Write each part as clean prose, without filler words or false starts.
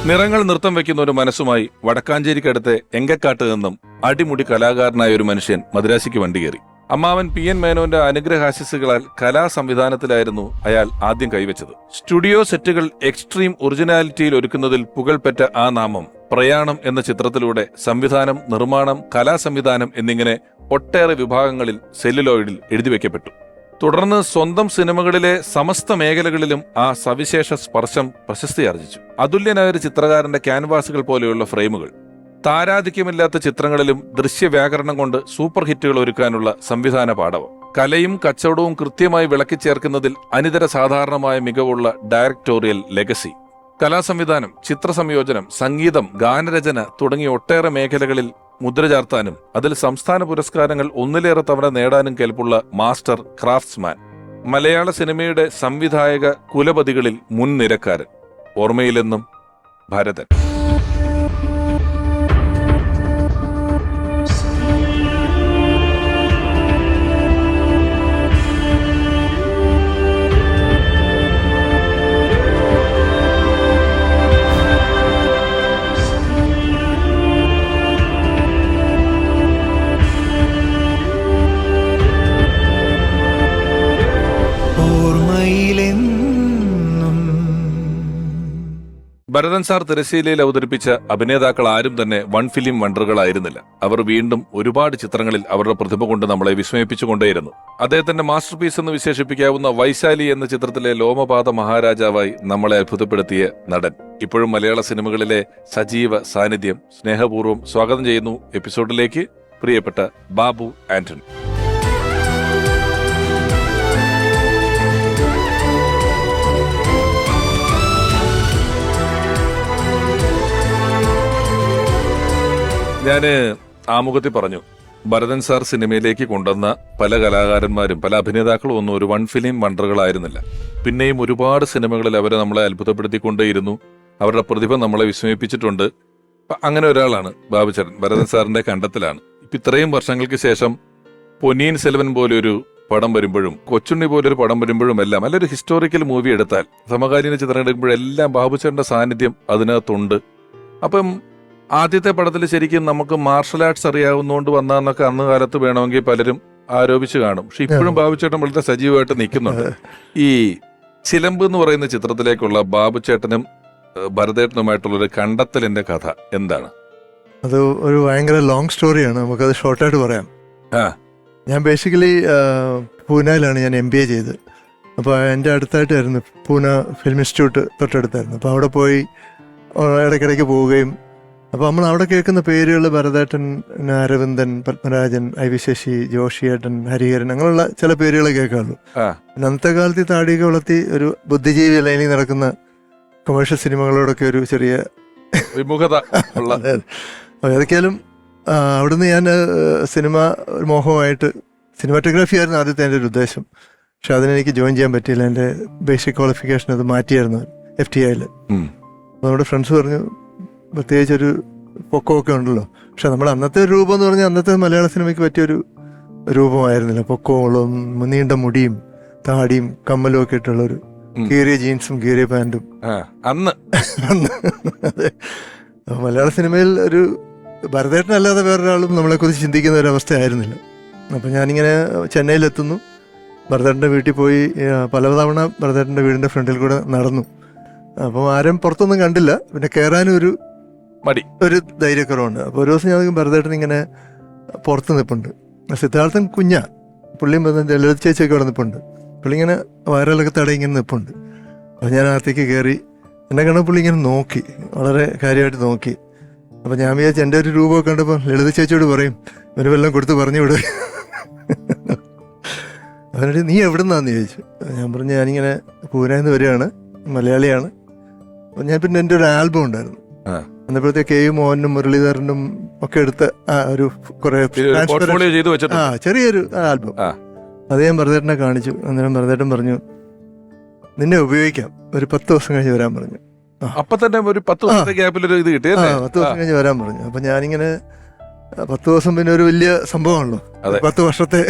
നിറങ്ങൾ നൃത്തം വെക്കുന്ന ഒരു മനസ്സുമായി വടക്കാഞ്ചേരിക്കടുത്ത് എങ്കക്കാട്ട് നിന്നും അടിമുടി കലാകാരനായ ഒരു മനുഷ്യൻ മദ്രാശിക്ക് വണ്ടി കയറി. അമ്മാവൻ പി എൻ മേനോന്റെ അനുഗ്രഹാശിസുകളാൽ കലാ സംവിധാനത്തിലായിരുന്നു അയാൾ ആദ്യം കൈവച്ചത്. സ്റ്റുഡിയോ സെറ്റുകൾ എക്സ്ട്രീം ഒറിജിനാലിറ്റിയിൽ ഒരുക്കുന്നതിൽ പുകൾപെറ്റ ആ നാമം പ്രയാണം എന്ന ചിത്രത്തിലൂടെ സംവിധാനം, നിർമ്മാണം, കലാസംവിധാനം എന്നിങ്ങനെ ഒട്ടേറെ വിഭാഗങ്ങളിൽ സെല്ലുലോയിഡിൽ എഴുതിവെക്കപ്പെട്ടു. തുടർന്ന് സ്വന്തം സിനിമകളിലെ സമസ്ത മേഖലകളിലും ആ സവിശേഷ സ്പർശം പ്രശസ്തിയാർജിച്ചു. അതുല്യനായ ഒരു ചിത്രകാരന്റെ ക്യാൻവാസുകൾ പോലെയുള്ള ഫ്രെയിമുകൾ, താരാധിക്യമില്ലാത്ത ചിത്രങ്ങളിലും ദൃശ്യവ്യാകരണം കൊണ്ട് സൂപ്പർ ഹിറ്റുകൾ ഒരുക്കാനുള്ള സംവിധാന പാടവം, കലയും കച്ചവടവും കൃത്യമായി വിളക്കിച്ചേർക്കുന്നതിൽ അനിതര സാധാരണമായ മികവുള്ള ഡയറക്ടോറിയൽ ലെഗസി, കലാസംവിധാനം, ചിത്രസംയോജനം, സംഗീതം, ഗാനരചന തുടങ്ങിയ ഒട്ടേറെ മേഖലകളിൽ മുദ്ര ചാർത്താനും അതിൽ സംസ്ഥാന പുരസ്കാരങ്ങൾ ഒന്നിലേറെ തവണ നേടാനും കെൽപ്പുള്ള മാസ്റ്റർ ക്രാഫ്റ്റ്സ്മാൻ, മലയാള സിനിമയുടെ സംവിധായക കുലപതികളിൽ മുൻനിരക്കാരൻ, ഓർമ്മയിലെന്നും ഭരതൻ. ഭരതൻ സാർ തിരശ്ശീലയിൽ അവതരിപ്പിച്ച അഭിനേതാക്കൾ ആരും തന്നെ വൺ ഫിലിം വണ്ടറുകളായിരുന്നില്ല. അവർ വീണ്ടും ഒരുപാട് ചിത്രങ്ങളിൽ അവരുടെ പ്രതിഭ കൊണ്ട് നമ്മളെ വിസ്മയിപ്പിച്ചുകൊണ്ടേയിരുന്നു. അദ്ദേഹത്തിന്റെ മാസ്റ്റർ പീസ് എന്ന് വിശേഷിപ്പിക്കാവുന്ന വൈശാലി എന്ന ചിത്രത്തിലെ ലോമപാത മഹാരാജാവായി നമ്മളെ അത്ഭുതപ്പെടുത്തിയ നടൻ ഇപ്പോഴും മലയാള സിനിമകളിലെ സജീവ സാന്നിധ്യം. സ്നേഹപൂർവ്വം സ്വാഗതം ചെയ്യുന്നു എപ്പിസോഡിലേക്ക് പ്രിയപ്പെട്ട ബാബു ആന്റണി. ഞാന് ആമുഖത്തിൽ പറഞ്ഞു, ഭരതൻ സാർ സിനിമയിലേക്ക് കൊണ്ടുവന്ന പല കലാകാരന്മാരും പല അഭിനേതാക്കളും ഒന്നും ഒരു വൺ ഫിലിം വണ്ടറുകളായിരുന്നില്ല. പിന്നെയും ഒരുപാട് സിനിമകളിൽ അവരെ നമ്മളെ അത്ഭുതപ്പെടുത്തിക്കൊണ്ടേയിരുന്നു. അവരുടെ പ്രതിഭ നമ്മളെ വിസ്മയിപ്പിച്ചിട്ടുണ്ട്. അങ്ങനെ ഒരാളാണ് ബാബുചേട്ടൻ. ഭരതൻ സാറിന്റെ കണ്ടെത്തലാണ്. ഇപ്പൊ ഇത്രയും വർഷങ്ങൾക്ക് ശേഷം പൊന്നിയിൻ സെൽവൻ പോലൊരു പടം വരുമ്പോഴും കൊച്ചുണ്ണി പോലൊരു പടം വരുമ്പോഴും എല്ലാം നല്ലൊരു ഹിസ്റ്റോറിക്കൽ മൂവി എടുത്താൽ, സമകാലീന ചിത്രം എടുക്കുമ്പോഴെല്ലാം ബാബുചേട്ടന്റെ സാന്നിധ്യം അതിനകത്തുണ്ട്. അപ്പം ആദ്യത്തെ പടത്തിൽ ശരിക്കും നമുക്ക് മാർഷൽ ആർട്സ് അറിയാവുന്നതുകൊണ്ട് വന്നാന്നൊക്കെ അന്ന് കാലത്ത് വേണമെങ്കിൽ പലരും ആരോപിച്ചു കാണും. പക്ഷെ ഇപ്പോഴും ബാബുചേട്ടൻ വളരെ സജീവമായിട്ട് നിൽക്കുന്നുണ്ട്. ഈ ചിലമ്പ് എന്ന് പറയുന്ന ചിത്രത്തിലേക്കുള്ള ബാബുചേട്ടനും ഭരതേട്ടനുമായിട്ടുള്ളൊരു കണ്ടെത്തലിന്റെ കഥ എന്താണ്? അത് ഒരു ഭയങ്കര ലോങ് സ്റ്റോറിയാണ്. നമുക്കത് ഷോർട്ടായിട്ട് പറയാം. ഞാൻ ബേസിക്കലി പൂനെയിലാണ് ഞാൻ MBA ചെയ്തത്. അപ്പോൾ എൻ്റെ അടുത്തായിട്ടായിരുന്നു, പൂന ഫിലിം ഇൻസ്റ്റിറ്റ്യൂട്ട് തൊട്ടടുത്തായിരുന്നു. അപ്പോൾ അവിടെ പോയി ഇടയ്ക്കിടയ്ക്ക് പോവുകയും, അപ്പോൾ നമ്മൾ അവിടെ കേൾക്കുന്ന പേരുകൾ ഭരതേട്ടൻ, അരവിന്ദൻ, പത്മരാജൻ, IV ശശി, ജോഷിയേട്ടൻ, ഹരിഹരൻ, അങ്ങനെയുള്ള ചില പേരുകളെ കേൾക്കാറുള്ളൂ. അന്നത്തെ കാലത്ത് താടിയൊക്കെ വളർത്തി ഒരു ബുദ്ധിജീവി ലൈനിൽ നടക്കുന്ന കൊമേഴ്ഷ്യൽ സിനിമകളോടൊക്കെ ഒരു ചെറിയ വിമുഖത. ഏതൊക്കെയാലും അവിടുന്ന് ഞാൻ സിനിമ ഒരു മോഹമായിട്ട്, സിനിമാറ്റോഗ്രാഫി ആയിരുന്നു ആദ്യത്തെ എൻ്റെ ഒരു ഉദ്ദേശം. പക്ഷെ അതിനെനിക്ക് ജോയിൻ ചെയ്യാൻ പറ്റിയില്ല. എൻ്റെ ബേസിക് ക്വാളിഫിക്കേഷൻ അത് മാറ്റിയായിരുന്നു FTIയിൽ. നമ്മുടെ ഫ്രണ്ട്സ് പറഞ്ഞു, പ്രത്യേകിച്ചൊരു പൊക്കമൊക്കെ ഉണ്ടല്ലോ. പക്ഷെ നമ്മൾ അന്നത്തെ ഒരു രൂപം എന്ന് പറഞ്ഞാൽ അന്നത്തെ മലയാള സിനിമയ്ക്ക് പറ്റിയൊരു രൂപമായിരുന്നില്ല. പൊക്കമുള്ള നീണ്ട മുടിയും താടിയും കമ്മലും ഒക്കെ ഇട്ടുള്ളൊരു കീറിയ ജീൻസും കീറിയ പാൻറ്റും അന്ന്. അതെ, മലയാള സിനിമയിൽ ഒരു ഭരതേട്ടനല്ലാതെ വേറൊരാളും നമ്മളെക്കുറിച്ച് ചിന്തിക്കുന്ന ഒരു അവസ്ഥ ആയിരുന്നില്ല. അപ്പം ഞാനിങ്ങനെ ചെന്നൈയിലെത്തുന്നു. ഭരതേട്ടൻ്റെ വീട്ടിൽ പോയി പലതവണ ഭരതേട്ടൻ്റെ വീടിൻ്റെ ഫ്രണ്ടിൽ കൂടെ നടന്നു. അപ്പം ആരും പുറത്തൊന്നും കണ്ടില്ല. പിന്നെ കയറാനും ഒരു ധൈര്യക്കുറവുണ്ട്. അപ്പോൾ ഒരു ദിവസം ഞാൻ ഭരതേട്ടൻ ഇങ്ങനെ പുറത്ത് നിൽപ്പുണ്ട്. സിദ്ധാർത്ഥൻ കുഞ്ഞ, പുള്ളിയും ലളിത ചേച്ചിയൊക്കെ അവിടെ നിൽപ്പുണ്ട്. പുള്ളി ഇങ്ങനെ വയറിലൊക്കെ തടയി ഇങ്ങനെ നിൽപ്പുണ്ട്. അപ്പോൾ ഞാൻ അകത്തേക്ക് കയറി. എന്നെ കണ്ട പുള്ളി ഇങ്ങനെ നോക്കി, വളരെ കാര്യമായിട്ട് നോക്കി. അപ്പം ഞാൻ വിചാരിച്ചു എൻ്റെ ഒരു രൂപമൊക്കെ കണ്ടപ്പോൾ ലളിത ചേച്ചിയോട് പറയും, ഇവന് വല്ലതും കൊടുത്ത് പറഞ്ഞു വിടും. അവനോട് നീ എവിടെ നിന്നാന്ന് ചോദിച്ചു. ഞാൻ പറഞ്ഞു ഞാനിങ്ങനെ പൂനെയിൽ നിന്ന് വരികയാണ്, മലയാളിയാണ്. അപ്പം ഞാൻ പിന്നെ എൻ്റെ ഒരു ആൽബം ഉണ്ടായിരുന്നു. അന്നപ്പോഴത്തെ KU മോഹനും മുരളീധരനും ഒക്കെ എടുത്ത ഒരു കുറെ ചെറിയൊരു ആൽബം അത് ഞാൻ ഭരതേട്ടനെ കാണിച്ചു. അന്നേരം ഭരതേട്ടൻ പറഞ്ഞു, നിന്നെ ഉപയോഗിക്കാം, ഒരു 10 ദിവസം കഴിഞ്ഞ് വരാൻ പറഞ്ഞു. അപ്പൊ തന്നെ ഒരു 10 ദിവസത്തെ ഗ്യാപ്പിലൊരു ഇത് കിട്ടിയ 10 ദിവസം കഴിഞ്ഞ് വരാൻ പറഞ്ഞു. അപ്പൊ ഞാനിങ്ങനെ 10 ദിവസം പിന്നെ ഒരു വലിയ സംഭവമാണല്ലോ, 10 വർഷത്തെ.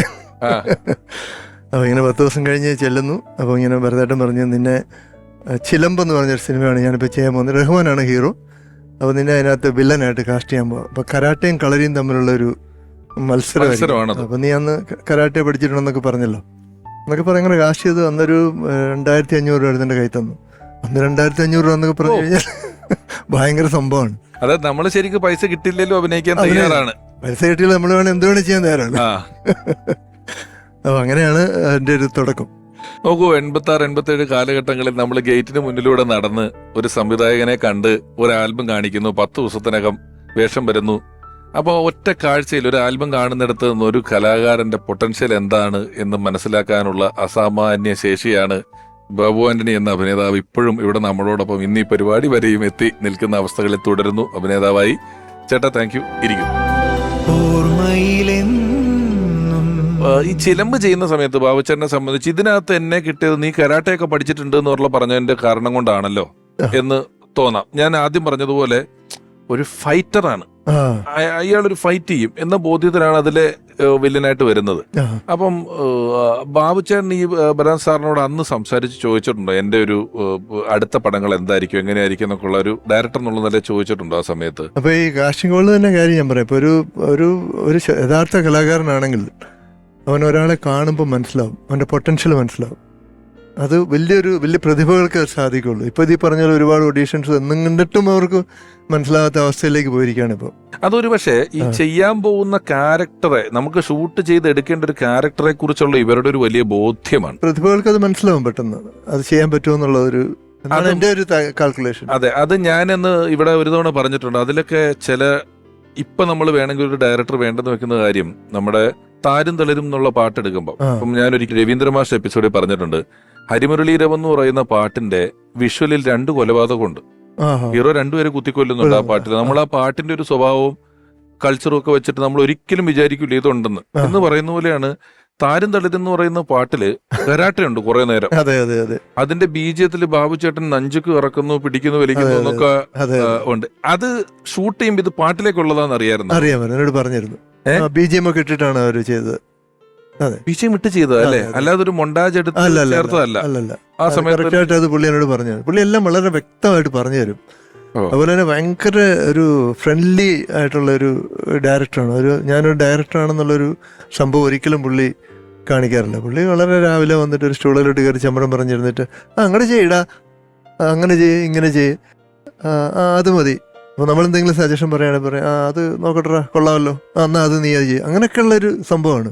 അപ്പോൾ ഇങ്ങനെ 10 ദിവസം കഴിഞ്ഞ് ചെല്ലുന്നു. അപ്പോൾ ഇങ്ങനെ ഭരതേട്ടൻ പറഞ്ഞു, നിന്നെ ചിലമ്പ് എന്ന് പറഞ്ഞൊരു സിനിമയാണ് ഞാനിപ്പോൾ ചെയ്യാൻ പോകുന്നത്. റഹ്മാനാണ് ഹീറോ. അപ്പോൾ നിന്നെ അതിനകത്ത് വില്ലനായിട്ട് കാസ്റ്റ് ചെയ്യാൻ പോകാം. അപ്പോൾ കരാട്ടയും കളരിയും തമ്മിലുള്ളൊരു മത്സരമാണത്. അപ്പോൾ നീ അന്ന് കരാട്ടെ പഠിച്ചിട്ടുണ്ടെന്നൊക്കെ പറഞ്ഞല്ലോ എന്നൊക്കെ പറഞ്ഞ് അങ്ങനെ കാസ്റ്റ് ചെയ്ത് അന്നൊരു 2500 രൂപ എടുത്ത് എൻ്റെ കൈ തന്നു. അന്ന് 2500 രൂപ എന്നൊക്കെ പറഞ്ഞു കഴിഞ്ഞാൽ ഭയങ്കര സംഭവമാണ്. അതായത് നമ്മൾ ശരിക്കും പൈസ കിട്ടില്ലല്ലോ അഭിനയിക്കാൻ തയ്യാറാണ്. പൈസ കിട്ടിയാൽ നമ്മൾ വേണം എന്ത് വേണേൽ ചെയ്യാൻ തയ്യാറാണ്. അപ്പോൾ അങ്ങനെയാണ് എൻ്റെ ഒരു തുടക്കം. നോക്കൂ, 86-87 കാലഘട്ടങ്ങളിൽ നമ്മൾ ഗേറ്റിന് മുന്നിലൂടെ നടന്ന് ഒരു സംവിധായകനെ കണ്ട് ഒരു ആൽബം കാണിക്കുന്നു, 10 ദിവസത്തിനകം വേഷം വരുന്നു. അപ്പോൾ ഒറ്റ കാഴ്ചയിൽ ഒരു ആൽബം കാണുന്നിടത്ത് നിന്ന് ഒരു കലാകാരന്റെ പൊട്ടൻഷ്യൽ എന്താണ് എന്ന് മനസ്സിലാക്കാനുള്ള അസാമാന്യ ശേഷിയാണ് ബാബു ആന്റണി എന്ന അഭിനേതാവ് ഇപ്പോഴും ഇവിടെ നമ്മളോടൊപ്പം ഇന്ന് ഈ പരിപാടി വരെയും എത്തി നിൽക്കുന്ന അവസ്ഥകളിൽ തുടരുന്നു അഭിനേതാവായി. ചേട്ടാ, താങ്ക് യു. ഇരിക്കും. ഈ ചിലമ്പ് ചെയ്യുന്ന സമയത്ത് ബാബുച്ചേട്ടനെ സംബന്ധിച്ച് ഇതിനകത്ത് എന്നെ കിട്ടിയത് നീ കരാട്ടയൊക്കെ പഠിച്ചിട്ടുണ്ട് എന്നുള്ള പറഞ്ഞതിന്റെ കാരണം കൊണ്ടാണല്ലോ എന്ന് തോന്നാം. ഞാൻ ആദ്യം പറഞ്ഞതുപോലെ ഒരു ഫൈറ്ററാണ്, അയാളൊരു ഫൈറ്റ് ചെയ്യും എന്ന ബോധ്യത്തിലാണ് അതിലെ വില്ലനായിട്ട് വരുന്നത്. അപ്പം ബാബുച്ചേട്ടൻ ഈ ബലൻ സാറിനോട് അന്ന് സംസാരിച്ച് ചോദിച്ചിട്ടുണ്ടോ എന്റെ ഒരു അടുത്ത പടങ്ങൾ എന്തായിരിക്കും, എങ്ങനെയായിരിക്കും എന്നൊക്കെ ഉള്ള ഒരു ഡയറക്ടർ എന്നുള്ള നില ചോദിച്ചിട്ടുണ്ടോ ആ സമയത്ത്? അപ്പൊ ഈ കാസ്റ്റിംഗ് കോളിൽ തന്നെ കാര്യം ഞാൻ പറയാം. ഇപ്പൊ ഒരു യഥാർത്ഥ കലാകാരനാണെങ്കിൽ അവൻ ഒരാളെ കാണുമ്പോൾ മനസ്സിലാവും, അവന്റെ പൊട്ടൻഷ്യൽ മനസ്സിലാവും. അത് വലിയ പ്രതിഭകൾക്ക് സാധിക്കുള്ളൂ. ഇപ്പൊ ഈ പറഞ്ഞ ഒരുപാട് ഓഡീഷൻസ് എന്നും കണ്ടിട്ടും അവർക്ക് മനസ്സിലാകാത്ത അവസ്ഥയിലേക്ക് പോയിരിക്കുകയാണ് ഇപ്പോൾ. അതൊരു പക്ഷേ ഈ ചെയ്യാൻ പോകുന്ന ക്യാരക്ടറെ നമുക്ക് ഷൂട്ട് ചെയ്ത് എടുക്കേണ്ട ഒരു ക്യാരക്ടറെ കുറിച്ചുള്ള ഇവരുടെ ഒരു വലിയ ബോധ്യമാണ്. പ്രതിഭകൾക്ക് അത് മനസ്സിലാവും പെട്ടെന്ന്, അത് ചെയ്യാൻ പറ്റുമെന്നുള്ള ഒരു എന്റെ ഒരു കാൽക്കുലേഷൻ. അതെ, അത് ഞാനെന്ന് ഇവിടെ ഒരു തവണ പറഞ്ഞിട്ടുണ്ട്. അതിലൊക്കെ ഇപ്പൊ നമ്മൾ വേണമെങ്കിൽ ഒരു ഡയറക്ടർ വേണ്ടെന്ന് വെക്കുന്ന കാര്യം, നമ്മുടെ താരും തളരും എന്നുള്ള പാട്ടെടുക്കുമ്പോൾ അപ്പം ഞാനൊരിക്കൽ രവീന്ദ്രമാഷ് എപ്പിസോഡിൽ പറഞ്ഞിട്ടുണ്ട്, ഹരിമുരളീരവം എന്ന് പറയുന്ന പാട്ടിന്റെ വിഷ്വലിൽ 2 കൊലപാതകമുണ്ട്. ഹീറോ 2 പേരെ കുത്തിക്കൊല്ലുന്നുണ്ട് ആ പാട്ടിൽ. നമ്മൾ ആ പാട്ടിന്റെ ഒരു സ്വഭാവവും കൾച്ചറും ഒക്കെ വെച്ചിട്ട് നമ്മൾ ഒരിക്കലും വിചാരിക്കില്ല ഇതുണ്ടെന്ന്. എന്ന് പറയുന്ന പോലെയാണ് താരും തളരും എന്ന് പറയുന്ന പാട്ടില് കരാട്ടയുണ്ട് കുറെ നേരം. അതിന്റെ ബീജത്തിൽ ബാബുചേട്ടൻ നഞ്ചുക്ക് ഇറക്കുന്നു, പിടിക്കുന്നു, വലിക്കുന്നു എന്നൊക്കെ ഉണ്ട്. അത് ഷൂട്ട് ചെയ്യുമ്പോൾ ഇത് പാട്ടിലേക്കുള്ളതാന്ന് അറിയാമായിരുന്നു, പറഞ്ഞിരുന്നു. BGM ഒക്കെ ഇട്ടിട്ടാണ് അവർ ചെയ്തത്. BGM ഇട്ട് ചെയ്തത് അല്ലേ, അല്ലാതെ ഒരു മൊണ്ടാജ് എടുത്ത് ചേർത്തതല്ല. ആ സമയത്ത് അത് പുള്ളി എന്നോട് പറഞ്ഞു. പുള്ളി എല്ലാം വളരെ വ്യക്തമായിട്ട് പറഞ്ഞു തരും. അതുപോലെ തന്നെ ഭയങ്കര ഒരു ഫ്രണ്ട്ലി ആയിട്ടുള്ള ഒരു ഡയറക്ടറാണ്. ഞാനൊരു ഡയറക്ടറാണെന്നുള്ളൊരു സംഭവം ഒരിക്കലും പുള്ളി കാണിക്കാറില്ല. പുള്ളി വളരെ രാവിലെ വന്നിട്ട് ഒരു സ്റ്റൂളിലോട്ട് കയറി ചമ്മരം പറഞ്ഞിരുന്നിട്ട് അങ്ങനെ ചെയ്യടാ, അങ്ങനെ ചെയ്യ്, ഇങ്ങനെ ചെയ്യ്, അത് മതി. അപ്പോൾ നമ്മളെന്തെങ്കിലും സജഷൻ പറയുകയാണെങ്കിൽ പറയാം, അത് നോക്കട്ടെ, കൊള്ളാമല്ലോ, എന്നാ അത് നീ അത് ചെയ്യും, അങ്ങനെയൊക്കെയുള്ള ഒരു സംഭവമാണ്.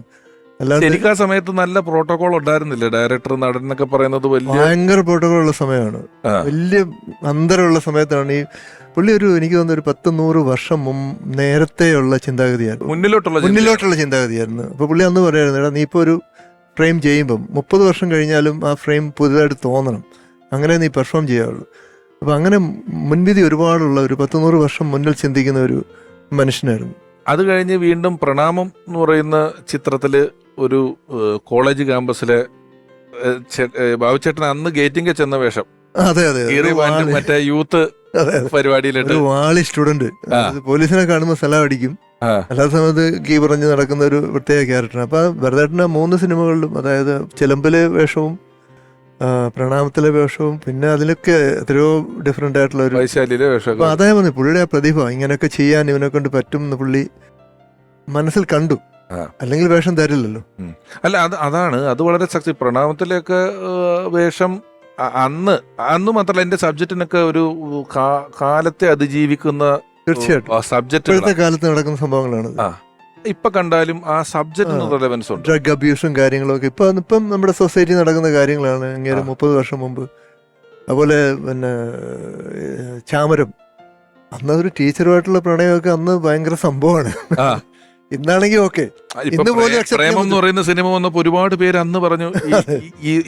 അല്ലാതെ എനിക്ക് ആ സമയത്ത് നല്ല പ്രോട്ടോകോൾ ഉണ്ടായിരുന്നില്ല. ഡയറക്ടർ, നടൻ എന്നൊക്കെ പറയുന്നത് ഭയങ്കര പ്രോട്ടോകോൾ ഉള്ള സമയമാണ്. വലിയ അന്തരമുള്ള സമയത്താണ് ഈ പുള്ളി എനിക്ക് തോന്നുന്ന ഒരു 10-100 വർഷം നേരത്തെയുള്ള ചിന്താഗതിയായിരുന്നു, മുന്നിലോട്ടുള്ള ചിന്താഗതിയായിരുന്നു. അപ്പോൾ പുള്ളി അന്ന് പറയായിരുന്നു, എടാ നീ ഇപ്പോൾ ഒരു ഫ്രെയിം ചെയ്യുമ്പം 30 വർഷം കഴിഞ്ഞാലും ആ ഫ്രെയിം പുതുതായിട്ട് തോന്നണം, അങ്ങനെ നീ പെർഫോം ചെയ്യാവുള്ളൂ. അപ്പോൾ അങ്ങനെ മുൻവിധി ഒരുപാടുള്ള ഒരു 10-100 വർഷം മുന്നിൽ ചിന്തിക്കുന്ന ഒരു മനുഷ്യനായിരുന്നു. അത് കഴിഞ്ഞ് വീണ്ടും പ്രണാമം എന്ന് പറയുന്ന ചിത്രത്തില് ഒരു കോളേജ് ക്യാമ്പസിലെ ബാബുച്ചേട്ടൻ അന്ന് ഗേറ്റിംഗ് ചെന്ന വേഷം, മറ്റേ യൂത്ത് പരിപാടിയിലിട്ട് വാളി സ്റ്റുഡന്റ് പോലീസിനെ കാണുമ്പോൾ സ്ഥലം അടിക്കും, അല്ലാത്ത സമയത്ത് കീ പറഞ്ഞ് നടക്കുന്ന ഒരു പ്രത്യേക ക്യാരക്ടറാണ്. അപ്പൊ ഭരതേട്ടൻ്റെ 3 സിനിമകളിലും, അതായത് ചിലമ്പിലെ വേഷവും പ്രണാമത്തിലെ വേഷവും പിന്നെ അതിലൊക്കെ എത്രയോ ഡിഫറെന്റ് ആയിട്ടുള്ള ഒരു വൈശാലിയിലെ വേഷം. അപ്പൊ അതേ മതി പുള്ളിയുടെ ആ പ്രതിഭ, ഇങ്ങനെയൊക്കെ ചെയ്യാൻ ഇവനെ കൊണ്ട് പറ്റും എന്ന് പുള്ളി മനസ്സിൽ കണ്ടു, അല്ലെങ്കിൽ വേഷം തരില്ലല്ലോ. അല്ല, അതാണ് അത് വളരെ സക്സസ്. പ്രണാമത്തിലൊക്കെ വേഷം അന്ന് മാത്രമല്ല, എന്റെ സബ്ജക്റ്റിനൊക്കെ ഒരു കാലത്തെ അതിജീവിക്കുന്ന തീർച്ചയായിട്ടും സബ്ജക്ട്, ഇപ്പോഴത്തെ കാലത്ത് നടക്കുന്ന സംഭവങ്ങളാണ്. ഇപ്പൊ കണ്ടാലും ആ സബ്ജക്റ്റിന് റെലവൻസ് ഉണ്ട്. ഡ്രഗ് അബ്യൂസും കാര്യങ്ങളൊക്കെ ഇപ്പം നമ്മുടെ സൊസൈറ്റി നടക്കുന്ന കാര്യങ്ങളാണ്. ഇങ്ങനെ 30 വർഷം മുമ്പ് അതുപോലെ പിന്നെ ചാമരം, അന്നതൊരു ടീച്ചറുമായിട്ടുള്ള പ്രണയമൊക്കെ അന്ന് ഭയങ്കര സംഭവമാണ്. ഇന്നാണെങ്കിൽ ഓക്കെ, പ്രേമം എന്ന് പറയുന്ന സിനിമ വന്നപ്പോ ഒരുപാട് പേര് അന്ന് പറഞ്ഞു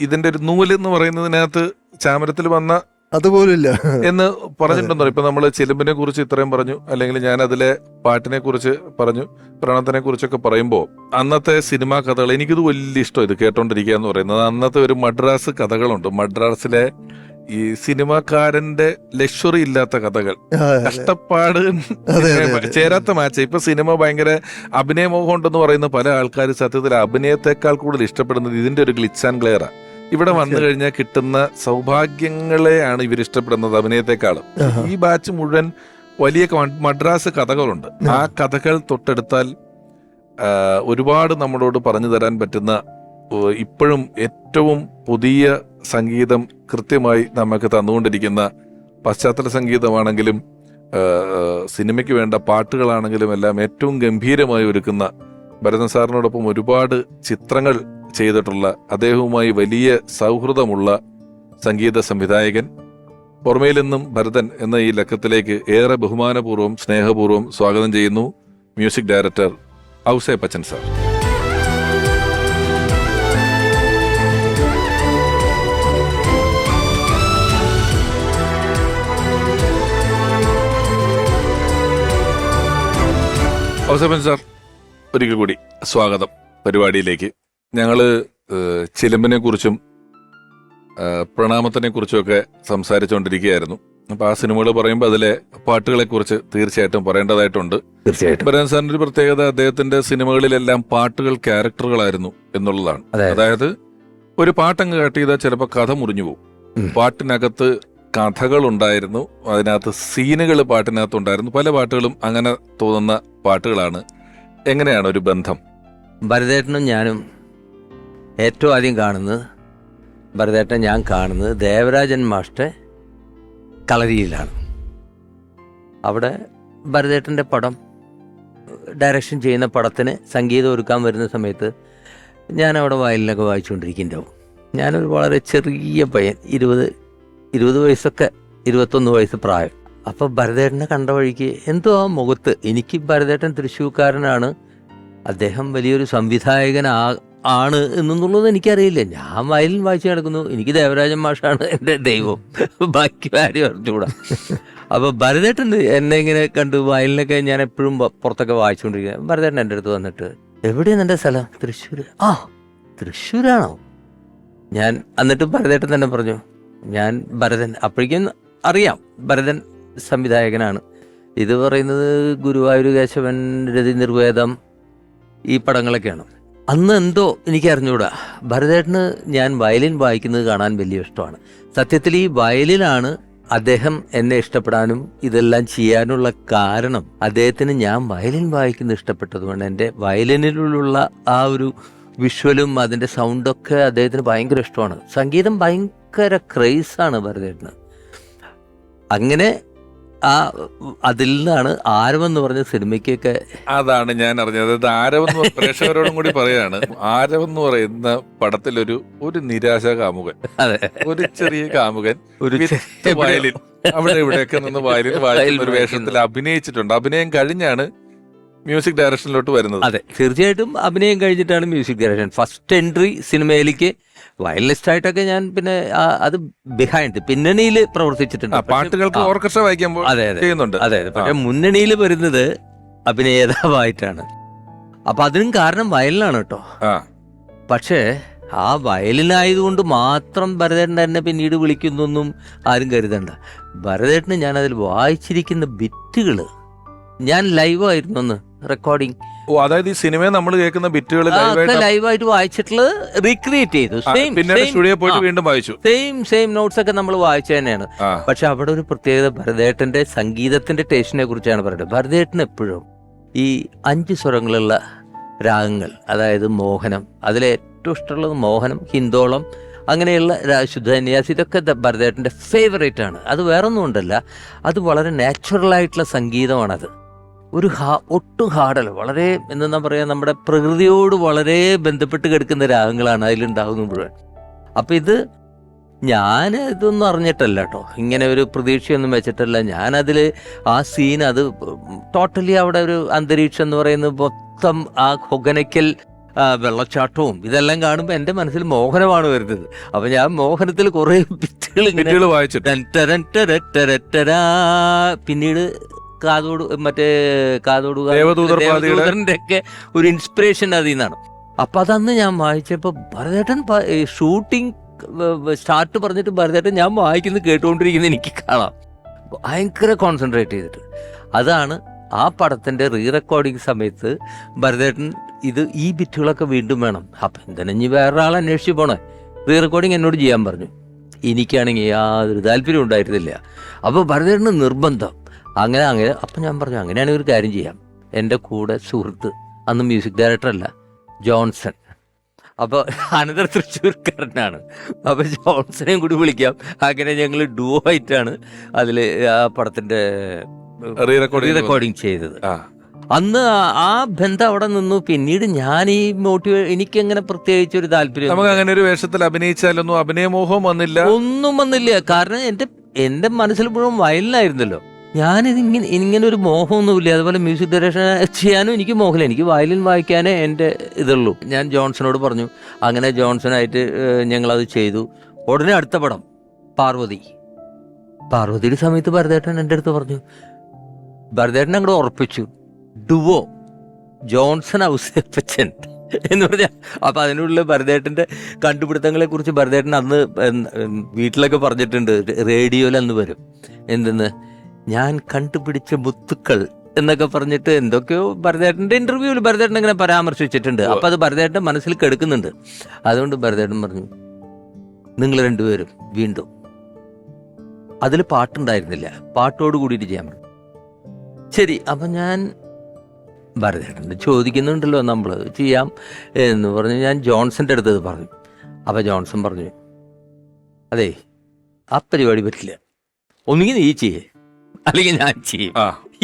ഇതിന്റെ ഒരു നൂല് എന്ന് പറയുന്നതിനകത്ത് ചാമരത്തിൽ വന്ന അതുപോലില്ല എന്ന് പറഞ്ഞിട്ടുണ്ടോ? ഇപ്പൊ നമ്മള് ചിലമ്പിനെ കുറിച്ച് ഇത്രയും പറഞ്ഞു, അല്ലെങ്കിൽ ഞാൻ അതിലെ പാട്ടിനെ കുറിച്ച് പറഞ്ഞു, പ്രണത്തിനെ കുറിച്ചൊക്കെ പറയുമ്പോ അന്നത്തെ സിനിമാ കഥകൾ എനിക്കിത് വലിയ ഇഷ്ടം, ഇത് കേട്ടോണ്ടിരിക്കുക എന്ന് പറയുന്നത്. അന്നത്തെ ഒരു മദ്രാസ് കഥകളുണ്ട്. മദ്രാസിലെ ഈ സിനിമാക്കാരന്റെ ലക്ഷറി ഇല്ലാത്ത കഥകൾ, കഷ്ടപ്പാട് ചേരാത്ത മാച്ച്. ഇപ്പൊ സിനിമ ഭയങ്കര അഭിനയമോഹം ഉണ്ടെന്ന് പറയുന്ന പല ആൾക്കാർ സത്യത്തിൽ അഭിനയത്തെക്കാൾ കൂടുതൽ ഇഷ്ടപ്പെടുന്നത് ഇതിന്റെ ഒരു ഗ്ലിച്ച് ആൻഡ് ഗ്ലെയറാ. ഇവിടെ വന്നു കഴിഞ്ഞാൽ കിട്ടുന്ന സൗഭാഗ്യങ്ങളെയാണ് ഇവർ ഇഷ്ടപ്പെടുന്നത് അഭിനയത്തെക്കാളും. ഈ ബാച്ച് മുഴുവൻ വലിയ മദ്രാസ് കഥകളുണ്ട്. ആ കഥകൾ തൊട്ടെടുത്താൽ ഒരുപാട് നമ്മളോട് പറഞ്ഞു തരാൻ പറ്റുന്ന, ഇപ്പോഴും ഏറ്റവും പുതിയ സംഗീതം കൃത്യമായി നമുക്ക് തന്നുകൊണ്ടിരിക്കുന്ന പശ്ചാത്തല സംഗീതമാണെങ്കിലും സിനിമയ്ക്ക് വേണ്ട പാട്ടുകളാണെങ്കിലും എല്ലാം ഏറ്റവും ഗംഭീരമായി ഒരുക്കുന്ന ഭരതൻ സാറിനോടൊപ്പം ഒരുപാട് ചിത്രങ്ങൾ ചെയ്തിട്ടുള്ള, അദ്ദേഹവുമായി വലിയ സൗഹൃദമുള്ള സംഗീത സംവിധായകൻ, ഓർമ്മയിൽ നിന്നും ഭരതൻ എന്ന ഈ ലക്കത്തിലേക്ക് ഏറെ ബഹുമാനപൂർവ്വം സ്നേഹപൂർവ്വം സ്വാഗതം ചെയ്യുന്നു music director Ouseppachan sir. Ouseppachan sir, ഒരിക്കൽ കൂടി സ്വാഗതം പരിപാടിയിലേക്ക്. ഞങ്ങള് ചിലമ്പിനെ കുറിച്ചും പ്രണാമത്തിനെ കുറിച്ചുമൊക്കെ സംസാരിച്ചുകൊണ്ടിരിക്കുകയായിരുന്നു. അപ്പൊ ആ സിനിമകൾ പറയുമ്പോൾ അതിലെ പാട്ടുകളെ കുറിച്ച് തീർച്ചയായിട്ടും പറയേണ്ടതായിട്ടുണ്ട്. തീർച്ചയായിട്ടും ഭരതൻ സാറിന്റെ ഒരു പ്രത്യേകത അദ്ദേഹത്തിന്റെ സിനിമകളിലെല്ലാം പാട്ടുകൾ ക്യാരക്ടറുകളായിരുന്നു എന്നുള്ളതാണ്. അതായത് ഒരു പാട്ടങ്ങ് കട്ട് ചെയ്താൽ ചിലപ്പോൾ കഥ മുറിഞ്ഞു പോകും. പാട്ടിനകത്ത് കഥകളുണ്ടായിരുന്നു, അതിനകത്ത് സീനുകൾ പാട്ടിനകത്തുണ്ടായിരുന്നു. പല പാട്ടുകളും അങ്ങനെ തോന്നുന്ന പാട്ടുകളാണ്. എങ്ങനെയാണ് ഒരു ബന്ധം? ഭരതേട്ടനും ഞാനും ഏറ്റവും ആദ്യം കാണുന്നത്, ഭരതേട്ടൻ ഞാൻ കാണുന്നത് ദേവരാജൻ മാസ്റ്റർ കളരിയിലാണ്. അവിടെ ഭരതേട്ടൻ്റെ പടം ഡയറക്ഷൻ ചെയ്യുന്ന പടത്തിന് സംഗീതം ഒരുക്കാൻ വരുന്ന സമയത്ത് ഞാൻ അവിടെ വയലിനൊക്കെ വായിച്ചുകൊണ്ടിരിക്കുന്നുണ്ടാവും. ഞാനൊരു വളരെ ചെറിയ പയ്യൻ, 20 വയസ്സൊക്കെ, 21 വയസ്സ് പ്രായം. അപ്പോൾ ഭരതേട്ടനെ കണ്ട വഴിക്ക് എന്തോ ആ മുഖത്ത്, എനിക്ക് ഭരതേട്ടൻ തൃശ്ശൂർക്കാരനാണ്, അദ്ദേഹം വലിയൊരു സംവിധായകൻ ആണ് എന്നുള്ളത് എനിക്കറിയില്ല. ഞാൻ വയലിൻ വായിച്ച് നടക്കുന്നു, എനിക്ക് ദേവരാജൻ മാഷാണ് എൻ്റെ ദൈവം, ബാക്കി ആരും അറിഞ്ഞുകൂടാ. അപ്പോൾ ഭരതേട്ടൻ എന്നെ ഇങ്ങനെ കണ്ടു, വയലിനൊക്കെ ഞാൻ എപ്പോഴും പുറത്തൊക്കെ വായിച്ചുകൊണ്ടിരിക്കുക. ഭരതേട്ടൻ എൻ്റെ അടുത്ത് വന്നിട്ട്, എവിടെയാണ് എൻ്റെ സ്ഥലം? തൃശ്ശൂർ. ആ, തൃശ്ശൂരാണോ? ഞാൻ എന്നിട്ട് ഭരതേട്ടൻ തന്നെ പറഞ്ഞു, ഞാൻ ഭരതൻ. അപ്പോഴേക്കും അറിയാം ഭരതൻ സംവിധായകനാണ്. ഇത് പറയുന്നത് ഗുരുവായൂർ കേശവൻ, രതി നിർവേദം, ഈ പടങ്ങളൊക്കെയാണ്. അന്ന് എന്തോ എനിക്ക് അറിഞ്ഞുകൂടാ, ഭരതേട്ടന് ഞാൻ വയലിൻ വായിക്കുന്നത് കാണാൻ വലിയ ഇഷ്ടമാണ്. സത്യത്തിൽ ഈ വയലിനാണ് അദ്ദേഹം എന്നെ ഇഷ്ടപ്പെടാനും ഇതെല്ലാം ചെയ്യാനുള്ള കാരണം. അദ്ദേഹത്തിന് ഞാൻ വയലിൻ വായിക്കുന്നത് ഇഷ്ടപ്പെട്ടതുകൊണ്ട് എൻ്റെ വയലിനിലുള്ള ആ ഒരു വിഷ്വലും അതിൻ്റെ സൗണ്ടൊക്കെ അദ്ദേഹത്തിന് ഭയങ്കര ഇഷ്ടമാണ്. സംഗീതം ഭയങ്കര ക്രേസാണ് ഭരതേട്ടന്. അങ്ങനെ അതിൽ നിന്നാണ് ആരവം എന്ന് പറഞ്ഞ സിനിമയ്ക്കൊക്കെ. അതാണ് ഞാൻ അറിഞ്ഞത്. അതായത് ആരവം പ്രേക്ഷകരോടും കൂടി പറയാണ്, ആരവം എന്ന് പറയുന്ന പടത്തിലൊരു നിരാശ കാമുകൻ, ഒരു ചെറിയ കാമുകൻ, ഒരു വയലിൻ, അവിടെ ഇവിടെയൊക്കെ നിന്ന് വയലിൻ വായിക്കുന്ന ഒരു വേഷത്തിൽ അഭിനയിച്ചിട്ടുണ്ട്. അഭിനയം കഴിഞ്ഞാണ് മ്യൂസിക് ഡയറക്ഷനിലോട്ട് വരുന്നത്. അതെ, തീർച്ചയായിട്ടും അഭിനയം കഴിഞ്ഞിട്ടാണ് മ്യൂസിക് ഡയറക്ഷൻ. ഫസ്റ്റ് എൻട്രി സിനിമയിലേക്ക് വയലിനിസ്റ്റായിട്ടൊക്കെ ഞാൻ പിന്നെ അത് ബിഹൈൻഡ് പിന്നണിയിൽ പ്രവർത്തിച്ചിട്ടുണ്ട്. പാട്ടുകൾക്ക് ഓർക്കസ്ട്ര വായിക്കുമ്പോൾ ചെയ്യുന്നുണ്ട്. അതെ, പക്ഷെ മുന്നണിയിൽ വരുന്നത് അഭിനേതാവായിട്ടാണ്. അപ്പൊ അതിനും കാരണം വയലിനാണ് കേട്ടോ. പക്ഷേ ആ വയലിനായതുകൊണ്ട് മാത്രം ഭരതേട്ടൻ എന്നെ പിന്നീട് വിളിക്കുന്നൊന്നും ആരും കരുതണ്ട. ഭരതേട്ടന് ഞാൻ അതിൽ വായിച്ചിരിക്കുന്ന ബിറ്റുകള് ഞാൻ ലൈവായിരുന്നു അന്ന് റെക്കോർഡിങ്. അതായത് ഈ സിനിമയെ നമ്മൾ കേൾക്കുന്ന ബിറ്റുകൾ ലൈവായിട്ട് വായിച്ചിട്ടുള്ളത് റീക്രിയേറ്റ് ചെയ്തു. സെയിം നോട്ട്സ് ഒക്കെ നമ്മൾ വായിച്ച തന്നെയാണ്. പക്ഷെ അവിടെ ഒരു പ്രത്യേകത, ഭരതേട്ടന്റെ സംഗീതത്തിന്റെ ടേസ്റ്റിനെ കുറിച്ചാണ് പറയുന്നത്. ഭരതേട്ടൻ എപ്പോഴും ഈ 5 സ്വരങ്ങളുള്ള രാഗങ്ങൾ, അതായത് മോഹനം, അതിലെ ഏറ്റവും ഇഷ്ടമുള്ളത് മോഹനം, ഹിന്ദോളം, അങ്ങനെയുള്ള ശുദ്ധന്യാസി, ഇതൊക്കെ ഭരതേട്ടന്റെ ഫേവറേറ്റ് ആണ്. അത് വേറൊന്നും കൊണ്ടല്ല, അത് വളരെ നാച്ചുറലായിട്ടുള്ള സംഗീതമാണത്. ഒരു ഒട്ടും ഹാർഡല്ല, വളരെ എന്താ പറയുക, നമ്മുടെ പ്രകൃതിയോട് വളരെ ബന്ധപ്പെട്ട് കിടക്കുന്ന രാഗങ്ങളാണ് അതിലുണ്ടാകുന്നത് മുഴുവൻ. അപ്പം ഞാൻ ഇതൊന്നും അറിഞ്ഞിട്ടല്ല കേട്ടോ, ഇങ്ങനെ ഒരു പ്രതീക്ഷയൊന്നും വെച്ചിട്ടല്ല. ഞാനതിൽ ആ സീൻ, അത് ടോട്ടലി അവിടെ ഒരു അന്തരീക്ഷം എന്ന് പറയുന്നത് മൊത്തം ആ ഹൊഗനയ്ക്കൽ വെള്ളച്ചാട്ടവും ഇതെല്ലാം കാണുമ്പോൾ എൻ്റെ മനസ്സിൽ മോഹനമാണ് വരുന്നത്. അപ്പം ഞാൻ മോഹനത്തിൽ കുറേ ബിറ്റുകൾ വായിച്ചിട്ട് പിന്നീട് ദേവദൂതന്റെ ഒക്കെ ഒരു ഇൻസ്പിറേഷൻ അതിൽ നിന്നാണ്. അപ്പൊ അതന്ന് ഞാൻ വായിച്ചപ്പോ ഭരതേട്ടൻ ഷൂട്ടിംഗ് സ്റ്റാർട്ട് പറഞ്ഞിട്ട് ഭരതേട്ടൻ ഞാൻ വായിക്കുന്നത് കേട്ടുകൊണ്ടിരിക്കുന്നത് എനിക്ക് കാണാം, ഭയങ്കര കോൺസെൻട്രേറ്റ് ചെയ്തിട്ട്. അതാണ് ആ പടത്തിന്റെ റീ റെക്കോർഡിങ് സമയത്ത് ഭരതേട്ടൻ ഈ ബിറ്റുകളൊക്കെ വീണ്ടും വേണം. അപ്പൊ എന്തിനാ ഇനി വേറൊരാൾ അന്വേഷിച്ച് പോണേ, റീ റെക്കോർഡിങ് എന്നോട് ചെയ്യാൻ പറഞ്ഞു. എനിക്കാണെങ്കിൽ യാതൊരു താല്പര്യം ഉണ്ടായിരുന്നില്ല. അപ്പോൾ ഭരതേട്ടന് നിർബന്ധം. അങ്ങനെ അപ്പം ഞാൻ പറഞ്ഞു അങ്ങനെയാണെങ്കിൽ ഒരു കാര്യം ചെയ്യാം. എൻ്റെ കൂടെ സുഹൃത്ത്, അന്ന് മ്യൂസിക് ഡയറക്ടറല്ല, ജോൺസൺ, അപ്പോൾ അനന്തർ തൃശ്ശൂർക്കാരനാണ്, അപ്പോൾ ജോൺസനെയും കൂടി വിളിക്കാം. അങ്ങനെ ഞങ്ങൾ ഡുവോ ആയിട്ടാണ് അതിൽ ആ പടത്തിൻ്റെ റീ റെക്കോർഡിങ് ചെയ്തത്. അന്ന് ആ ബന്ധം അവിടെ നിന്നു. പിന്നീട് ഞാൻ ഈ എനിക്കങ്ങനെ പ്രത്യേകിച്ച് ഒരു താല്പര്യം, നമുക്ക് അങ്ങനെ ഒരു വേഷത്തിൽ അഭിനയിച്ചാലൊന്നും അഭിനയമോഹം വന്നില്ല, ഒന്നും വന്നില്ല. കാരണം എൻ്റെ മനസ്സിൽ മുഴുവൻ വയലിനായിരുന്നല്ലോ. ഞാനിത് ഇങ്ങനെ ഒരു മോഹമൊന്നുമില്ല. അതുപോലെ മ്യൂസിക് ഡയറക്ഷൻ ചെയ്യാനും എനിക്ക് മോഹമില്ല. എനിക്ക് വയലിൻ വായിക്കാനേ എൻ്റെ ഇതുള്ളൂ. ഞാൻ ജോൺസണോട് പറഞ്ഞു. അങ്ങനെ ജോൺസണായിട്ട് ഞങ്ങളത് ചെയ്തു. ഉടനെ അടുത്ത പടം പാർവതിയുടെ സമയത്ത് ഭരതേട്ടൻ എൻ്റെ അടുത്ത് പറഞ്ഞു, ഭരതേട്ടൻ അങ്ങോട്ട് ഉറപ്പിച്ചു, ഡുവോ ജോൺസൺ ഔസേപ്പച്ചൻ എന്ന് പറഞ്ഞാൽ. അപ്പം അതിനുള്ള ഭരതേട്ടൻ്റെ കണ്ടുപിടുത്തങ്ങളെ കുറിച്ച് ഭരതേട്ടൻ അന്ന് വീട്ടിലൊക്കെ പറഞ്ഞിട്ടുണ്ട്. റേഡിയോയിൽ അന്ന് വരും, എന്തെന്ന് ഞാൻ കണ്ടുപിടിച്ച മുത്തുക്കൾ എന്നൊക്കെ പറഞ്ഞിട്ട് എന്തൊക്കെയോ ഭരതേട്ടൻ്റെ ഇൻ്റർവ്യൂവിൽ ഭരതേട്ടൻ ഇങ്ങനെ പരാമർശിച്ചിട്ടുണ്ട്. അപ്പം അത് ഭരതേട്ടൻ്റെ മനസ്സിൽ കെടുക്കുന്നുണ്ട്. അതുകൊണ്ട് ഭരതേട്ടൻ പറഞ്ഞു, നിങ്ങൾ രണ്ടുപേരും വീണ്ടും. അതിൽ പാട്ടുണ്ടായിരുന്നില്ല, പാട്ടോട് കൂടിയിട്ട് ചെയ്യാൻ പറഞ്ഞു. ശരി, അപ്പം ഞാൻ ഭരതേട്ടൻ്റെ ചോദിക്കുന്നുണ്ടല്ലോ, നമ്മൾ ചെയ്യാം എന്ന് പറഞ്ഞ് ഞാൻ ജോൺസൻ്റെ അടുത്തത് പറഞ്ഞു. അപ്പം ജോൺസൺ പറഞ്ഞു, അതെ ആ പരിപാടി പറ്റില്ല, ഒന്നുകിൽ നീ ചെയ്യേ അല്ലെങ്കിൽ ഞാൻ ചെയ്യും,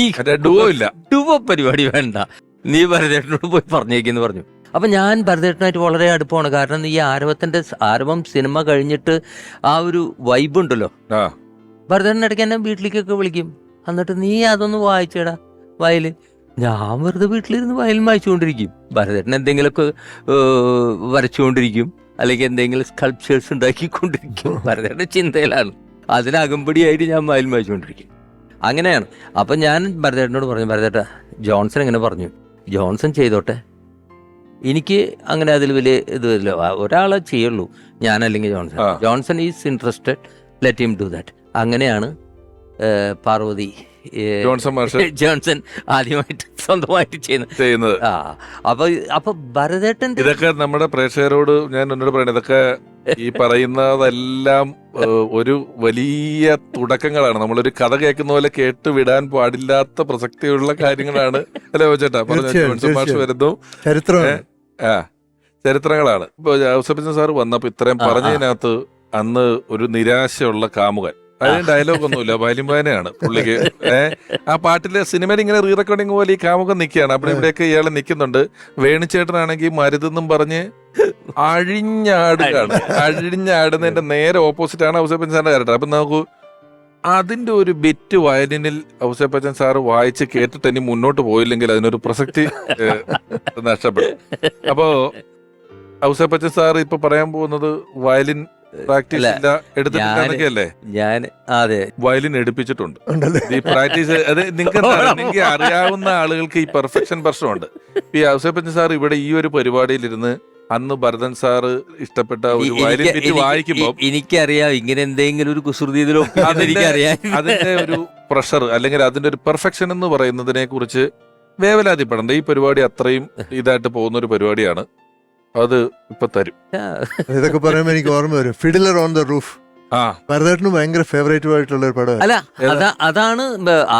ഈ ഡുവോ പരിപാടി വേണ്ട, നീ ഭരതേട്ടനോട് പോയി പറഞ്ഞേക്കെന്ന് പറഞ്ഞു. അപ്പം ഞാൻ ഭരതേട്ടനായിട്ട് വളരെ അടുപ്പമാണ്. കാരണം ഈ ആരവം സിനിമ കഴിഞ്ഞിട്ട് ആ ഒരു വൈബ് ഉണ്ടല്ലോ, ഭരതേട്ടൻ ഇടയ്ക്ക് എന്നെ വീട്ടിലേക്കൊക്കെ വിളിക്കും. എന്നിട്ട് നീ അതൊന്ന് വായിച്ചേടാ വയലിൻ. ഞാൻ വെറുതെ വീട്ടിലിരുന്ന് വയലിൻ വായിച്ചുകൊണ്ടിരിക്കും. ഭരതേട്ടൻ എന്തെങ്കിലുമൊക്കെ വരച്ചുകൊണ്ടിരിക്കും, അല്ലെങ്കിൽ എന്തെങ്കിലും സ്കൾപ്ചേഴ്സ് ഉണ്ടാക്കിക്കൊണ്ടിരിക്കും. ഭരതേട്ടൻ്റെ ചിന്തയിലാണ്. അതിനകമ്പടിയായിട്ട് ഞാൻ വയലിൻ വായിച്ചുകൊണ്ടിരിക്കും. അങ്ങനെയാണ്. അപ്പം ഞാൻ ഭരതേട്ടനോട് പറഞ്ഞു, ഭരതേട്ട ജോൺസൺ ഇങ്ങനെ പറഞ്ഞു, ജോൺസൺ ചെയ്തോട്ടെ, എനിക്ക് അങ്ങനെ അതിൽ വലിയ ഇതില്ല, ഒരാളെ ചെയ്യുള്ളൂ, ഞാനല്ലെങ്കിൽ Johnson is interested, let him do that. അങ്ങനെയാണ് പാർവതി ജോൺസൺ ആദ്യമായിട്ട് സ്വന്തമായിട്ട് ചെയ്യുന്നത്. അപ്പൊ ഭരതേട്ടൻ, ഇതൊക്കെ നമ്മുടെ പ്രേക്ഷകരോട് ഞാൻ എന്നോട് പറയണത്, ഇതൊക്കെ ഈ പറയുന്നതെല്ലാം ഒരു വലിയ തുടക്കങ്ങളാണ്. നമ്മളൊരു കഥ കേൾക്കുന്ന പോലെ കേട്ട് വിടാൻ പാടില്ലാത്ത പ്രസക്തിയുള്ള കാര്യങ്ങളാണ്. അല്ലെ ചേട്ടാ പറഞ്ഞു, ജോൺസൺ മാഷ് വരുന്നു, ചരിത്രങ്ങളാണ്. ഇപ്പൊ ഔസേപ്പച്ചൻ സാർ വന്നപ്പോ ഇത്രയും പറഞ്ഞതിനകത്ത് അന്ന് ഒരു നിരാശയുള്ള കാമുകൻ, അതിന് ഡയലോഗ് ഒന്നുമില്ല, വയലിംബാനയാണ് പുള്ളിക്ക്. ആ പാട്ടിലെ സിനിമയിൽ ഇങ്ങനെ റീ റെക്കോർഡിംഗ് പോലെ ഈ കാമുകം നിൽക്കുകയാണ്. അവിടെ ഇവിടെയൊക്കെ ഇയാളെ നിൽക്കുന്നുണ്ട്. വേണിച്ചേട്ടനാണെങ്കിൽ മരുതെന്നും പറഞ്ഞ് അഴിഞ്ഞാടുന്നതിന്റെ നേരെ ഓപ്പോസിറ്റ് ആണ് ഔസേപ്പച്ചൻ സാറിന്റെ ക്യാരക്ടർ. അപ്പൊ നോക്കൂ, അതിന്റെ ഒരു ബിറ്റ് വയലിനിൽ ഔസേപ്പച്ചൻ സാറ് വായിച്ച് കേട്ടിട്ട് ഇനി മുന്നോട്ട് പോയില്ലെങ്കിൽ അതിനൊരു പ്രസക്തി നഷ്ടപ്പെടും. അപ്പോ ഔസേപ്പച്ചൻ സാർ ഇപ്പൊ പറയാൻ പോകുന്നത് വയലിൻ പ്രാക്ടീസ് ഇല്ല, എടുത്തിട്ടല്ലേ? ഞാൻ അതെ വയലിൻ എടുപ്പിച്ചിട്ടുണ്ട്. ഈ പ്രാക്ടീസ് അത് നിങ്ങൾക്ക് അറിയാവുന്ന ആളുകൾക്ക് ഈ പെർഫെക്ഷൻ പ്രശ്നമുണ്ട്. ഈ ഔസേപ്പച്ചൻ സാർ ഇവിടെ ഈ ഒരു പരിപാടിയിലിരുന്ന് അന്ന് ഭരതൻ സാറ് ഇഷ്ടപ്പെട്ട ഒരു വയലിൻ ബിറ്റ് വായിക്കുമ്പോ എനിക്കറിയാം ഇങ്ങനെ എന്തെങ്കിലും ഒരു കുസൃതി അതിന്റെ ഒരു പ്രഷർ അല്ലെങ്കിൽ അതിന്റെ ഒരു പെർഫെക്ഷൻ എന്ന് പറയുന്നതിനെ കുറിച്ച് വേവലാതിപ്പെടണ്ട. ഈ പരിപാടി അത്രയും ഇതായിട്ട് പോകുന്ന ഒരു പരിപാടിയാണ്. അത് ഇപ്പൊ തരും. ഇതൊക്കെ പറയുമ്പോ എനിക്ക് ഓർമ്മ വരും ഫിഡിലർ ഓൺ ദ റൂഫ്. ഭരതേട്ടന് ഭയങ്കര ഫേവറേറ്റ് ആയിട്ടുള്ള ഒരു പടം. അല്ല, അതാണ്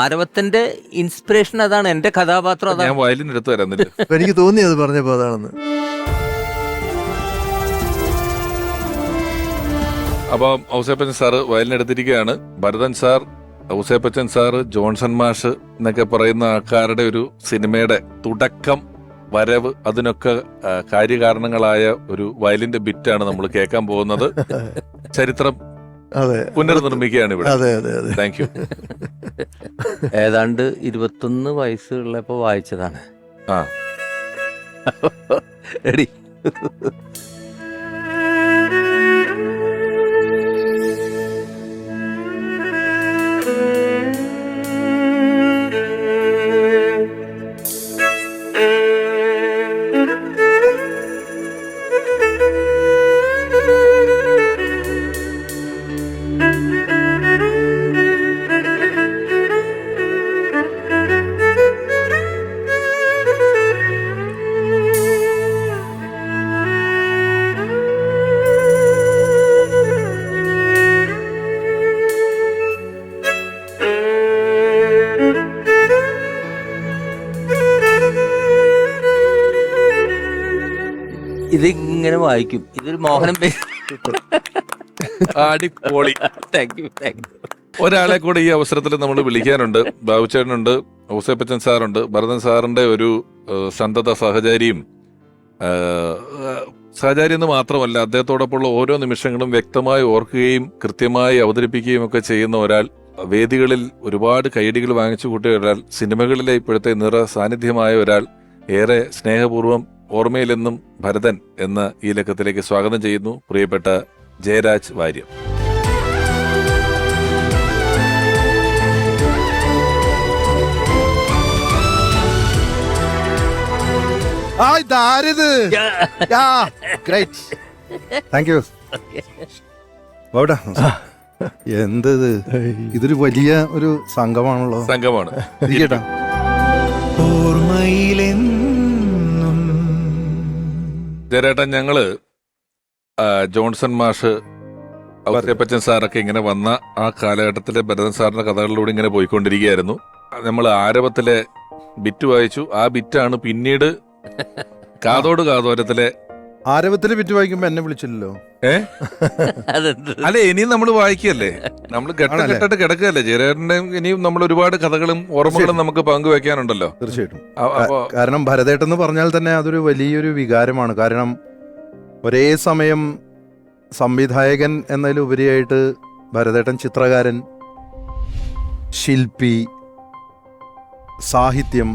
ആരവത്തിന്റെ ഇൻസ്പിറേഷൻ, അതാണ് എന്റെ കഥാപാത്രം. ഞാൻ വയലിൻ എടുത്തു തരാന്നില്ല, എനിക്ക് തോന്നി അത് പറഞ്ഞപ്പോ അതാണെന്ന്. അപ്പൊ ഔസേപ്പച്ചൻ സാറ് വയലിൻ എടുത്തിരിക്കുകയാണ്. Bharathan sir, Ouseppachan sir, Johnson മാഷ് എന്നൊക്കെ പറയുന്ന ആൾക്കാരുടെ ഒരു സിനിമയുടെ തുടക്കം, വരവ്, അതിനൊക്കെ കാര്യകാരണങ്ങളായ ഒരു വയലിന്റെ ബിറ്റാണ് നമ്മൾ കേൾക്കാൻ പോകുന്നത്. ചരിത്രം പുനർനിർമ്മിക്കുകയാണ് ഇവിടെ. Thank you. ഏതാണ്ട് 21 വയസ്സുള്ളപ്പോ വായിച്ചതാണ്. റെഡി? ഇതിങ്ങനെ വായിക്കും. ഇതൊരു മോഹനം അടിപൊളി. Thank you. ഒരാളെ കൂടെ ഈ അവസരത്തിൽ നമ്മൾ വിളിക്കാനുണ്ട്. ബാബുച്ചേട്ടനുണ്ട്, ഔസേപ്പച്ചൻ സാറുണ്ട്, ഭരതൻ സാറിന്റെ ഒരു സന്തത സഹചാരിയും. സഹചാരി എന്ന് മാത്രമല്ല, അദ്ദേഹത്തോടൊപ്പമുള്ള ഓരോ നിമിഷങ്ങളും വ്യക്തമായി ഓർക്കുകയും കൃത്യമായി അവതരിപ്പിക്കുകയും ഒക്കെ ചെയ്യുന്ന ഒരാൾ, വേദികളിൽ ഒരുപാട് കൈയടികൾ വാങ്ങിച്ചു കൂട്ടിയ ഒരാൾ, സിനിമകളിലെ ഇപ്പോഴത്തെ നിറ സാന്നിധ്യമായ ഒരാൾ, ഏറെ സ്നേഹപൂർവ്വം ഓർമ്മയിലെന്നും ഭരതൻ എന്ന ഈ ലക്കത്തിലേക്ക് സ്വാഗതം ചെയ്യുന്നു പ്രിയപ്പെട്ട ജയരാജ് വാര്യർ. Thank you. എന്തത്, ഇതൊരു വലിയ ഒരു സംഘമാണല്ലോ. സംഘമാണ്. ഇരിക്കട്ടെ. ജയരേട്ടൻ, ഞങ്ങള് ജോൺസൺ മാഷ്, ഔസേപ്പച്ചൻ സാറൊക്കെ ഇങ്ങനെ വന്ന ആ കാലഘട്ടത്തിലെ ഭരതൻ സാറിന്റെ കഥകളിലൂടെ ഇങ്ങനെ പോയിക്കൊണ്ടിരിക്കുകയായിരുന്നു. നമ്മൾ ആരവത്തിലെ ബിറ്റ് വായിച്ചു. ആ ബിറ്റാണ് പിന്നീട് കാതോട് കാതോരത്തിലെ ആരവത്തില് വിറ്റ് വായിക്കുമ്പോ എന്നെ വിളിച്ചില്ലല്ലോ. അല്ലെ, ഇനിയും നമ്മൾ വായിക്കല്ലേ, നമ്മൾ ഘട്ടഘട്ടായിട്ട് കിടക്കുകയല്ലേ ജയരേട്ടന്റെ. ഇനിയും നമ്മൾ ഒരുപാട് കഥകളും ഓർമ്മകളും നമുക്ക് പങ്കുവെക്കാനുണ്ടല്ലോ. തീർച്ചയായിട്ടും. കാരണം ഭരതേട്ടൻ എന്ന് പറഞ്ഞാൽ തന്നെ അതൊരു വലിയൊരു വികാരമാണ്. കാരണം ഒരേ സമയം സംവിധായകൻ എന്നതിലുപരിയായിട്ട് ഭരതേട്ടൻ ചിത്രകാരൻ, ശില്പി, സാഹിത്യം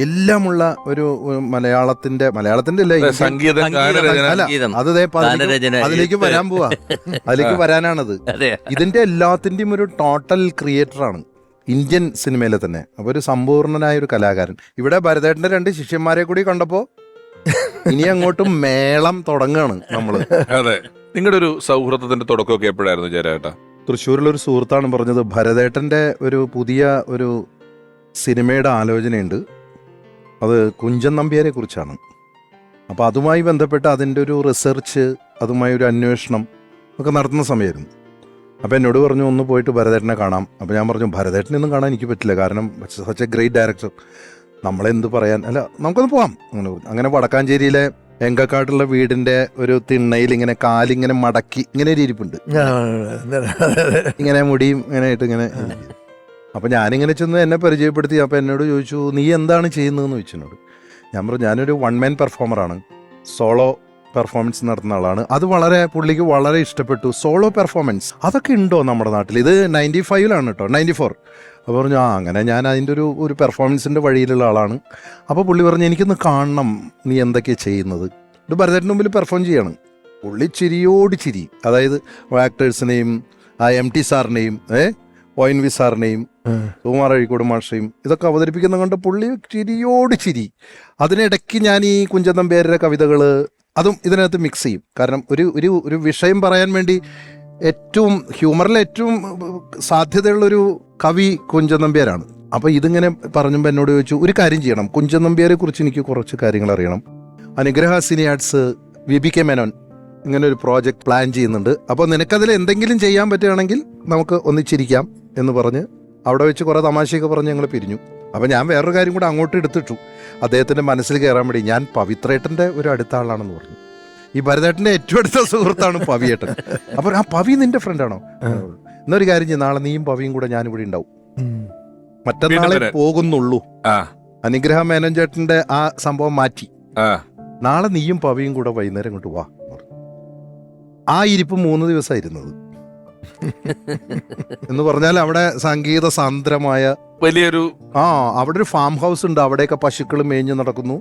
എല്ലാമുള്ള ഒരു മലയാളത്തിന്റെ അല്ല, സംഗീതം, അത് അതിലേക്ക് വരാൻ പോവാ. അതിലേക്ക് വരാനാണത്. ഇതിന്റെ എല്ലാത്തിന്റെയും ഒരു ടോട്ടൽ ക്രിയേറ്ററാണ് ഇന്ത്യൻ സിനിമയിലെ തന്നെ. അപ്പൊ ഒരു സമ്പൂർണനായ ഒരു കലാകാരൻ. ഇവിടെ ഭരതേട്ടന്റെ 2 ശിഷ്യന്മാരെ കൂടി കണ്ടപ്പോ ഇനി അങ്ങോട്ടും മേളം തുടങ്ങാണ് നമ്മള്. അതെ. നിങ്ങളുടെ ഒരു സൗഹൃദത്തിന്റെ തുടക്കമൊക്കെ എപ്പോഴായിരുന്നു ജയരാജ? തൃശ്ശൂരിലൊരു സുഹൃത്താണ് പറഞ്ഞത്, ഭരതേട്ടന്റെ ഒരു പുതിയ ഒരു സിനിമയുടെ ആലോചനയുണ്ട്, അത് കുഞ്ചൻ നമ്പ്യാരെ കുറിച്ചാണ്. അപ്പോൾ അതുമായി ബന്ധപ്പെട്ട് അതിൻ്റെ ഒരു റിസർച്ച്, അതുമായി ഒരു അന്വേഷണം ഒക്കെ നടത്തുന്ന സമയമായിരുന്നു. അപ്പോൾ എന്നോട് പറഞ്ഞു ഒന്ന് പോയിട്ട് ഭരതേട്ടനെ കാണാം. അപ്പോൾ ഞാൻ പറഞ്ഞു ഭരതേട്ടനൊന്നും കാണാൻ എനിക്ക് പറ്റില്ല, കാരണം സച്ച് എ ഗ്രേറ്റ് ഡയറക്ടർ, നമ്മളെന്ത് പറയാൻ, അല്ല നമുക്കൊന്ന് പോവാം. അങ്ങനെ വടക്കാഞ്ചേരിയിലെ എങ്കക്കാട്ടുള്ള വീടിൻ്റെ ഒരു തിണ്ണയിൽ ഇങ്ങനെ കാലിങ്ങനെ മടക്കി ഇങ്ങനെ ഒരു ഇരിപ്പുണ്ട്, ഇങ്ങനെ മുടിയും ഇങ്ങനെ ആയിട്ട് ഇങ്ങനെ. അപ്പോൾ ഞാനിങ്ങനെ ചെന്ന് എന്നെ പരിചയപ്പെടുത്തി. അപ്പോൾ എന്നോട് ചോദിച്ചു നീ എന്താണ് ചെയ്യുന്നതെന്ന് ചോദിച്ചു എന്നോട്. ഞാൻ പറഞ്ഞു ഞാനൊരു 1 man പെർഫോമറാണ്, സോളോ പെർഫോമൻസ് നടത്തുന്ന ആളാണ്. അത് പുള്ളിക്ക് വളരെ ഇഷ്ടപ്പെട്ടു. സോളോ പെർഫോമൻസ് അതൊക്കെ ഉണ്ടോ നമ്മുടെ നാട്ടിൽ? ഇത് 95-ലാണ് കേട്ടോ, 94. അപ്പോൾ പറഞ്ഞു അങ്ങനെ ഞാൻ അതിൻ്റെ ഒരു പെർഫോമൻസിൻ്റെ വഴിയിലുള്ള ആളാണ്. അപ്പോൾ പുള്ളി പറഞ്ഞു എനിക്കൊന്ന് കാണണം നീ എന്തൊക്കെയാണ് ചെയ്യുന്നത്. ഇത് ഭരതേട്ടൻ്റെ മുമ്പിൽ പെർഫോം ചെയ്യാണ്. പുള്ളി ചിരിയോട് ചിരി, അതായത് ആക്ടേഴ്സിനെയും MT സാറിനെയും ONV സാറിനെയും സുകുമാർ അഴീക്കോട് മാഷയും ഇതൊക്കെ അവതരിപ്പിക്കുന്ന കണ്ട് പുള്ളി ചിരിയോട് ചിരി. അതിനിടയ്ക്ക് ഞാൻ ഈ കുഞ്ചൻ നമ്പ്യാരുടെ കവിതകൾ അതും ഇതിനകത്ത് മിക്സ് ചെയ്യും. കാരണം ഒരു വിഷയം പറയാൻ വേണ്ടി ഏറ്റവും ഹ്യൂമറിൽ ഏറ്റവും സാധ്യതയുള്ളൊരു കവി കുഞ്ചൻ നമ്പ്യാരാണ്. അപ്പോൾ ഇതിങ്ങനെ പറഞ്ഞപ്പോൾ എന്നോട് ചോദിച്ചു ഒരു കാര്യം ചെയ്യണം, കുഞ്ചൻ നമ്പ്യാരെ കുറിച്ച് എനിക്ക് കുറച്ച് കാര്യങ്ങൾ അറിയണം. അനുഗ്രഹ സിനിയാർട്സ് VBK മേനോൻ ഇങ്ങനെ ഒരു പ്രോജക്റ്റ് പ്ലാൻ ചെയ്യുന്നുണ്ട്, അപ്പോൾ നിനക്കതിൽ എന്തെങ്കിലും ചെയ്യാൻ പറ്റുകയാണെങ്കിൽ നമുക്ക് ഒന്നിച്ചിരിക്കാം എന്ന് പറഞ്ഞ് അവിടെ വെച്ച് കുറേ തമാശയൊക്കെ പറഞ്ഞ് ഞങ്ങൾ പിരിഞ്ഞു. അപ്പോൾ ഞാൻ വേറൊരു കാര്യം കൂടെ അങ്ങോട്ട് എടുത്തിട്ടു അദ്ദേഹത്തിൻ്റെ മനസ്സിൽ കയറാൻ വേണ്ടി. ഞാൻ പവിത്രേട്ടൻ്റെ ഒരു അടുത്ത ആളാണെന്ന് പറഞ്ഞു. ഈ ഭരതേട്ടൻ്റെ ഏറ്റവും അടുത്ത സുഹൃത്താണ് പവിയേട്ടൻ. അപ്പോൾ ആ പവി നിന്റെ ഫ്രണ്ടാണോ? എന്നൊരു കാര്യം ചെയ്യും, നാളെ നീയും പവിയും കൂടെ ഞാനിവിടെ ഉണ്ടാവും, മറ്റന്നാളെ പോകുന്നുള്ളൂ. അനുഗ്രഹ മേനോൻ ചേട്ടൻ്റെ ആ സംഭവം മാറ്റി, നാളെ നീയും പവിയും കൂടെ വൈകുന്നേരം ഇങ്ങോട്ട് വാ. ആ ഇരിപ്പ് 3 ദിവസമായിരുന്നത് എന്ന് പറഞ്ഞാൽ അവിടെ സംഗീത സാന്ദ്രമായ വലിയൊരു അവിടെ ഒരു ഫാം ഹൗസ് ഉണ്ട്, അവിടെയൊക്കെ പശുക്കൾ മേഞ്ഞു നടക്കുന്നു.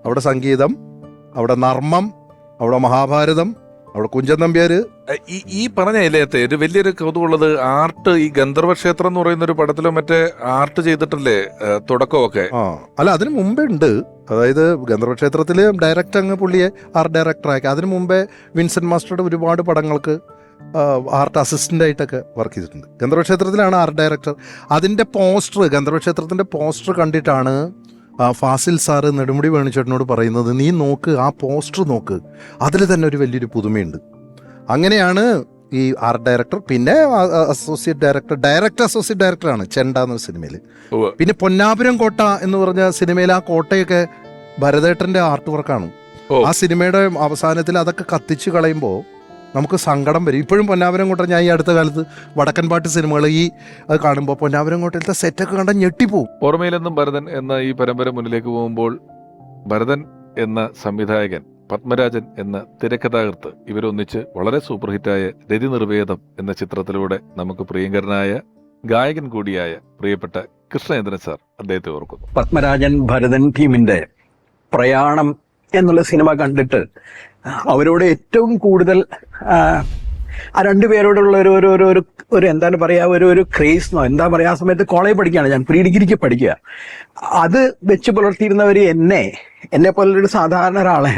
അവിടെ സംഗീതം, അവിടെ നർമ്മം, അവിടെ മഹാഭാരതം, അവിടെ കുഞ്ചൻ നമ്പ്യാര്. ഈ പറഞ്ഞ ഇല്ലത്തെ ഒരു വലിയൊരു കൗതുകമുള്ളത് ആർട്ട്, ഈ ഗന്ധർവ ക്ഷേത്രം എന്ന് പറയുന്ന ഒരു പടത്തിലോ മറ്റേ ആർട്ട് ചെയ്തിട്ടല്ലേ തുടക്കമൊക്കെ? അല്ല അതിന് മുമ്പേ ഉണ്ട്. അതായത് ഗന്ധർവ ക്ഷേത്രത്തില് ഡയറക്റ്റ് അങ്ങ് പുള്ളിയെ ആർട്ട് ഡയറക്ടറാക്കി. അതിനു മുമ്പേ വിൻസെന്റ് മാസ്റ്ററുടെ ഒരുപാട് പടങ്ങൾക്ക് ആർട്ട് അസിസ്റ്റന്റ് ആയിട്ടൊക്കെ വർക്ക് ചെയ്തിട്ടുണ്ട്. ഗന്ധർവ ക്ഷേത്രത്തിലാണ് ആർട്ട് ഡയറക്ടർ. അതിന്റെ പോസ്റ്റർ, ഗന്ധർവ ക്ഷേത്രത്തിന്റെ പോസ്റ്റർ കണ്ടിട്ടാണ് ഫാസിൽ സാറ് നെടുമുടി വേണുചേട്ടനോട് പറയുന്നത് നീ നോക്ക്, ആ പോസ്റ്റർ നോക്ക്, അതിൽ തന്നെ ഒരു വലിയൊരു പുതുമയുണ്ട്. അങ്ങനെയാണ് ഈ ആർട്ട് ഡയറക്ടർ. പിന്നെ അസോസിയേറ്റ് അസോസിയേറ്റ് ഡയറക്ടറാണ് ചെണ്ട എന്നൊരു സിനിമയിൽ. പിന്നെ പൊന്നാപുരം കോട്ട എന്ന് പറഞ്ഞ സിനിമയിൽ ആ കോട്ടയൊക്കെ ഭരതേട്ടൻ്റെ ആർട്ട് വർക്കാണ്. ഓ. ആ സിനിമയുടെ അവസാനത്തിൽ അതൊക്കെ കത്തിച്ച് കളയുമ്പോൾ നമുക്ക് സങ്കടം വരും. ഇപ്പോഴും പൊന്നാവരം കോട്ട, ഞാൻ ഈ അടുത്ത കാലത്ത് വടക്കൻ പാട്ട് സിനിമകൾ അത് കാണുമ്പോൾ പൊന്നാവരം കോട്ടയിലത്തെ സെറ്റൊക്കെ കണ്ടാൽ ഞെട്ടിപ്പോവും. ഓർമ്മയിലെന്നും ഭരതൻ എന്ന ഈ പരമ്പര മുന്നിലേക്ക് പോകുമ്പോൾ ഭരതൻ എന്ന സംവിധായകൻ, പത്മരാജൻ എന്ന തിരക്കഥാകൃത്ത്, ഇവരൊന്നിച്ച് വളരെ സൂപ്പർ ഹിറ്റായ രതി നിർവേദം എന്ന ചിത്രത്തിലൂടെ നമുക്ക് പ്രിയങ്കരനായ ഗായകൻ കൂടിയായ പ്രിയപ്പെട്ട കൃഷ്ണേന്ദ്രൻ സാർ അദ്ദേഹത്തെ ഓർക്കുന്നു. പത്മരാജൻ ഭരതൻ ടീമിന്റെ പ്രയാണം എന്നുള്ള സിനിമ കണ്ടിട്ട് അവരോട് ഏറ്റവും കൂടുതൽ ആ രണ്ടുപേരോടുള്ള ഒരു എന്താണ് പറയാ, ഒരു ക്രേസ്ന്നോ എന്താ പറയാ, ആ സമയത്ത് കോളേജ് പഠിക്കുകയാണ് ഞാൻ, പ്രീ ഡിഗ്രിക്ക് പഠിക്കുക. അത് വെച്ച് പുലർത്തിയിരുന്നവർ എന്നെ പോലൊരു സാധാരണ ഒരാളെ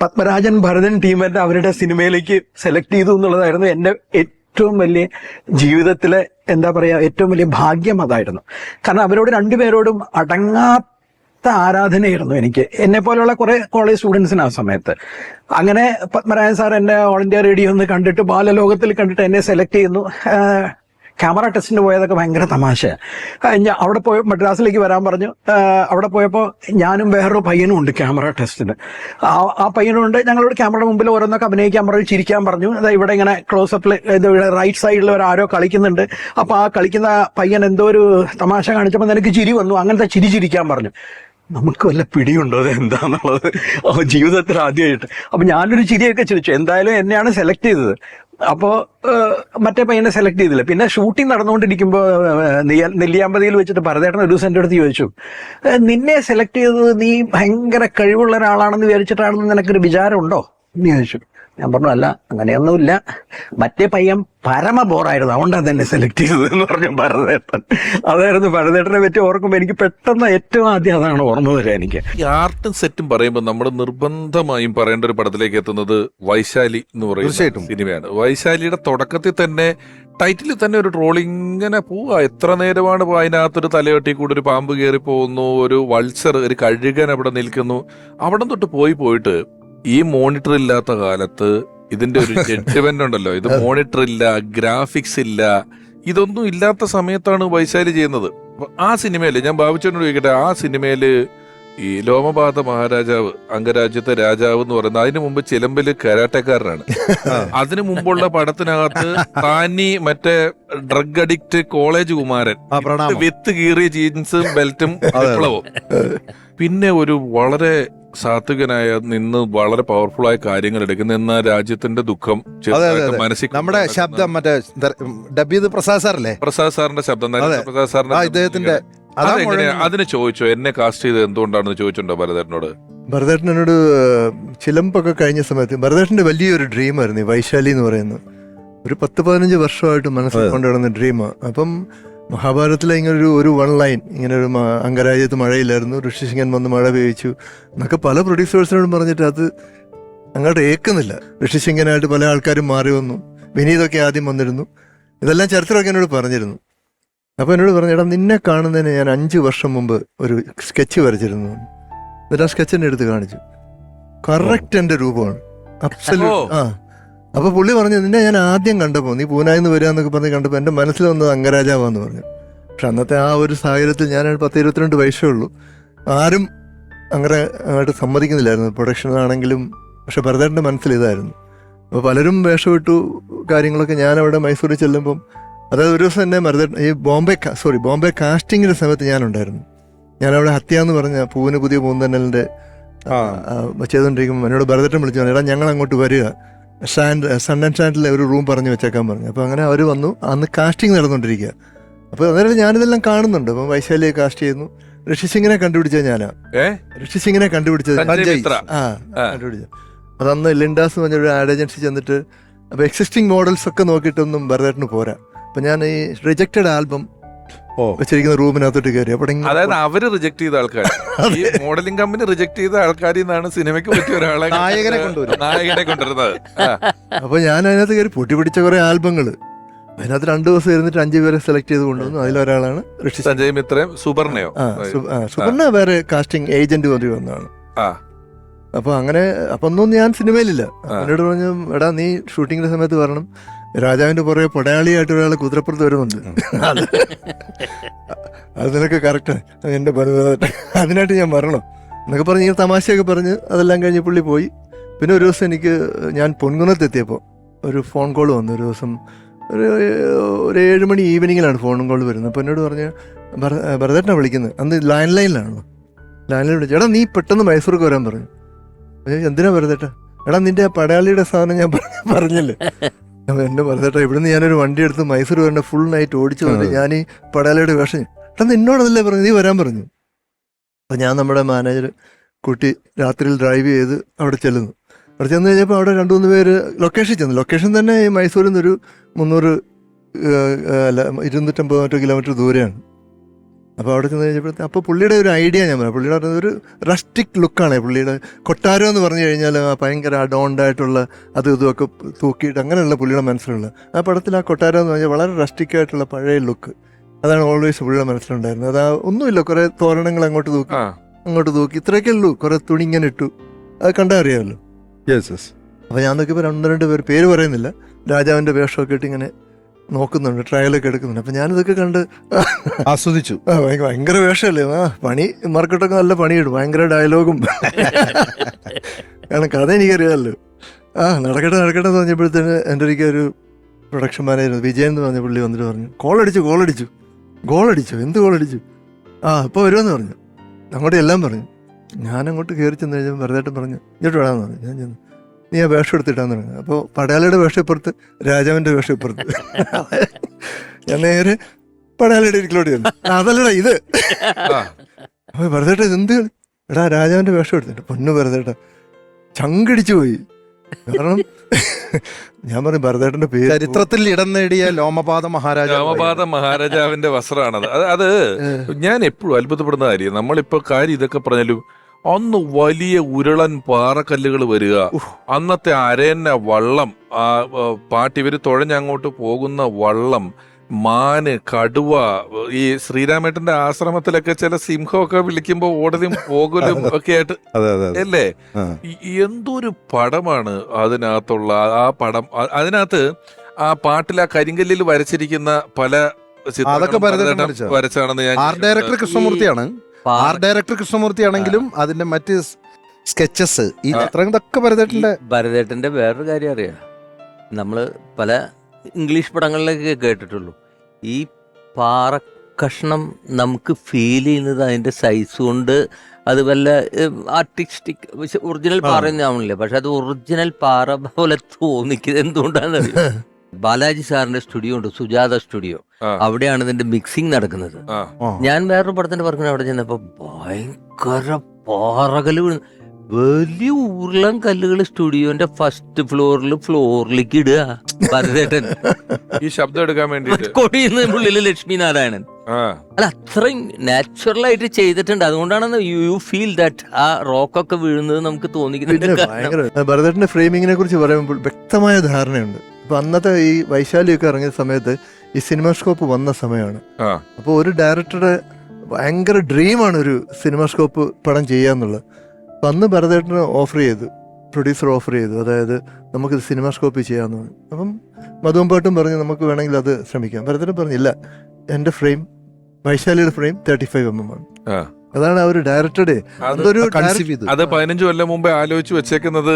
പത്മരാജൻ ഭരതൻ ടീമിന്റെ അവരുടെ സിനിമയിലേക്ക് സെലക്ട് ചെയ്തു എന്നുള്ളതായിരുന്നു എന്റെ ഏറ്റവും വലിയ ജീവിതത്തിലെ എന്താ പറയാ ഏറ്റവും വലിയ ഭാഗ്യം അതായിരുന്നു. കാരണം അവരോട് രണ്ടുപേരോടും അടങ്ങാത്ത ആരാധനയായിരുന്നു എനിക്ക്, എന്നെ പോലെയുള്ള കുറെ കോളേജ് സ്റ്റുഡൻസിന് ആ സമയത്ത്. അങ്ങനെ പത്മരാജൻ സാർ എന്നെ ഓൾ ഇന്ത്യ റേഡിയോ ഒന്ന് കണ്ടിട്ട്, ബാലലോകത്തിൽ കണ്ടിട്ട് എന്നെ സെലക്ട് ചെയ്യുന്നു. ക്യാമറ ടെസ്റ്റിന് പോയതൊക്കെ ഭയങ്കര തമാശ. ഞാൻ അവിടെ പോയി മദ്രാസിലേക്ക് വരാൻ പറഞ്ഞു. അവിടെ പോയപ്പോൾ ഞാനും വേറൊരു പയ്യനും ഉണ്ട് ക്യാമറ ടെസ്റ്റിന്. ആ പയ്യനുണ്ട്. ഞങ്ങളോട് ക്യാമറയുടെ മുമ്പിൽ ഓരോന്നൊക്കെ അഭിനയിക്കാൻ പറഞ്ഞു, ചിരിക്കാൻ പറഞ്ഞു. അതായത് ഇവിടെ ഇങ്ങനെ ക്ലോസപ്പിൽ റൈറ്റ് സൈഡിൽ ആരോ കളിക്കുന്നുണ്ട്. അപ്പോൾ ആ കളിക്കുന്ന പയ്യൻ എന്തോ ഒരു തമാശ കാണിച്ചപ്പോൾ നിനക്ക് ചിരി വന്നു, അങ്ങനത്തെ ചിരിക്കാൻ പറഞ്ഞു. നമുക്ക് വല്ല പിടിയുണ്ടോ അത് എന്താന്നുള്ളത് ജീവിതത്തിൽ ആദ്യമായിട്ട്. അപ്പൊ ഞാനൊരു ചിരിയൊക്കെ ചിരിച്ചു. എന്തായാലും എന്നെയാണ് സെലക്ട് ചെയ്തത്. അപ്പോ മറ്റേ പയ്യനെ സെലക്ട് ചെയ്തില്ല. പിന്നെ ഷൂട്ടിംഗ് നടന്നുകൊണ്ടിരിക്കുമ്പോൾ നെല്ലിയാമ്പതിയിൽ വെച്ചിട്ട് ഭരതേട്ടൻ ഒരു ദിവസം എൻ്റെ അടുത്ത് ചോദിച്ചു, നിന്നെ സെലക്ട് ചെയ്തത് നീ ഭയങ്കര കഴിവുള്ള ഒരാളാണെന്ന് വിചാരിച്ചിട്ടാണെന്ന് നിനക്കൊരു വിചാരം ഉണ്ടോ എന്ന് ചോദിച്ചു. ഞാൻ പറഞ്ഞു, അല്ല അങ്ങനെയൊന്നുമില്ല, മറ്റേ പയ്യൻ പരമ ബോറായിരുന്നു, അതുകൊണ്ടാണ് തന്നെ സെലക്ട് ചെയ്തത് എന്ന് പറഞ്ഞു ഭരതേട്ടൻ. അതായിരുന്നു ഭരതേട്ടനെ പറ്റി ഓർക്കുമ്പോൾ എനിക്ക് പെട്ടെന്ന് ഏറ്റവും ആദ്യം അതാണ് ഓർമ്മ വരിക എനിക്ക്. ഈ ആർട്ടും സെറ്റും പറയുമ്പോൾ നമ്മൾ നിർബന്ധമായും പറയേണ്ട ഒരു പടത്തിലേക്ക് എത്തുന്നത് വൈശാലി എന്ന് പറയുന്ന സിനിമയാണ്. വൈശാലിയുടെ തുടക്കത്തിൽ തന്നെ ടൈറ്റിൽ തന്നെ ഒരു ട്രോളിങ് ഇങ്ങനെ പോവുക. എത്ര നേരമാണ് അതിനകത്തൊരു തലയൊട്ടി കൂടെ ഒരു പാമ്പ് കയറി പോകുന്നു, ഒരു വൾച്ചർ, ഒരു കഴുകൻ അവിടെ നിൽക്കുന്നു. അവിടെ തൊട്ട് പോയിട്ട് ഈ മോണിറ്റർ ഇല്ലാത്ത കാലത്ത് ഇതിന്റെ ഒരു ജഡ്ജ്മെന്റ് ഉണ്ടല്ലോ, ഇത് മോണിറ്റർ ഇല്ല, ഗ്രാഫിക്സ് ഇല്ല, ഇതൊന്നും ഇല്ലാത്ത സമയത്താണ് വൈശാലി ചെയ്യുന്നത്. അപ്പൊ ആ സിനിമയില് ഞാൻ ബാബുച്ചനോട് ചോദിക്കട്ടെ, ആ സിനിമയില് ഈ ലോമപാത മഹാരാജാവ്, അംഗരാജ്യത്തെ രാജാവ് എന്ന് പറയുന്നത്, അതിനു മുമ്പ് ചിലമ്പില് കരാട്ടക്കാരനാണ്. അതിനു മുമ്പുള്ള പടത്തിനകത്ത് താനി മറ്റേ ഡ്രഗ് അഡിക്റ്റ് കോളേജ് കുമാരൻ, വിത്ത് കീറിയ ജീൻസും ബെൽറ്റും വിപ്ലവവും. പിന്നെ ഒരു വളരെ സാത്വികനായ നിന്ന് വളരെ പവർഫുൾ ആയ കാര്യങ്ങൾ എടുക്കുന്ന, എന്നാൽ രാജ്യത്തിന്റെ ദുഃഖം മനസ്സിൽ നമ്മുടെ ശബ്ദം മറ്റേ ഡബ് ചെയ്ത് പ്രസാദ് സാറല്ലേ, പ്രസാദ് സാറിന്റെ ശബ്ദം, പ്രസാദ് സാറിന്റെ ഇദ്ദേഹത്തിന്റെ അതിന് ചോദിച്ചോ, എന്നെ കാസ്റ്റ് ചെയ്ത് എന്തുകൊണ്ടാണെന്ന് ചോദിച്ചിട്ടുണ്ടോ ഭരതേട്ടനോട്? ഭരതേട്ടൻ എന്നോട് ചിലമ്പൊക്കെ കഴിഞ്ഞ സമയത്ത് ഭരതേട്ടന്റെ വലിയൊരു ഡ്രീമായിരുന്നു ഈ വൈശാലി എന്ന് പറയുന്നത്. ഒരു 10-15 വർഷമായിട്ട് മനസ്സിൽ കൊണ്ടുവരുന്ന ഡ്രീമാണ്. അപ്പം മഹാഭാരതത്തിലെ ഇങ്ങനെ ഒരു വൺ ലൈൻ, ഇങ്ങനെ ഒരു അംഗരാജ്യത്ത് മഴയില്ലായിരുന്നു, ഋഷിസിംഗൻ വന്ന് മഴ പെയ്ച്ചു എന്നൊക്കെ പല പ്രൊഡ്യൂസേഴ്സിനോടും പറഞ്ഞിട്ട് അത് അങ്ങോട്ട് ഏൽക്കുന്നില്ല. ഋഷിസിംഗനായിട്ട് പല ആൾക്കാരും മാറി വന്നു, വിനീതൊക്കെ ആദ്യം വന്നിരുന്നു. ഇതെല്ലാം ചരിത്രമൊക്കെ എന്നോട് പറഞ്ഞിരുന്നു. അപ്പോൾ എന്നോട് പറഞ്ഞു, എടാ നിന്നെ കാണുന്നതിന് ഞാൻ 5 വർഷം മുമ്പ് ഒരു സ്കെച്ച് വരച്ചിരുന്നു. എന്നിട്ട് ആ സ്കെച്ച് എടുത്ത് കാണിച്ചു. കറക്റ്റ് എൻ്റെ രൂപമാണ്, അബ്സല്യൂട്ട്. അപ്പൊ പുള്ളി പറഞ്ഞു, നിന്നെ ഞാൻ ആദ്യം കണ്ടപ്പോൾ നീ പൂനായിൽ നിന്ന് വരിക എന്നൊക്കെ പറഞ്ഞ് കണ്ടപ്പോൾ എൻ്റെ മനസ്സിൽ വന്നത് അംഗരാജാവാന്ന് പറഞ്ഞു. പക്ഷെ അന്നത്തെ ആ ഒരു സാഹചര്യത്തിൽ ഞാൻ 10-22 വയസ്സേ ഉള്ളൂ. ആരും അങ്ങനെ അങ്ങോട്ട് സമ്മതിക്കുന്നില്ലായിരുന്നു, പ്രൊഡക്ഷനാണെങ്കിലും. പക്ഷെ ഭരതേട്ടൻ്റെ മനസ്സിൽ ഇതായിരുന്നു. അപ്പോൾ പലരും വേഷമിട്ടു കാര്യങ്ങളൊക്കെ. ഞാനവിടെ മൈസൂരിൽ ചെല്ലുമ്പം, അതായത് ഒരു ദിവസം തന്നെ ഭരതേട്ടൻ ഈ ബോംബെ കാസ്റ്റിങ്ങിൻ്റെ സമയത്ത് ഞാനുണ്ടായിരുന്നു. ഞാനവിടെ ഹത്യ എന്ന് പറഞ്ഞ പൂവിന് പുതിയ പൂന്തന്നലിൻ്റെ ചെയ്തുകൊണ്ടിരിക്കുമ്പോൾ എന്നോട് ഭരതേട്ടൻ വിളിച്ചു പറഞ്ഞു, എടാ ഞങ്ങൾ അങ്ങോട്ട് വരിക, സൺ ആൻഡ് സ്റ്റാൻഡിലെ ഒരു റൂം പറഞ്ഞ് വെച്ചേക്കാൻ പറഞ്ഞു. അപ്പോൾ അങ്ങനെ അവർ വന്നു. അന്ന് കാസ്റ്റിംഗ് നടന്നുകൊണ്ടിരിക്കുക. അപ്പോൾ അന്നേരം ഞാനിതെല്ലാം കാണുന്നുണ്ട്. അപ്പം വൈശാലിയെ കാസ്റ്റ് ചെയ്യുന്നു. ഋഷിസിംഗിനെ കണ്ടുപിടിച്ചത് ഞാനാ. ഋഷിസിംഗിനെ കണ്ടുപിടിച്ചത് കണ്ടുപിടിച്ചത് അതന്ന് ലിൻഡാസ് എന്ന് പറഞ്ഞൊരു ആഡ് ഏജൻസി ചെന്നിട്ട്, അപ്പോൾ എക്സിസ്റ്റിംഗ് മോഡൽസ് ഒക്കെ നോക്കിയിട്ടൊന്നും ഭരതേട്ടന് പോരാ. അപ്പം ഞാൻ ഈ റിജക്റ്റഡ് ആൽബം വെച്ചിരിക്കുന്ന റൂമിനകത്തോട്ട് കയറി. അപ്പോൾ അതായത് അവര് റിജക്ട് ചെയ്ത ആൾക്കാർ, ഈ മോഡലിംഗ് കമ്പനി റിജക്ട് ചെയ്ത ആൾക്കാരിൽ നിന്നാണ് സിനിമയ്ക്ക് പറ്റിയ ഒരാളെ നായകനെ കൊണ്ടുവരുന്നത്. അപ്പൊ ഞാൻ അതിനകത്ത് കയറി പൊട്ടിപ്പിടിച്ച കുറെ ആൽബങ്ങള്, അതിനകത്ത് 2 ദിവസം ഇരുന്നിട്ട് 5 പേരെ സെലക്ട് ചെയ്ത് കൊണ്ടുവന്നു. അതിലൊരാളാണ് ഋഷി സഞ്ജയ് മിത്രയും സുബർണയോ. സുബർണ വേറെ കാസ്റ്റിംഗ് ഏജന്റ് വണ്ടി വന്നതാണ്. അപ്പൊ അങ്ങനെ അപ്പൊ ഒന്നും ഞാൻ സിനിമയിലില്ല. എന്നോട് പറഞ്ഞു, എടാ നീ ഷൂട്ടിങ്ങിന്റെ സമയത്ത് വരണം, രാജാവിന്റെ പുറകെ പടയാളിയായിട്ട് ഒരാളെ കുതിരപ്പുറത്ത് വരുന്നുണ്ട്, അത് നിനക്ക് കറക്റ്റാണ്, എന്റെ അതിനായിട്ട് ഞാൻ വരണം എന്നൊക്കെ പറഞ്ഞ് ഇങ്ങനെ തമാശയൊക്കെ പറഞ്ഞ് അതെല്ലാം കഴിഞ്ഞ് പുള്ളി പോയി. പിന്നെ ഒരു ദിവസം ഞാൻ പൊൻകുന്നത്തെത്തിയപ്പോൾ ഒരു ഫോൺ കോൾ വന്നു. ഒരു ദിവസം ഒരു 7 മണി ഈവനിങ്ങിലാണ് ഫോൺ കോൾ വരുന്നത്. അപ്പോൾ എന്നോട് പറഞ്ഞ് ഭരതേട്ടനാണ് വിളിക്കുന്നത്. അന്ന് ലാൻഡ് ലൈനിലാണല്ലോ. ലാൻഡ് ലൈൻ വിളിച്ചു, എടാ നീ പെട്ടെന്ന് മൈസൂർക്ക് വരാൻ പറഞ്ഞു. എന്തിനാ ഭരതേട്ടാ? എടാ നിന്റെ ആ പടയാളിയുടെ സാധനം ഞാൻ പറഞ്ഞില്ലേ. എൻ്റെ ഭരതേട്ടാ, ഇവിടുന്ന് ഞാനൊരു വണ്ടി എടുത്ത് മൈസൂർ വരേണ്ട ഫുൾ നൈറ്റ് ഓടിച്ചു വന്നിട്ട് ഞാൻ ഈ പടയാളിയുടെ വേഷം. എടാ എന്നോടല്ലേ പറഞ്ഞു, നീ വരാൻ പറഞ്ഞു. അപ്പം ഞാൻ നമ്മുടെ മാനേജർ കൂട്ടി രാത്രിയിൽ ഡ്രൈവ് ചെയ്ത് അവിടെ ചെല്ലുന്നു. അവിടെ ചെന്ന് കഴിഞ്ഞപ്പോൾ അവിടെ 2-3 പേര് ലൊക്കേഷൻ ചെന്നു. ലൊക്കേഷൻ തന്നെ ഈ മൈസൂരിൽ നിന്നൊരു 250 കിലോമീറ്റർ ദൂരെയാണ്. അപ്പോൾ അവിടെ ചെന്ന് കഴിഞ്ഞപ്പോഴത്തെ അപ്പോൾ പുള്ളിയുടെ ഒരു ഐഡിയ ഞാൻ പറയാം. പുള്ളിയുടെ പറയുന്നത് ഒരു റസ്റ്റിക് ലുക്കാണ് പുള്ളിയുടെ. കൊട്ടാരം എന്ന് പറഞ്ഞു കഴിഞ്ഞാൽ ഭയങ്കര അഡോണ്ടായിട്ടുള്ള അതും ഇതുമൊക്കെ തൂക്കിയിട്ട് അങ്ങനെയുള്ള പുള്ളിയുടെ മനസ്സിലുള്ള ആ പടത്തിൽ ആ കൊട്ടാരം എന്ന് പറഞ്ഞാൽ വളരെ റസ്റ്റിക്കായിട്ടുള്ള പഴയ ലുക്ക്. അതാണ് ഓൾവേസ് പുള്ളിയുടെ മനസ്സിലുണ്ടായിരുന്നത്. അത് ഒന്നുമില്ല, കുറേ തോരണങ്ങൾ അങ്ങോട്ട് തൂക്കി ഇത്രയൊക്കെ ഉള്ളൂ. കുറേ തുണി ഇങ്ങനെ ഇട്ടു, അത് കണ്ടാൽ അറിയാമല്ലോ. അപ്പോൾ ഞാൻ നോക്കിയപ്പോൾ 1-2 പേര്, പേര് പറയുന്നില്ല, രാജാവിൻ്റെ വേഷമൊക്കെ ഇട്ട് ഇങ്ങനെ നോക്കുന്നുണ്ട്, ട്രയലൊക്കെ എടുക്കുന്നുണ്ട്. അപ്പം ഞാനിതൊക്കെ കണ്ട് ആസ്വദിച്ചു. ഭയങ്കര വേഷമല്ലേ, പണി മാർക്കറ്റൊക്കെ നല്ല പണിയിടും, ഭയങ്കര ഡയലോഗും. കാരണം കഥ എനിക്കറിയാമല്ലോ. നടക്കട്ടെ എന്ന് പറഞ്ഞപ്പോഴത്തേന് എൻ്റെ ഒരിക്കലൊരു പ്രൊഡക്ഷൻ മാനേജർ വിജയൻ എന്ന് പറഞ്ഞ പുള്ളി വന്നിട്ട് പറഞ്ഞു, ഗോളടിച്ചു എന്ത് ഗോളടിച്ചു? ഇപ്പോൾ വരുമെന്ന് പറഞ്ഞു. അങ്ങോട്ട് എല്ലാം പറഞ്ഞു. ഞാനങ്ങോട്ട് കയറി ചെന്ന് കഴിഞ്ഞാൽ ഭരതേട്ടൻ പറഞ്ഞു ഇങ്ങോട്ട് വേണമെന്ന് പറഞ്ഞു. ഞാൻ ചെന്നു, നീ ആ വേഷം എടുത്തിട്ടാന്ന് പറഞ്ഞു. അപ്പോൾ പടയാളിയുടെ വേഷം ഇപ്പുറത്ത്, രാജാവിൻ്റെ വേഷം ഇപ്പുറത്ത്. ഞാൻ നേരെ പടയാളിയുടെ ഇരിക്കലോട്ട് ചെന്നു. അതല്ലടാ ഇത്. അപ്പോൾ ഭരതേട്ട എന്ത്? എടാ രാജാവിൻ്റെ വേഷം എടുത്തിട്ട്. പൊന്നു ഭരതേട്ട ചങ്കടിച്ചു പോയി. കാരണം ഞാൻ പറഞ്ഞു ഭരതേട്ടൻ്റെ പേര് ചരിത്രത്തിൽ ഇടം നേടിയ ലോമപാത മഹാരാജാവിന്റെ വസ്ത്രമാണത്. അത് ഞാൻ എപ്പോഴും അത്ഭുതപ്പെടുന്ന കാര്യം. നമ്മളിപ്പോ കാര്യം ഇതൊക്കെ പറഞ്ഞാലും അന്ന് വലിയ ഉരുളൻ പാറക്കല്ലുകൾ വരിക, അന്നത്തെ അരയന്ന വള്ളം, പാട്ട് ഇവര് തുഴഞ്ഞങ്ങോട്ട് പോകുന്ന വള്ളം, മാന്, കടുവ, ഈ ശ്രീരാമേട്ടന്റെ ആശ്രമത്തിലൊക്കെ ചില സിംഹമൊക്കെ വിളിക്കുമ്പോ ഓടലും പോകലും ഒക്കെ ആയിട്ട് അല്ലേ, എന്തൊരു പടമാണ് അതിനകത്തുള്ള ആ പടം. അതിനകത്ത് ആ പാട്ടിൽ ആ കരിങ്കല്ലിൽ വരച്ചിരിക്കുന്ന പല വരച്ചാണെന്ന് ഞാൻ. ആർട്ട് ഡയറക്ടർ കൃഷ്ണമൂർത്തിയാണ്. ആർട്ട് ഡയറക്ടർ കൃഷ്ണമൂർത്തി ആണെങ്കിലും അതിന്റെ മറ്റ് സ്കെച്ചസ്, ഈ ചിത്രങ്ങളൊക്കെ ഭരതേട്ടന്റെ വേറൊരു കാര്യം അറിയാം. നമ്മള് പല ഇംഗ്ലീഷ് പടങ്ങളിലൊക്കെ കേട്ടിട്ടുള്ളൂ. ഈ പാറക്കഷ്ണം നമുക്ക് ഫീൽ ചെയ്യുന്നത് അതിന്റെ സൈസ് കൊണ്ട്. അത് വല്ല ആർട്ടിസ്റ്റിക് ഒറിജിനൽ പാറയൊന്നും, പക്ഷെ അത് ഒറിജിനൽ പാറ പോലെ തോന്നിക്കുന്നത് എന്തുകൊണ്ടാണെന്നറിയാം. ബാലാജി സാറിന്റെ സ്റ്റുഡിയോ ഉണ്ട്, സുജാത സ്റ്റുഡിയോ. അവിടെയാണ് ഇതിന്റെ മിക്സിംഗ് നടക്കുന്നത്. ഞാൻ വേറൊരു പടത്തിന്റെ വർക്കിന് അവിടെ ചെന്നപ്പോ ഭയങ്കര പാറകല്, വലിയ ഉരുളൻ കല്ലുകൾ സ്റ്റുഡിയോന്റെ ഫസ്റ്റ് ഫ്ലോറിലേക്ക് ഇടുക ഭരതേട്ടൻ. ഈ ശബ്ദം എടുക്കാൻ വേണ്ടി ഉള്ളില് ലക്ഷ്മി നാരായണൻ. അല്ല, അത്രയും നാച്ചുറൽ ആയിട്ട് ചെയ്തിട്ടുണ്ട്. അതുകൊണ്ടാണ് യു ഫീൽ ദാറ്റ് ആ റോക്കൊക്കെ വീഴുന്നത് നമുക്ക് തോന്നിക്കുന്നത്. ഭരതേട്ടന്റെ ഫ്രെയിമിങ്ങിനെ കുറിച്ച് പറയുമ്പോൾ വ്യക്തമായ ധാരണയുണ്ട്. അപ്പൊ അന്നത്തെ ഈ വൈശാലിയൊക്കെ ഇറങ്ങിയ സമയത്ത് ഈ സിനിമാസ്കോപ്പ് വന്ന സമയമാണ്. അപ്പോൾ ഒരു ഡയറക്ടറുടെ ഭയങ്കര ഡ്രീമാണ് ഒരു സിനിമാസ്കോപ്പ് പടം ചെയ്യാന്നുള്ളത്. അപ്പം അന്ന് ഭരതേട്ടന് പ്രൊഡ്യൂസർ ഓഫർ ചെയ്തു, അതായത് നമുക്കിത് സിനിമാസ്കോപ്പ് ചെയ്യാമെന്ന് പറഞ്ഞു. അപ്പം മധുവമ്പാട്ടും പറഞ്ഞു നമുക്ക് വേണമെങ്കിൽ അത് ശ്രമിക്കാം. ഭരതേട്ടൻ പറഞ്ഞില്ല, എൻ്റെ ഫ്രെയിം, വൈശാലിയുടെ ഫ്രെയിം 35mm ആണ്. അതാണ് ആ ഒരു ഡയറക്ടറുടെ അത് 15 കൊല്ലം മുമ്പേ ആലോചിച്ച് വെച്ചേക്കുന്നത്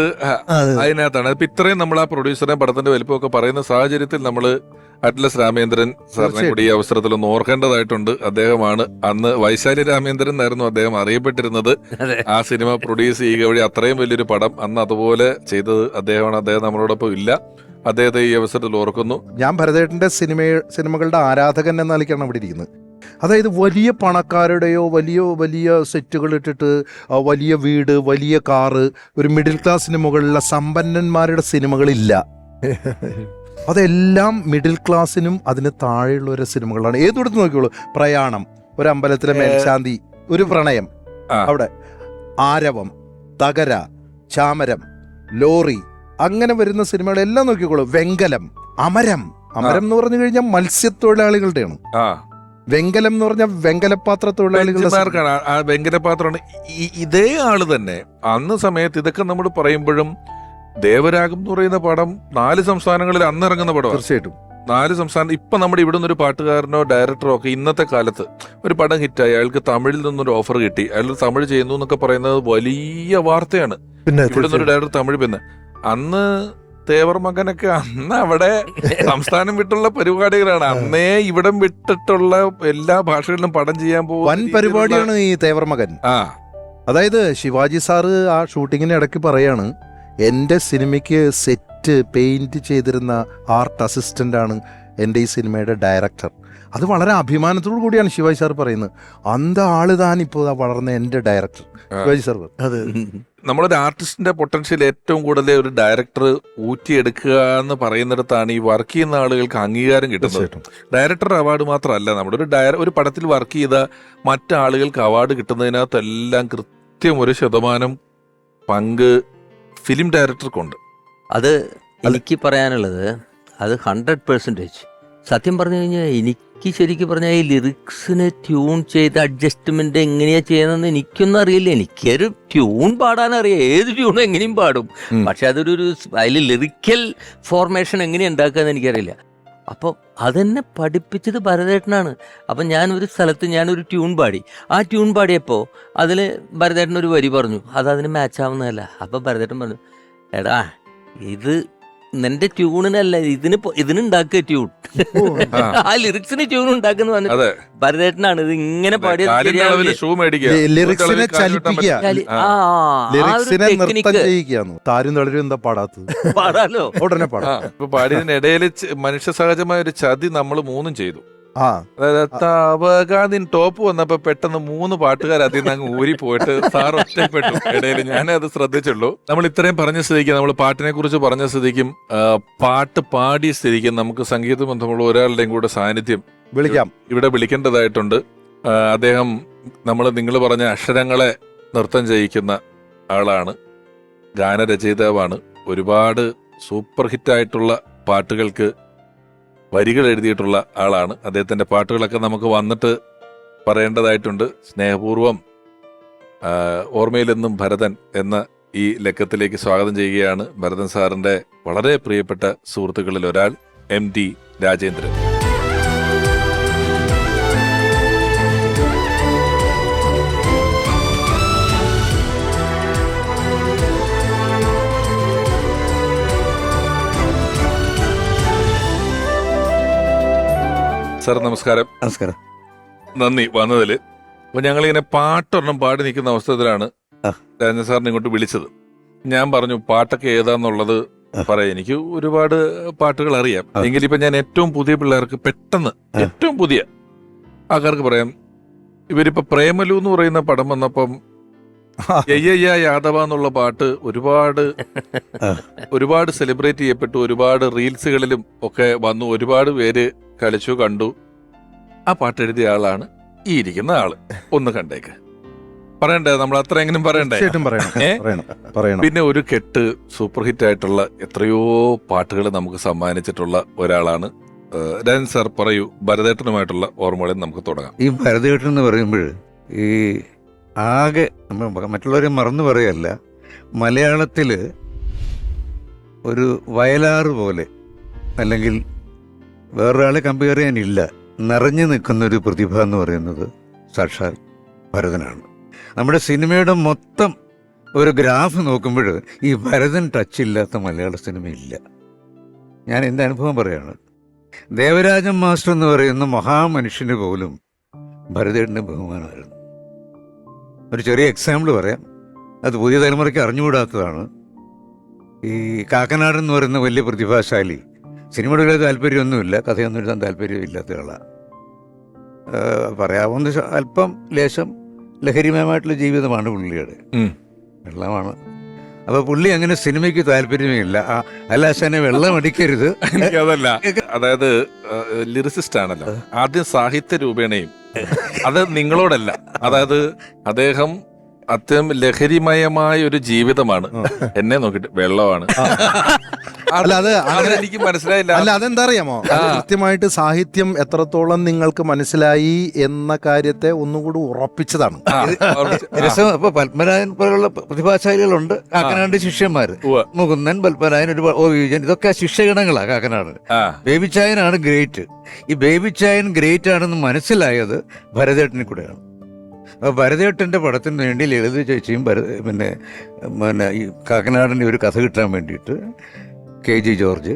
അതിനകത്താണ്. അപ്പൊ ഇത്രയും നമ്മൾ ആ പ്രൊഡ്യൂസറെ പടത്തിന്റെ വലിപ്പമൊക്കെ പറയുന്ന സാഹചര്യത്തിൽ നമ്മൾ അറ്റ്ലസ് രാമേന്ദ്രൻ സാറിനെ കൂടി ഈ അവസരത്തിൽ ഒന്ന് ഓർക്കേണ്ടതായിട്ടുണ്ട്. അദ്ദേഹമാണ് അന്ന് വൈശാലി രാമേന്ദ്രൻ എന്നായിരുന്നു അദ്ദേഹം അറിയപ്പെട്ടിരുന്നത്. ആ സിനിമ പ്രൊഡ്യൂസ് ചെയ്യുക വഴി അത്രയും വലിയൊരു പടം അന്ന് അതുപോലെ ചെയ്തത് അദ്ദേഹമാണ്. അദ്ദേഹം നമ്മളോടൊപ്പം ഇല്ല. അദ്ദേഹത്തെ ഈ അവസരത്തിൽ ഓർക്കുന്നു. ഞാൻ ഭരതേട്ടന്റെ സിനിമകളുടെ ആരാധകൻ എന്ന നിലയ്ക്കാണ് അവിടെ ഇരിക്കുന്നത്. അതായത് വലിയ പണക്കാരുടെയോ വലിയ സെറ്റുകൾ ഇട്ടിട്ട് വലിയ വീട്, വലിയ കാറ്, ഒരു മിഡിൽ ക്ലാസ്സിന് മുകളിലുള്ള സമ്പന്നന്മാരുടെ സിനിമകളില്ല. അതെല്ലാം മിഡിൽ ക്ലാസ്സിനും അതിന് താഴെയുള്ള സിനിമകളാണ്. ഏതെടുത്ത് നോക്കിയോളൂ, പ്രയാണം, ഒരു അമ്പലത്തിലെ മേൽശാന്തി, ഒരു പ്രണയം, അവിടെ ആരവം, തകര, ചാമരം, ലോറി, അങ്ങനെ വരുന്ന സിനിമകളെല്ലാം നോക്കിക്കോളൂ. വെങ്കലം, അമരം എന്ന് പറഞ്ഞു കഴിഞ്ഞാൽ മത്സ്യത്തൊഴിലാളികളുടെയാണ്. വെങ്കലം എന്ന് പറഞ്ഞാൽ വെങ്കലപാത്ര തൊഴിലാളികളുടെ വെങ്കലപാത്രമാണ്. ഇതേ ആള് തന്നെ അന്ന് സമയത്ത് ഇതൊക്കെ നമ്മൾ പറയുമ്പോഴും ദേവരാഗം എന്ന് പറയുന്ന പടം 4 സംസ്ഥാനങ്ങളിൽ അന്നിറങ്ങുന്ന പടം. തീർച്ചയായിട്ടും 4 സംസ്ഥാനം ഇപ്പൊ നമ്മുടെ ഇവിടെ നിന്നൊരു പാട്ടുകാരനോ ഡയറക്ടറോ ഒക്കെ ഇന്നത്തെ കാലത്ത് ഒരു പടം ഹിറ്റായി, അയാൾക്ക് തമിഴിൽ നിന്നൊരു ഓഫർ കിട്ടി, അയാൾ തമിഴ് ചെയ്യുന്നു എന്നൊക്കെ പറയുന്നത് വലിയ വാർത്തയാണ്. പിന്നെ ഇവിടെ നിന്നൊരു ഡയറക്ടർ തമിഴ്, പിന്നെ അന്ന് തേവർ മകനൊക്കെ അന്ന് അവിടെ സംസ്ഥാനം വിട്ടുള്ള പരിപാടികളാണ്. അന്നേ ഇവിടം വിട്ടിട്ടുള്ള എല്ലാ ഭാഷകളിലും പടം ചെയ്യാൻ വൻ പരിപാടിയാണ് ഈ തേവർ മകൻ. ആ, അതായത് ശിവാജി സാറ് ആ ഷൂട്ടിങ്ങിന് ഇടയ്ക്ക് പറയാണ്, എൻ്റെ സിനിമയ്ക്ക് സെറ്റ് പെയിന്റ് ചെയ്തിരുന്ന ആർട്ട് അസിസ്റ്റന്റ് ആണ് എൻ്റെ ഈ സിനിമയുടെ ഡയറക്ടർ. അത് വളരെ അഭിമാനത്തോടു കൂടിയാണ് ശിവാജി സാർ പറയുന്നത്. അന്ത ആള് താൻ ഇപ്പോൾ വളർന്ന എൻ്റെ ഡയറക്ടർ ശിവാജി സാർ. അതെ, നമ്മളൊരു ആർട്ടിസ്റ്റിന്റെ പൊട്ടൻഷ്യൽ ഏറ്റവും കൂടുതൽ ഒരു ഡയറക്ടർ ഊറ്റിയെടുക്കുക എന്ന് പറയുന്നിടത്താണ് ഈ വർക്ക് ചെയ്യുന്ന ആളുകൾക്ക് അംഗീകാരം കിട്ടുന്നത്. ഡയറക്ടർ അവാർഡ് മാത്രമല്ല, നമ്മുടെ ഒരു പടത്തിൽ വർക്ക് ചെയ്ത മറ്റാളുകൾക്ക് അവാർഡ് കിട്ടുന്നതിനകത്തെല്ലാം കൃത്യം 1% പങ്ക് ഫിലിം ഡയറക്ടർക്കുണ്ട്. അത് എനിക്ക് പറയാനുള്ളത് അത് 100%. സത്യം പറഞ്ഞു കഴിഞ്ഞാൽ എനിക്ക് ശരിക്കും പറഞ്ഞാൽ ഈ ലിറിക്സിനെ ട്യൂൺ ചെയ്ത് അഡ്ജസ്റ്റ്മെന്റ് എങ്ങനെയാ ചെയ്യുന്നതെന്ന് എനിക്കൊന്നും അറിയില്ല. എനിക്കൊരു ട്യൂൺ പാടാനറിയാം, ഏത് ട്യൂണും എങ്ങനെയും പാടും, പക്ഷെ അതൊരു അതിൽ ലിറിക്കൽ ഫോർമേഷൻ എങ്ങനെ ഉണ്ടാക്കാന്ന് എനിക്കറിയില്ല. അപ്പോൾ അതെന്നെ പഠിപ്പിച്ചത് ഭരതേട്ടനാണ്. അപ്പം ഞാനൊരു സ്ഥലത്ത് ഞാനൊരു ട്യൂൺ പാടി, ആ ട്യൂൺ പാടിയപ്പോൾ അതിൽ ഭരതേട്ടൻ ഒരു വരി പറഞ്ഞു, അതതിന് മാച്ചാവുന്നതല്ല. അപ്പം ഭരതേട്ടൻ പറഞ്ഞു, എടാ ഇത് നിന്റെ ട്യൂണിനല്ല, ഇതിനുണ്ടാക്കുക ട്യൂൺ, ആ ലിറിക്സിന് ട്യൂൺ ഉണ്ടാക്കുന്ന പറഞ്ഞത് ഭരതേട്ടനാണ്. ഇത് ഇങ്ങനെ പാടിയത് ഷൂ മേടിക്കുക, ലിറിക്സിനെ ചലിപ്പിക്കുക, ലിറിക്സിനെ നൃത്തം ചെയ്യിക്കുകയാണ്. താരും തളരും എന്താ പാടാത്തത്? പാടാലോ, ഉടനെ പാടാം. ഇപ്പൊ പാടിയതിനിടയിൽ മനുഷ്യ സഹജമായ ഒരു ചതി നമ്മൾ 3 ചെയ്തു. ആ, അതായത് ടോപ്പ് വന്നപ്പോ പെട്ടെന്ന് 3 പാട്ടുകാർ അതിൽ നിന്ന് അങ്ങ് ഊരി പോയിട്ട് സാർ ഒറ്റപ്പെട്ടു ഇടയിൽ. ഞാനേ അത് ശ്രദ്ധിച്ചുള്ളൂ. നമ്മൾ ഇത്രയും പറഞ്ഞ സ്ഥിതിക്ക്, നമ്മൾ പാട്ടിനെ കുറിച്ച് പറഞ്ഞ സ്ഥിതിക്കും പാട്ട് പാടിയ സ്ഥിതിക്കും നമുക്ക് സംഗീത ബന്ധമുള്ള ഒരാളുടെയും കൂടെ സാന്നിധ്യം വിളിക്കാം, ഇവിടെ വിളിക്കേണ്ടതായിട്ടുണ്ട്. അദ്ദേഹം നിങ്ങൾ പറഞ്ഞ അക്ഷരങ്ങളെ നൃത്തം ചെയ്യിക്കുന്ന ആളാണ്, ഗാനരചയിതാവാണ്. ഒരുപാട് സൂപ്പർ ഹിറ്റായിട്ടുള്ള പാട്ടുകൾക്ക് വരികൾ എഴുതിയിട്ടുള്ള ആളാണ്. അദ്ദേഹത്തിന്റെ പാട്ടുകളൊക്കെ നമുക്ക് വന്നിട്ട് പറയേണ്ടതായിട്ടുണ്ട്. സ്നേഹപൂർവം ഓർമ്മയിലെന്നും ഭരതൻ എന്ന ഈ ലക്കത്തിലേക്ക് സ്വാഗതം ചെയ്യുകയാണ് ഭരതൻ സാറിന്റെ വളരെ പ്രിയപ്പെട്ട സുഹൃത്തുക്കളിൽ ഒരാൾ MD രാജേന്ദ്രൻ. സാർ നമസ്കാരം. നമസ്കാരം. നന്ദി വന്നതില്. അപ്പൊ ഞങ്ങളിങ്ങനെ പാട്ടൊരെണ്ണം പാടി നിൽക്കുന്ന അവസരത്തിലാണ് രാജൻ സാറിനെ ഇങ്ങോട്ട് വിളിച്ചത്. ഞാൻ പറഞ്ഞു പാട്ടൊക്കെ ഏതാന്നുള്ളത് പറയാം, എനിക്ക് ഒരുപാട് പാട്ടുകൾ അറിയാം, എങ്കിലും ഇപ്പൊ ഞാൻ ഏറ്റവും പുതിയ പിള്ളേർക്ക് പെട്ടെന്ന് ഏറ്റവും പുതിയ ആൾക്കാർക്ക് പറയാം. ഇവരിപ്പോ പ്രേമലു എന്ന് പറയുന്ന പടം വന്നപ്പം യയ്യ യാദവ എന്നുള്ള പാട്ട് ഒരുപാട് സെലിബ്രേറ്റ് ചെയ്യപ്പെട്ടു, ഒരുപാട് റീൽസുകളിലും ഒക്കെ വന്നു, ഒരുപാട് പേര് കളിച്ചു കണ്ടു. ആ പാട്ട് എഴുതിയ ആളാണ് ഈ ഇരിക്കുന്ന ആള്. ഒന്ന് കണ്ടേക്ക്. പറയണ്ടേ, നമ്മൾ അത്ര എങ്ങനെയും പറയണ്ടേ? പിന്നെ ഒരു കെട്ട് സൂപ്പർ ഹിറ്റ് ആയിട്ടുള്ള എത്രയോ പാട്ടുകൾ നമുക്ക് സമ്മാനിച്ചിട്ടുള്ള ഒരാളാണ് രാജൻ സാർ. പറയൂ, ഭരതേട്ടനുമായിട്ടുള്ള ഓർമ്മകളിൽ നമുക്ക് തുടങ്ങാം. ഈ ഭരതേട്ടൻ എന്ന് പറയുമ്പോൾ ഈ ആകെ മറ്റുള്ളവരെ മറന്നു പറയല്ല, മലയാളത്തിൽ ഒരു വയലാറ് പോലെ അല്ലെങ്കിൽ വേറൊരാളെ കമ്പയർ ചെയ്യാനില്ല, നിറഞ്ഞു നിൽക്കുന്നൊരു പ്രതിഭ എന്ന് പറയുന്നത് സാക്ഷാൽ ഭരതനാണ്. നമ്മുടെ സിനിമയുടെ മൊത്തം ഒരു ഗ്രാഫ് നോക്കുമ്പോൾ ഈ ഭരതൻ ടച്ച് ഇല്ലാത്ത മലയാള സിനിമയില്ല. ഞാൻ എൻ്റെ അനുഭവം പറയാണ്. ദേവരാജൻ മാസ്റ്റർ എന്ന് പറയുന്ന മഹാമനുഷ്യന് പോലും ഭരതേട്ടൻ്റെ ബഹുമാനമായിരുന്നു. ഒരു ചെറിയ എക്സാമ്പിൾ പറയാം, അത് പുതിയ തലമുറയ്ക്ക് അറിഞ്ഞുകൂടാത്തതാണ്. ഈ കാക്കനാടൻ എന്ന് പറയുന്ന വലിയ പ്രതിഭാശാലി, സിനിമയുടെ വലിയ താല്പര്യമൊന്നുമില്ല, കഥയൊന്നും എഴുതാൻ താല്പര്യമില്ലാത്ത ആളാണ്. പറയാവുന്ന അല്പം ലേശം ലഹരിമയമായിട്ടുള്ള ജീവിതമാണ് പുള്ളിയുടെ, വെള്ളമാണ്. അപ്പോൾ പുള്ളി അങ്ങനെ സിനിമയ്ക്ക് താല്പര്യമില്ല. അല്ലാശാനെ വെള്ളം അടിക്കരുത്. അതല്ല, അതായത് ലിറിസിസ്റ്റ് ആണല്ലോ, ആദ്യം സാഹിത്യ രൂപേണയും അത് നിങ്ങളോടല്ല. അതായത് അദ്ദേഹം അത്യം ലഹരിമയമായ ഒരു ജീവിതമാണ്. എന്നെ നോക്കിട്ട് വെള്ളമാണ് അല്ല, അത് അങ്ങനെ- എനിക്ക് മനസ്സിലായില്ല. അല്ല, അതെന്താ അറിയാമോ, അത് കൃത്യമായിട്ട് സാഹിത്യം എത്രത്തോളം നിങ്ങൾക്ക് മനസ്സിലായി എന്ന കാര്യത്തെ ഒന്നുകൂടി ഉറപ്പിച്ചതാണ്. രസം. അപ്പൊ പത്മനാഭൻ പോലുള്ള പ്രതിഭാശാലികളുണ്ട് കാക്കനാട് ശിഷ്യന്മാര്. ഉവ്വ്. മുകുന്ദൻ, പത്മനാഭൻ, ഒരു ഒ വിജയൻ, ഇതൊക്കെ ശിഷ്യഗണങ്ങളാ കാക്കനാട്. ബേബിച്ചായനാണ് ഗ്രേറ്റ്. ഈ ബേബിച്ചായൻ ഗ്രേറ്റ് ആണെന്ന് മനസ്സിലായത് ഭരതേട്ടനെ കൂടെയാണ്. അപ്പോൾ ഭരതേട്ടൻ്റെ പടത്തിന് വേണ്ടി ലളിത ചേച്ചിയും പിന്നെ ഈ കാക്കനാടിൻ്റെ ഒരു കഥ കിട്ടാൻ വേണ്ടിയിട്ട് KG ജോർജ്,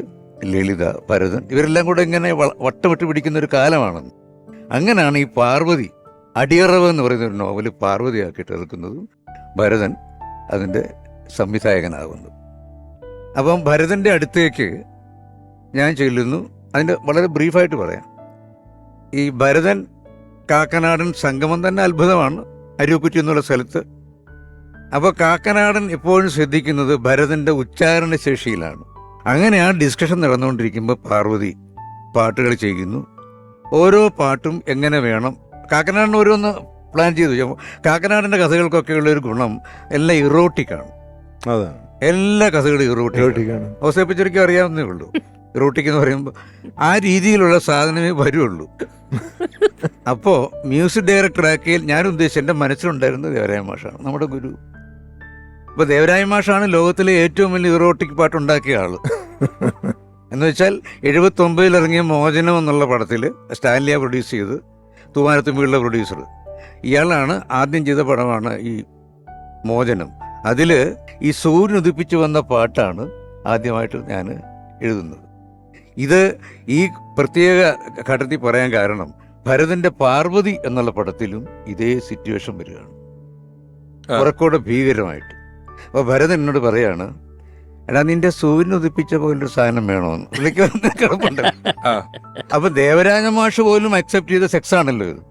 ലളിത, ഭരതൻ ഇവരെല്ലാം കൂടെ ഇങ്ങനെ വട്ടമിട്ട് പിടിക്കുന്ന ഒരു കാലമാണ്. അങ്ങനെയാണ് ഈ പാർവതി, അടിയറവ് എന്ന് പറയുന്ന ഒരു നോവൽ പാർവതിയാക്കിയിട്ട് എടുക്കുന്നതും ഭരതൻ അതിൻ്റെ സംവിധായകനാകുന്നത്. അപ്പം ഭരതൻ്റെ അടുത്തേക്ക് ഞാൻ ചെല്ലുന്നു. അതിൻ്റെ വളരെ ബ്രീഫായിട്ട് പറയാം. ഈ ഭരതൻ കാക്കനാടൻ സംഗമം തന്നെ അത്ഭുതമാണ്, അരൂക്കുറ്റി എന്നുള്ള സ്ഥലത്ത്. അപ്പോൾ കാക്കനാടൻ എപ്പോഴും ശ്രദ്ധിക്കുന്നത് ഭരതൻ്റെ ഉച്ചാരണ ശേഷിയിലാണ്. അങ്ങനെ ആ ഡിസ്കഷൻ നടന്നുകൊണ്ടിരിക്കുമ്പോൾ പാർവതി പാട്ടുകൾ ചെയ്യുന്നു. ഓരോ പാട്ടും എങ്ങനെ വേണം, കാക്കനാടിന് ഓരോന്ന് പ്ലാൻ ചെയ്തു. കാക്കനാടിൻ്റെ കഥകൾക്കൊക്കെ ഉള്ളൊരു ഗുണം എല്ലാം ഇറോട്ടിക്കാണ്. അതെ, എല്ലാ കഥകളും ഇറോട്ടിക്കാണ്. ഔസേപ്പച്ചേരിക്കും അറിയാവുന്നേ ഉള്ളൂ. ഇറോട്ടിക് എന്ന് പറയുമ്പോൾ ആ രീതിയിലുള്ള സാധനമേ വരുള്ളൂ. അപ്പോൾ മ്യൂസിക് ഡയറക്ടറാക്കിയാൽ ഞാൻ ഉദ്ദേശിച്ച എൻ്റെ മനസ്സിലുണ്ടായിരുന്നത് ദേവരായ മാഷാണ്, നമ്മുടെ ഗുരു. അപ്പോൾ ദേവരായ മാഷാണ് ലോകത്തിലെ ഏറ്റവും വലിയ ഇറോട്ടിക് പാട്ടുണ്ടാക്കിയ ആള്. എന്ന് വെച്ചാൽ 79 ഇറങ്ങിയ മോചനം എന്നുള്ള പടത്തിൽ സ്റ്റാൻലിയ പ്രൊഡ്യൂസ് ചെയ്ത് തൂവാനത്തുമ്പിയുള്ള പ്രൊഡ്യൂസർ ഇയാളാണ്. ആദ്യം ചെയ്ത പടമാണ് ഈ മോചനം. അതിൽ ഈ സൂര്യൻ ഉദിപ്പിച്ച് വന്ന പാട്ടാണ് ആദ്യമായിട്ട് ഞാൻ എഴുതുന്നത്. ഇത് ഈ പ്രത്യേക ഘട്ടത്തിൽ പറയാൻ കാരണം ഭരതൻ്റെ പാർവതി എന്നുള്ള പടത്തിലും ഇതേ സിറ്റുവേഷൻ വരികയാണ്, ഉറക്കോടെ ഭീകരമായിട്ട്. അപ്പോൾ ഭരതൻ എന്നോട് പറയാണ്, എടാ നിന്റെ സൂര്യൻ ഉദിപ്പിച്ച പോലൊരു സാധനം വേണമെന്ന് പുള്ളിക്ക് കിടപ്പുണ്ട്. അപ്പൊ ദേവരാജ മാഷ് പോലും അക്സെപ്റ്റ് ചെയ്ത സെക്സ് ആണല്ലോ ഇത്.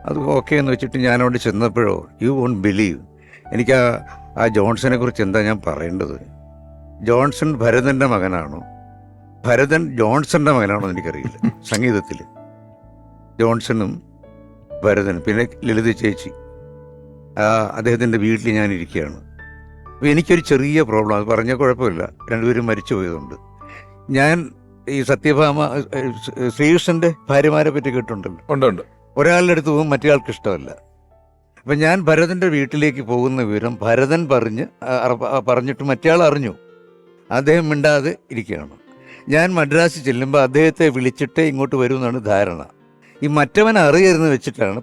അത് ഓക്കെ എന്ന് വെച്ചിട്ട് ഞാൻ അവിടെ ചെന്നപ്പോഴോ, യു വോണ്ട് ബിലീവ്, എനിക്ക് ആ ജോൺസനെ കുറിച്ച് എന്താ ഞാൻ പറയേണ്ടത്. ജോൺസൺ ഭരതൻ്റെ മകനാണോ, ഭരതൻ ജോൺസന്റെ മകനാണോ എനിക്കറിയില്ല. സംഗീതത്തിൽ ജോൺസണും ഭരതനും പിന്നെ ലളിത ചേച്ചി, അദ്ദേഹത്തിൻ്റെ വീട്ടിൽ ഞാൻ ഇരിക്കുകയാണ്. അപ്പോൾ എനിക്കൊരു ചെറിയ പ്രോബ്ലം, അത് പറഞ്ഞാൽ കുഴപ്പമില്ല, രണ്ടുപേരും മരിച്ചു പോയതുകൊണ്ട്. ഞാൻ ഈ സത്യഭാമ ശ്രീകൃഷ്ണൻ്റെ ഭാര്യമാരെ പറ്റി കേട്ടിട്ടുണ്ടല്ലോ. ഉണ്ട്. ഒരാളുടെ അടുത്ത് പോകും, മറ്റേ ആൾക്ക് ഇഷ്ടമല്ല. അപ്പം ഞാൻ ഭരതൻ്റെ വീട്ടിലേക്ക് പോകുന്ന വിവരം ഭരതൻ പറഞ്ഞിട്ട് മറ്റേ ആൾ അറിഞ്ഞു. അദ്ദേഹം മിണ്ടാതെ ഇരിക്കുകയാണ്. ഞാൻ മദ്രാസിൽ ചെല്ലുമ്പോൾ അദ്ദേഹത്തെ വിളിച്ചിട്ടേ ഇങ്ങോട്ട് വരുമെന്നാണ് ധാരണ. ഈ മറ്റവൻ അറിയരുതെന്ന് വെച്ചിട്ടാണ്,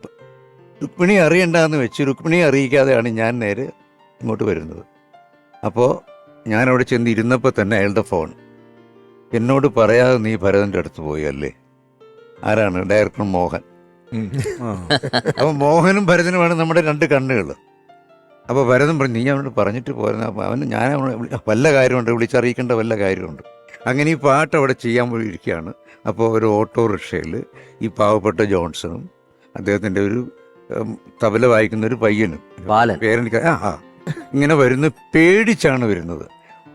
രുക്മിണി അറിയണ്ടെന്ന് വെച്ച് രുക്മിണിയെ അറിയിക്കാതെയാണ് ഞാൻ നേരെ ഇങ്ങോട്ട് വരുന്നത്. അപ്പോൾ ഞാനവിടെ ചെന്ന് ഇരുന്നപ്പോൾ തന്നെ അയാളുടെ ഫോൺ, എന്നോട് പറയാതെ നീ ഭരതൻ്റെ അടുത്ത് പോയി അല്ലേ? ആരാണ്? ഡയറക്ടർ മോഹൻ. അപ്പോൾ മോഹനും ഭരതനുമാണ് നമ്മുടെ രണ്ട് കണ്ണുകൾ. അപ്പോൾ ഭരതൻ പറഞ്ഞു, നീ അവനോട് പറഞ്ഞിട്ട് പോരുന്ന, അവന് ഞാൻ വല്ല കാര്യമുണ്ട്, വിളിച്ചറിയിക്കേണ്ട വല്ല കാര്യമുണ്ട്. അങ്ങനെ ഈ പാട്ട് അവിടെ ചെയ്യാൻ പോയി ഇരിക്കുകയാണ്. അപ്പോൾ ഒരു ഓട്ടോറിക്ഷയിൽ ഈ പാവപ്പെട്ട ജോൺസണും അദ്ദേഹത്തിൻ്റെ ഒരു തബല വായിക്കുന്ന ഒരു പയ്യനും പേരെനിക്ക് ഇങ്ങനെ വരുന്ന, പേടിച്ചാണ് വരുന്നത്.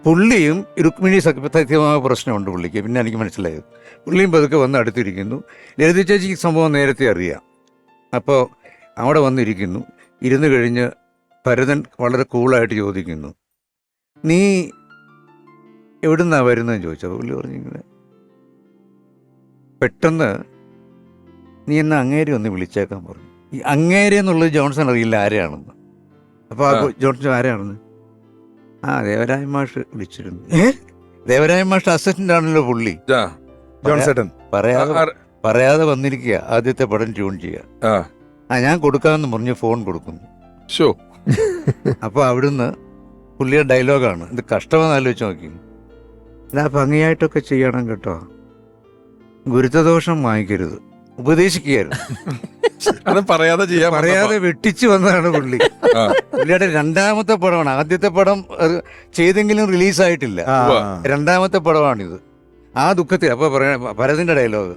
പുള്ളിയും രുക്മിണി സത്യമായ പ്രശ്നമുണ്ട് പുള്ളിക്ക്. പിന്നെ എനിക്ക് മനസ്സിലായത് പുള്ളിയും പതുക്കെ വന്ന് അടുത്തിരിക്കുന്നു. ലളിത ചേച്ചിക്ക് സംഭവം നേരത്തെ അറിയാം. അപ്പോൾ അവിടെ വന്നിരിക്കുന്നു. ഇരുന്ന് കഴിഞ്ഞ് ഭരതൻ വളരെ കൂളായിട്ട് ചോദിക്കുന്നു, നീ എവിടുന്നാണ് വരുന്നതെന്ന് ചോദിച്ചപ്പോൾ പുള്ളി പറഞ്ഞിങ്ങനെ, പെട്ടെന്ന് നീ എന്നെ അങ്ങേരെ ഒന്ന് വിളിച്ചേക്കാൻ പറഞ്ഞു. ഈ അങ്ങേരെ എന്നുള്ളത് ജോൺസൺ അറിയില്ല ആരെയാണെന്ന്. അപ്പോൾ ആ ജോൺസൺ ആരെയാണെന്ന്, ദേവരായ മാഷ് വിളിച്ചിരുന്നു. ദേവരായ മാഷ് അസിസ്റ്റന്റ് ആണല്ലോ പുള്ളി. ജോൺസേട്ടൻ പറയാതെ വന്നിരിക്കുക, ആദ്യത്തെ പടം ട്യൂൺ ചെയ്യുക. ഞാൻ കൊടുക്കാമെന്ന് പറഞ്ഞ് ഫോൺ കൊടുക്കുന്നു. അപ്പോൾ അവിടുന്ന് പുള്ളിയുടെ ഡയലോഗാണ്, ഇത് കഷ്ടമെന്ന് ആലോചിച്ച് നോക്കി. അല്ല ഭംഗിയായിട്ടൊക്കെ ചെയ്യണം കേട്ടോ, ഗുരുത്വദോഷം വാങ്ങിക്കരുത്, ഉപദേശിക്കുകയായിരുന്നു. അത് പറയാതെ വെട്ടിച്ചു വന്നതാണ് പുള്ളി. പുള്ളിയുടെ രണ്ടാമത്തെ പടമാണ്. ആദ്യത്തെ പടം ചെയ്തെങ്കിലും റിലീസായിട്ടില്ല, രണ്ടാമത്തെ പടമാണിത്. ആ ദുഃഖത്തിൽ അപ്പോൾ ഭരതിന്റെ ഡയലോഗ്.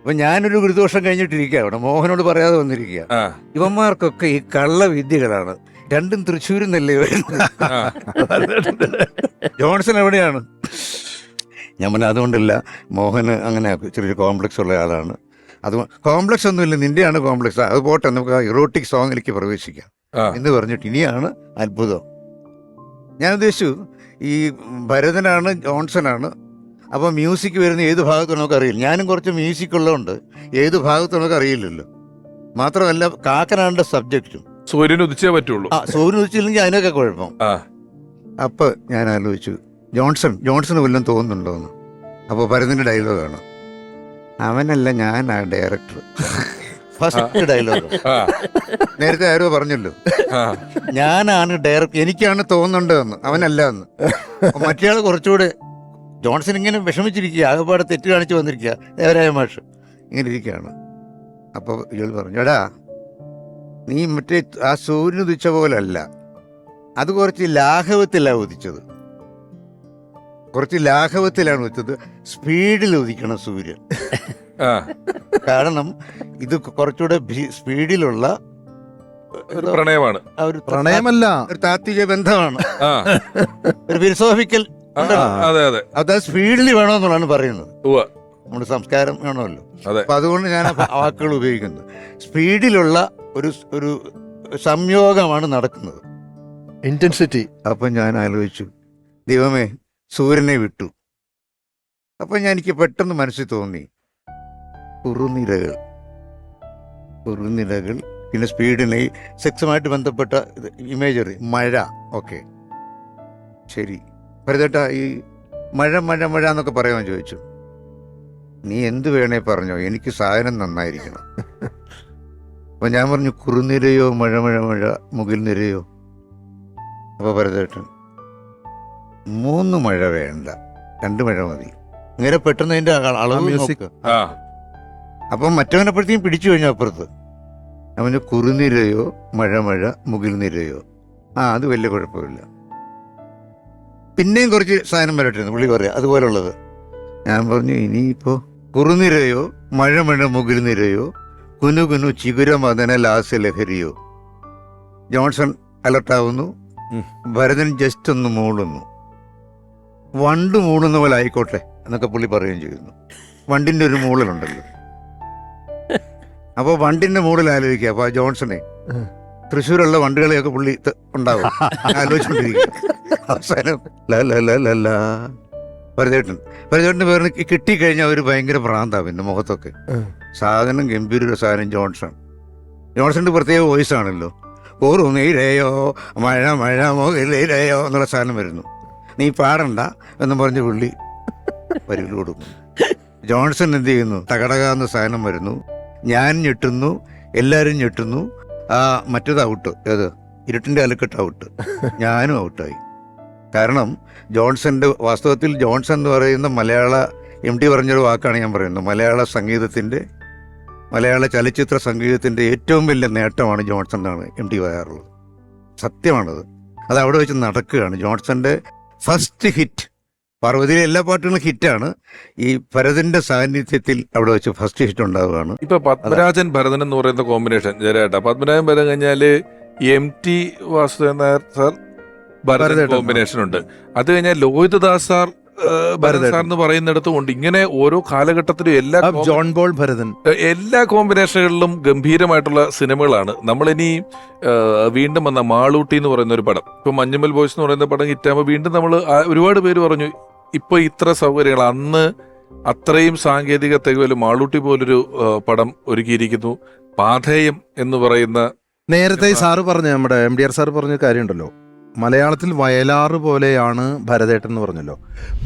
അപ്പൊ ഞാനൊരു ഗുരുദോഷം കഴിഞ്ഞിട്ടിരിക്കുക, അവിടെ മോഹനോട് പറയാതെ വന്നിരിക്കുക. ഇവന്മാർക്കൊക്കെ ഈ കള്ള വിദ്യകളാണ്. രണ്ടും തൃശ്ശൂരിൽ നിന്നല്ലേ വരുന്നത്. ജോൺസൺ എവിടെയാണ്? ഞാൻ പറഞ്ഞ അതുകൊണ്ടില്ല, മോഹന് അങ്ങനെ ചെറിയൊരു കോംപ്ലക്സ് ഉള്ള ആളാണ്. അത് കോംപ്ലക്സ് ഒന്നുമില്ല, നിന്റെയാണ് കോംപ്ലക്സ്, അത് പോട്ടെ, നമുക്ക് ആ ഇറോട്ടിക് സോങ്ങിലേക്ക് പ്രവേശിക്കാം എന്ന് പറഞ്ഞിട്ട് ഇനിയാണ് അത്ഭുതം. ഞാൻ ഉദ്ദേശിച്ചു, ഈ ഭരതനാണ് ജോൺസനാണ് അപ്പോൾ മ്യൂസിക് വരുന്ന ഏത് ഭാഗത്ത് നമുക്ക് അറിയില്ല. ഞാനും കുറച്ച് മ്യൂസിക് ഉള്ളതുകൊണ്ട് ഏത് ഭാഗത്ത് നമുക്ക് അറിയില്ലല്ലോ. മാത്രമല്ല കാക്കനാടിൻ്റെ സബ്ജക്റ്റും സൂര്യൻ ഉദിച്ചേ പറ്റുള്ളൂ. സൂര്യൻ ഉദിച്ചില്ലെങ്കിൽ അതിനൊക്കെ കുഴപ്പം. ആ അപ്പോൾ ഞാൻ ആലോചിച്ചു ജോൺസണ് വല്ലതും തോന്നുന്നുണ്ടോന്ന്. അപ്പോൾ ഭരതൻ്റെ ഡയലോഗാണ്, അവനല്ല ഞാനാ ഡയറക്ടർ. ഫസ്റ്റ് ഡയലോഗ് ആ നേരത്തെ ആരോ പറഞ്ഞല്ലോ, ആ ഞാനാണ് ഡയറക്ടർ, എനിക്കാണ് തോന്നുന്നുണ്ടെന്ന്, അവനല്ല എന്ന്. മറ്റേയാൾ കുറച്ചുകൂടെ ജോൺസൺ ഇങ്ങനെ വിഷമിച്ചിരിക്കുക, ആകെപ്പാടെ തെറ്റ് കാണിച്ച് വന്നിരിക്കുക, ദേവരായ മാഷ് ഇങ്ങനെ ഇരിക്കുകയാണ്. അപ്പോൾ ഇയാൾ പറഞ്ഞു, എടാ നീ മറ്റേ ആ സൂര്യൻ ഉദിച്ച പോലല്ല, അത് കുറച്ച് ലാഘവത്തിലാണ് ഉദിച്ചത്, കുറച്ച് ലാഘവത്തിലാണ് ഉദിച്ചത്, സ്പീഡിൽ ഉദിക്കണം സൂര്യൻ. ആ കാരണം ഇത് കുറച്ചുകൂടെ സ്പീഡിലുള്ള ഒരു പ്രണയമാണ്. ആ ഒരു പ്രണയമല്ല, ഒരു താത്വിക ബന്ധമാണ്, ആ ഒരു ഫിലോസോഫിക്കൽ. അതെ അതെ അത് സ്പീഡിൽ വേണമെന്നുള്ളതാണ് പറയുന്നത്. ഉവ്വ. നമ്മുടെ സംസ്കാരം വേണമല്ലോ. അതെ. അപ്പൊ അതുകൊണ്ട് ഞാൻ ആ വാക്കുകൾ ഉപയോഗിക്കുന്നത്. സ്പീഡിലുള്ള ഒരു സംയോഗമാണ് നടക്കുന്നത്. ഇന്റൻസിറ്റി. അപ്പൊ ഞാൻ ആലോചിച്ചു, ദൈവമേ സൂര്യനെ വിട്ടു. അപ്പൊ എനിക്ക് പെട്ടെന്ന് മനസ്സിൽ തോന്നി കുറുനിരകൾ, പിന്നെ സ്പീഡിനെ സെക്സുമായിട്ട് ബന്ധപ്പെട്ട ഇമേജറി, മഴ. ഓക്കെ ശരി ഭരതേട്ടാ, ഈ മഴ മഴ മഴ എന്നൊക്കെ പറയാൻ ചോദിച്ചു. നീ എന്ത് വേണേ പറഞ്ഞോ, എനിക്ക് സാധനം നന്നായിരിക്കണം. അപ്പൊ ഞാൻ പറഞ്ഞു കുറുനിരയോ മഴ മഴ മഴ മുകിൽ നിരയോ. അപ്പൊ ഭരതേട്ടൻ 3 മഴ വേണ്ട, 2 മഴ മതി. ഇങ്ങനെ പെട്ടെന്ന് അതിന്റെ അളവ് മ്യൂസിക്. നോക്ക്. ആ അപ്പം മറ്റവനപ്പോഴത്തേക്കും പിടിച്ചു കഴിഞ്ഞു അപ്പുറത്ത്. അവന് കുറുനിരയോ മഴ മഴ മുകിൽ നിരയോ, അത് വലിയ കുഴപ്പമില്ല. പിന്നെയും കുറച്ച് സാധനം വരട്ടെ പുള്ളി പറയാം അതുപോലുള്ളത്. ഞാൻ പറഞ്ഞു ഇനിയിപ്പോ കുറുനിരയോ മഴ മഴ മുകിൽ നിരയോ കുനു കുനു ചിഗുരമദന ലാസ്യലഹരിയോ. ജോൺസൺ അലർട്ടാവുന്നു, ഭരതൻ ജസ്റ്റ് ഒന്ന് മൂളുന്നു. വണ്ട് മൂളുന്ന പോലെ ആയിക്കോട്ടെ എന്നൊക്കെ പുള്ളി പറയുകയും ചെയ്യുന്നു. വണ്ടിന്റെ ഒരു മൂളലുണ്ടല്ലോ. അപ്പോൾ വണ്ടിന്റെ മൂടൽ ആലോചിക്കുക. അപ്പോൾ ജോൺസണെ തൃശ്ശൂരുള്ള വണ്ടികളെയൊക്കെ പുള്ളി ഉണ്ടാവും ആലോചിച്ചുകൊണ്ടിരിക്കുക. അവസാനം ഭരതേട്ടൻ്റെ പേരിന് കിട്ടിക്കഴിഞ്ഞാൽ ഒരു ഭയങ്കര ഭ്രാന്താ പിന്നെ മുഖത്തൊക്കെ. സാധനം ഗംഭീര സാധനം ജോൺസന്റെ പ്രത്യേക വോയിസ് ആണല്ലോ. ഓറുന്നീരയോ മഴ മഴ മുകളിലയോ എന്നുള്ള സാധനം വരുന്നു. നീ പാടണ്ട എന്ന് പറഞ്ഞ് പുള്ളി വരികൾ കൊടുക്കുന്നു. ജോൺസൺ എന്ത് ചെയ്യുന്നു, തകടകാന്ന സാധനം വരുന്നു. ഞാൻ ഞെട്ടുന്നു, എല്ലാവരും ഞെട്ടുന്നു. മറ്റേത് ഔട്ട്, ഏത് ഇരുട്ടിൻ്റെ അലക്കെട്ട് ഔട്ട്, ഞാനും ഔട്ടായി. കാരണം വാസ്തവത്തിൽ ജോൺസൺ എന്ന് പറയുന്ന മലയാള MT പറഞ്ഞൊരു വാക്കാണ് ഞാൻ പറയുന്നത്. മലയാള ചലച്ചിത്ര സംഗീതത്തിൻ്റെ ഏറ്റവും വലിയ നേട്ടമാണ് ജോൺസൺ എന്നാണ് MT പറയാറുള്ളത്. സത്യമാണത്. അത് അവിടെ വെച്ച് നടക്കുകയാണ്. ജോൺസന്റെ ഫസ്റ്റ് ഹിറ്റ്, പാർവതിയിലെ എല്ലാ പാട്ടുകളും ഹിറ്റാണ്. ഈ ഭരതന്റെ സാന്നിധ്യത്തിൽ അവിടെ വെച്ച് ഫസ്റ്റ് ഹിറ്റ് ഉണ്ടാവുകയാണ്. ഇപ്പൊ പത്മരാജൻ ഭരതൻ എന്ന് പറയുന്ന കോമ്പിനേഷൻ ചേട്ടാ, പത്മരാജൻ ഭരതൻ കഴിഞ്ഞാല് MT Vasudevan Nair sir Bharathan combination ഉണ്ട്. അത് കഴിഞ്ഞാൽ ലോഹിതദാസ് സാർ ഭരതൻ സാർ എന്ന് പറയുന്നിടത്തും ഉണ്ട്. ഇങ്ങനെ ഓരോ കാലഘട്ടത്തിലും ജോൺ ബോൾ ഭരതൻ എല്ലാ കോമ്പിനേഷനുകളിലും ഗംഭീരമായിട്ടുള്ള സിനിമകളാണ്. നമ്മളിനി വീണ്ടും വന്ന മാളൂട്ടി എന്ന് പറയുന്ന ഒരു പടം, ഇപ്പൊ മഞ്ഞുമൽ ബോയ്സ് എന്ന് പറയുന്ന പടം ഹിറ്റാകുമ്പോൾ വീണ്ടും നമ്മൾ ഒരുപാട് പേര് പറഞ്ഞു ഇപ്പൊ ഇത്ര സൗകര്യങ്ങൾ, അന്ന് അത്രയും സാങ്കേതിക തികവിൽ മാളൂട്ടി പോലൊരു പടം ഒരുക്കിയിരിക്കുന്നു. പാഥേയം എന്ന് പറയുന്ന നേരത്തെ സാറ് പറഞ്ഞ നമ്മുടെ MDR സാർ പറഞ്ഞ കാര്യമുണ്ടല്ലോ, മലയാളത്തിൽ വയലാറ് പോലെയാണ് ഭരതേട്ടൻ എന്ന് പറഞ്ഞല്ലോ.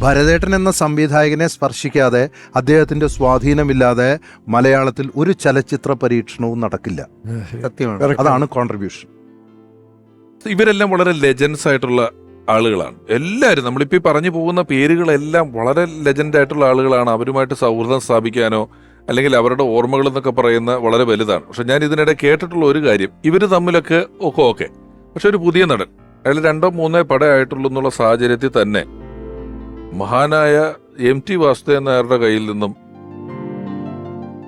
ഭരതേട്ടൻ എന്ന സംവിധായകനെ സ്പർശിക്കാതെ, അദ്ദേഹത്തിന്റെ സ്വാധീനമില്ലാതെ മലയാളത്തിൽ ഒരു ചലച്ചിത്ര പരീക്ഷണവും നടക്കില്ല. സത്യമാണ്. അതാണ് കോൺട്രിബ്യൂഷൻ. ഇവരെല്ലാം വളരെ ലെജൻസ് ആയിട്ടുള്ള ആളുകളാണ്. എല്ലാവരും നമ്മളിപ്പോൾ ഈ പറഞ്ഞു പോകുന്ന പേരുകളെല്ലാം വളരെ ലെജൻഡ് ആയിട്ടുള്ള ആളുകളാണ്. അവരുമായിട്ട് സൗഹൃദം സ്ഥാപിക്കാനോ അല്ലെങ്കിൽ അവരുടെ ഓർമ്മകൾ എന്നൊക്കെ പറയുന്ന വളരെ വലുതാണ്. പക്ഷെ ഞാൻ ഇതിനിടെ കേട്ടിട്ടുള്ള ഒരു കാര്യം, ഇവർ തമ്മിലൊക്കെ ഓക്കെ, പക്ഷെ ഒരു പുതിയ നടൻ അയാൾ 2-3 പടമായിട്ടുള്ളൂ എന്നുള്ള സാഹചര്യത്തിൽ തന്നെ മഹാനായ MT വാസുദേവൻ നായരുടെ കയ്യിൽ നിന്നും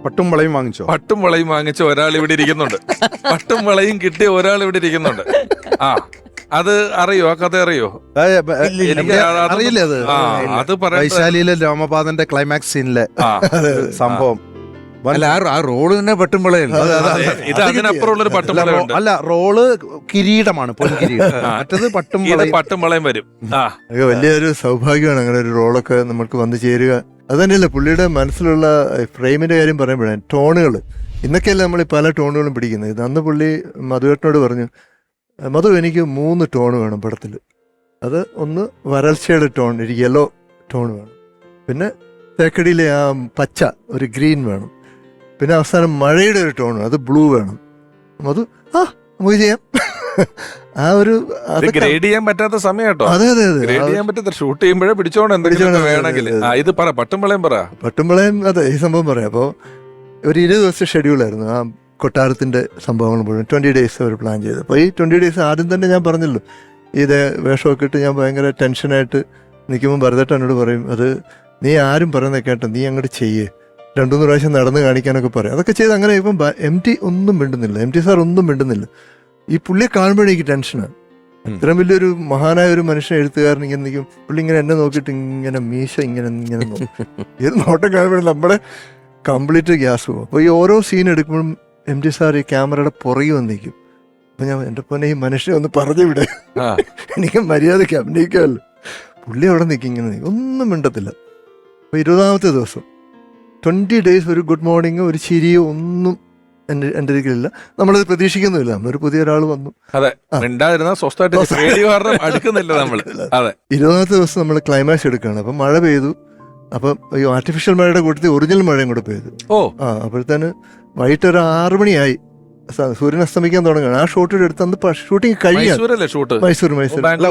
പട്ടും വളയും വാങ്ങിച്ച ഒരാൾ ഇവിടെ ഇരിക്കുന്നുണ്ട്. പട്ടും വളയും കിട്ടിയ ഒരാൾ ഇവിടെ ഇരിക്കുന്നുണ്ട്. അത് അറിയോ? ആ കഥ അറിയോ? അറിയില്ലേ? അത് അത് വൈശാലിയിലെ രാമപാദന്റെ ക്ലൈമാക്സ് സീനിലെ സംഭവം. അല്ല ആ റോള് തന്നെ പട്ടുമ്പളയല്ല. ഇത് അതിനപ്പുറമുള്ളൊരു പട്ടുമ്പളയുണ്ട്. അല്ല, റോള് കിരീടമാണ്, പൊൻകിരീടം. മറ്റത് പട്ടും ഇത് വളയും. പട്ടും വളയും വരും. അതൊക്കെ വലിയൊരു സൗഭാഗ്യമാണ് അങ്ങനെ ഒരു റോളൊക്കെ നമുക്ക് വന്നു ചേരുക. അത് തന്നെയല്ല പുള്ളിയുടെ മനസ്സിലുള്ള ഫ്രെയിമിന്റെ കാര്യം പറയുമ്പോഴാണ് ടോണുകൾ. ഇന്നൊക്കെയല്ല നമ്മൾ പല ടോണുകളും പിടിക്കുന്നത്. ഇത് അന്ന് പുള്ളി മധുവേട്ടനോട് പറഞ്ഞു, മധു എനിക്ക് 3 ടോൺ വേണം പടത്തിൽ. അത് ഒന്ന് വരൾച്ചയുടെ ടോൺ, ഒരു യെല്ലോ ടോൺ വേണം, പിന്നെ തേക്കടിയിലെ ആ പച്ച ഒരു ഗ്രീൻ വേണം, പിന്നെ അവസാനം മഴയുടെ ഒരു ടോൺ, അത് ബ്ലൂ വേണം. മധു നമുക്ക് ചെയ്യാം. ആ ഒരു ഗ്രേഡ് ചെയ്യാൻ പറ്റാത്ത സമയം കേട്ടോ. അതെ അതെ അതെ ഗ്രേഡ് ചെയ്യാൻ പറ്റാത്ത ഷൂട്ട് ചെയ്യുമ്പോഴേ പിടിച്ചോണ്ട് എന്തെങ്കിലും വേണമെങ്കിൽ ഇത് പറ, പട്ടും വളയും പറ. പട്ടുമ്പളയും അതെ ഈ സംഭവം പറയാം. അപ്പോൾ ഒരു 20 ദിവസത്തെ ഷെഡ്യൂളായിരുന്നു ആ കൊട്ടാരത്തിൻ്റെ സംഭവങ്ങൾ മുഴുവൻ. 20 days അവർ പ്ലാൻ ചെയ്ത്. അപ്പോൾ ഈ 20 days ആദ്യം തന്നെ ഞാൻ പറഞ്ഞല്ലോ, ഇത് വേഷമൊക്കെ ഇട്ട് ഞാൻ ഭയങ്കര ടെൻഷനായിട്ട് നിൽക്കുമ്പോൾ ഭരതേട്ടൻ എന്നോട് പറയും, അത് നീ ആരും പറയുന്നത് കേട്ടോ, നീ അങ്ങോട്ട് ചെയ്യേ, 2-3 പ്രാവശ്യം നടന്ന് കാണിക്കാനൊക്കെ പറയും. അതൊക്കെ ചെയ്ത് അങ്ങനെ ഇപ്പം MT ഒന്നും മിണ്ടുന്നില്ല, MT സാർ ഒന്നും മിണ്ടുന്നില്ല. ഈ പുള്ളിയെ കാണുമ്പോഴേ എനിക്ക് ടെൻഷനാണ്. ഇത്രയും വലിയൊരു മഹാനായ ഒരു മനുഷ്യൻ എഴുത്തുകാരൻ ഇങ്ങനെ നിൽക്കും, പുള്ളി ഇങ്ങനെ എന്നെ നോക്കിയിട്ട് ഇങ്ങനെ മീശ ഇങ്ങനെ നോക്കും. ഏത് നോട്ടം കാണുമ്പോഴും നമ്മുടെ കംപ്ലീറ്റ് ഗ്യാസ് പോകും. അപ്പോൾ ഈ ഓരോ സീൻ എടുക്കുമ്പോഴും MT സാർ ഈ ക്യാമറയുടെ പുറകെ വന്ന് നിൽക്കും. അപ്പം ഞാൻ എൻ്റെ പൊന്നെ ഈ മനുഷ്യനെ ഒന്ന് പറഞ്ഞു വിടെ, എനിക്ക് മര്യാദയ്ക്ക് അഭിനയിക്കാമല്ലോ. പുള്ളി അവിടെ നിൽക്കും, ഇങ്ങനെ നിൽക്കും, ഒന്നും മിണ്ടത്തില്ല. അപ്പോൾ 20ാമത്തെ ദിവസം 20 days ഒരു ഗുഡ് മോർണിംഗ്, ഒരു ചിരിയോ ഒന്നും എൻ്റെ ഇതിലില്ല. നമ്മളത് പ്രതീക്ഷിക്കുന്നുമില്ല. നമ്മളൊരു പുതിയ ഒരാൾ വന്നു. അതെ, മിണ്ടാതിരുന്ന സ്വസ്ഥമായിട്ട് അടുക്കുന്നില്ല നമ്മൾ. അതെ, 20ാമത്തെ ദിവസം നമ്മൾ ക്ലൈമാക്സ് എടുക്കുകയാണ്. അപ്പം മഴ പെയ്തു. അപ്പം ഈ ആർട്ടിഫിഷ്യൽ മഴയുടെ കൂട്ടത്തിൽ ഒറിജിനൽ മഴയും കൂടെ പെയ്തു. അപ്പോഴത്തേന് വൈകിട്ട് ഒരു 6 മണിയായി, സൂര്യൻ അസ്തമിക്കാൻ തുടങ്ങുകയാണ്. ആ ഷോട്ട് എടുത്ത് അന്ന് ഷൂട്ടിങ് കഴിയാണ്. മൈസൂർ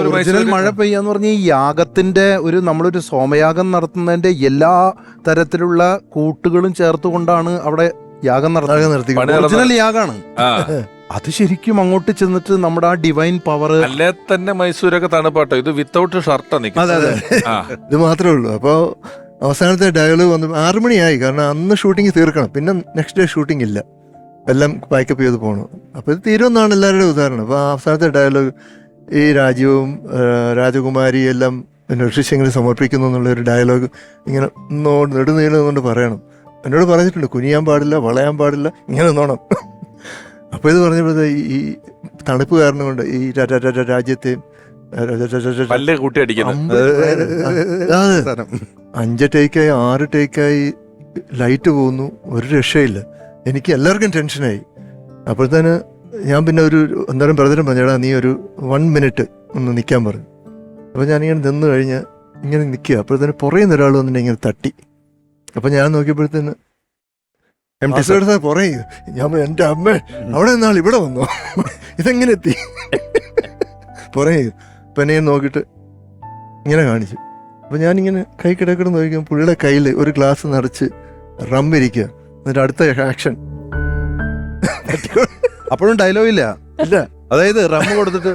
ഒറിജിനൽ മഴ പെയ്യാന്ന് പറഞ്ഞ ഈ യാഗത്തിന്റെ നമ്മളൊരു സോമയാഗം നടത്തുന്നതിന്റെ എല്ലാ തരത്തിലുള്ള കൂട്ടുകളും ചേർത്തുകൊണ്ടാണ് അവിടെ യാഗം നടത്തി. ഒറിജിനൽ യാഗാണ് അത്. ശരിക്കും അങ്ങോട്ട് ചെന്നിട്ട് നമ്മുടെ ആ ഡിവൈൻ പവർ അല്ലേ തന്നെ. മൈസൂരൊക്കെ തണുപ്പാട്ടോ, ഇത് വിത്തൗട്ട് ഷർട്ടാ നിൽക്കുന്നത്. ഇത് മാത്രമേ ഉള്ളൂ. അപ്പോൾ അവസാനത്തെ ഡയലോഗ് വന്നു 6 മണിയായി, കാരണം അന്ന് ഷൂട്ടിങ് തീർക്കണം, പിന്നെ നെക്സ്റ്റ് ഡേ ഷൂട്ടിംഗ് ഇല്ല, എല്ലാം പാക്കപ്പ് ചെയ്ത് പോകണം. അപ്പോൾ ഇത് തീരുമെന്നാണ് എല്ലാവരുടെയും ഉദാഹരണം. അപ്പോൾ അവസാനത്തെ ഡയലോഗ് ഈ രാജ്യവും രാജകുമാരി എല്ലാം പിന്നെ ഋഷിശൃംഖല സമർപ്പിക്കുന്നു എന്നുള്ളൊരു ഡയലോഗ് ഇങ്ങനെ നെടുനീളം കൊണ്ട് പറയണം. എന്നോട് പറഞ്ഞിട്ടുണ്ട്, കുനിയാൻ പാടില്ല, വളയാൻ പാടില്ല, ഇങ്ങനെ നോണം. അപ്പോൾ ഇത് പറഞ്ഞപ്പോഴത്തെ ഈ തണുപ്പ് കാരണം കൊണ്ട് ഈ രാജ്യത്തെയും 5 ടേക്കായി 6 ടേക്കായി ലൈറ്റ് പോകുന്നു, ഒരു രക്ഷയില്ല. എനിക്ക് എല്ലാവർക്കും ടെൻഷനായി. അപ്പോഴത്തേന് ഞാൻ പിന്നെ ഒരു അന്നേരം ബ്രദറും പറഞ്ഞാടാ നീ ഒരു 1 minute ഒന്ന് നിൽക്കാൻ പറഞ്ഞു. അപ്പോൾ ഞാനിങ്ങനെ നിന്ന് കഴിഞ്ഞ് ഇങ്ങനെ നിൽക്കുക. അപ്പോഴത്തേന് പുറകെ നിന്ന് ഒരാൾ വന്നിട്ട് ഇങ്ങനെ തട്ടി. അപ്പം ഞാൻ നോക്കിയപ്പോഴത്തേന് സാർ പുറകെ. ഞാൻ എൻ്റെ അമ്മ അവിടെ നിന്നാൾ ഇവിടെ വന്നോ, ഇതെങ്ങനെ എത്തി പുറകെ. അപ്പം എന്നെ നോക്കിയിട്ട് ഇങ്ങനെ കാണിച്ചു. അപ്പം ഞാനിങ്ങനെ കൈ കിടക്കിട നോക്കിക്കുമ്പോൾ പുള്ളിയുടെ കയ്യിൽ ഒരു ഗ്ലാസ് നിറച്ച് റം ഇരിക്കുക. എന്നിട്ട് അടുത്ത ആക്ഷൻ അപ്പോഴും ഡയലോഗ് ഇല്ല. അതായത് റം കൊടുത്തിട്ട്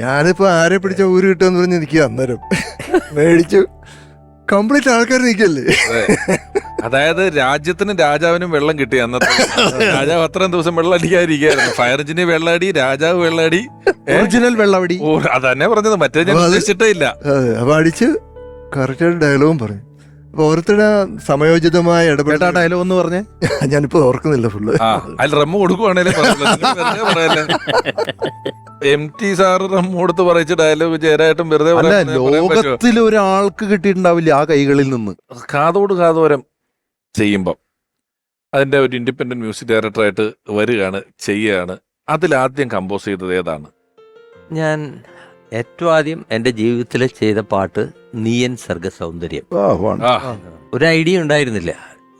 ഞാനിപ്പോ ആരെ പിടിച്ച ഊര് കിട്ടുമെന്ന് പറഞ്ഞ് നിൽക്കുക. അന്നേരം മേടിച്ചു കംപ്ലീറ്റ് ആൾക്കാർ നിൽക്കല്ലേ. അതായത് രാജ്യത്തിനും രാജാവിനും വെള്ളം കിട്ടി അന്നത്തെ. രാജാവ് അത്രയും ദിവസം വെള്ളം അടിക്കാതിരിക്കുകയായിരുന്നു. ഫയർ എഞ്ചിന് വെള്ളമടി, രാജാവ് വെള്ളമടി, ഒറിജിനൽ വെള്ളമടി. അതന്നെ പറഞ്ഞത്, മറ്റേ ഞാൻ ഉദ്ദേശിച്ചിട്ടേ ഇല്ല. അപ്പൊ അടിച്ച് കറക്റ്റായിട്ട് ഡയലോഗും പറഞ്ഞു. അപ്പൊ ഓരോരുത്തരുടെ സമയോചിതമായ ഇടപെട്ട ഡയലോഗ് എന്ന് പറഞ്ഞേ ഞാനിപ്പോ ഓർക്കുന്നില്ല ഫുള്ള്. അതിൽ റമ്മ് കൊടുക്കുവാണേലും MT സാറ് റമ്മ് കൊടുത്ത് പറയിച്ച് ഡയലോഗ് ചേരായിട്ടും വെറുതെ ലോകത്തിൽ ഒരാൾക്ക് കിട്ടിയിട്ടുണ്ടാവില്ല ആ കൈകളിൽ നിന്ന്. കാതോട് കാതോരം ചെയ്യുമ്പം അതിന്റെ ഒരു ഇൻഡിപെൻഡന്റ് മ്യൂസിക് ഡയറക്ടറായിട്ട് വരികയാണ്, ചെയ്യുകയാണ്. അതിലാദ്യം കമ്പോസ് ചെയ്തത് ഏതാണ്? ഞാൻ ഏറ്റവും ആദ്യം എൻ്റെ ജീവിതത്തിൽ ചെയ്ത പാട്ട് നീയൻ സർഗ സൗന്ദര്യം. ഒരു ഐഡിയ ഉണ്ടായിരുന്നില്ല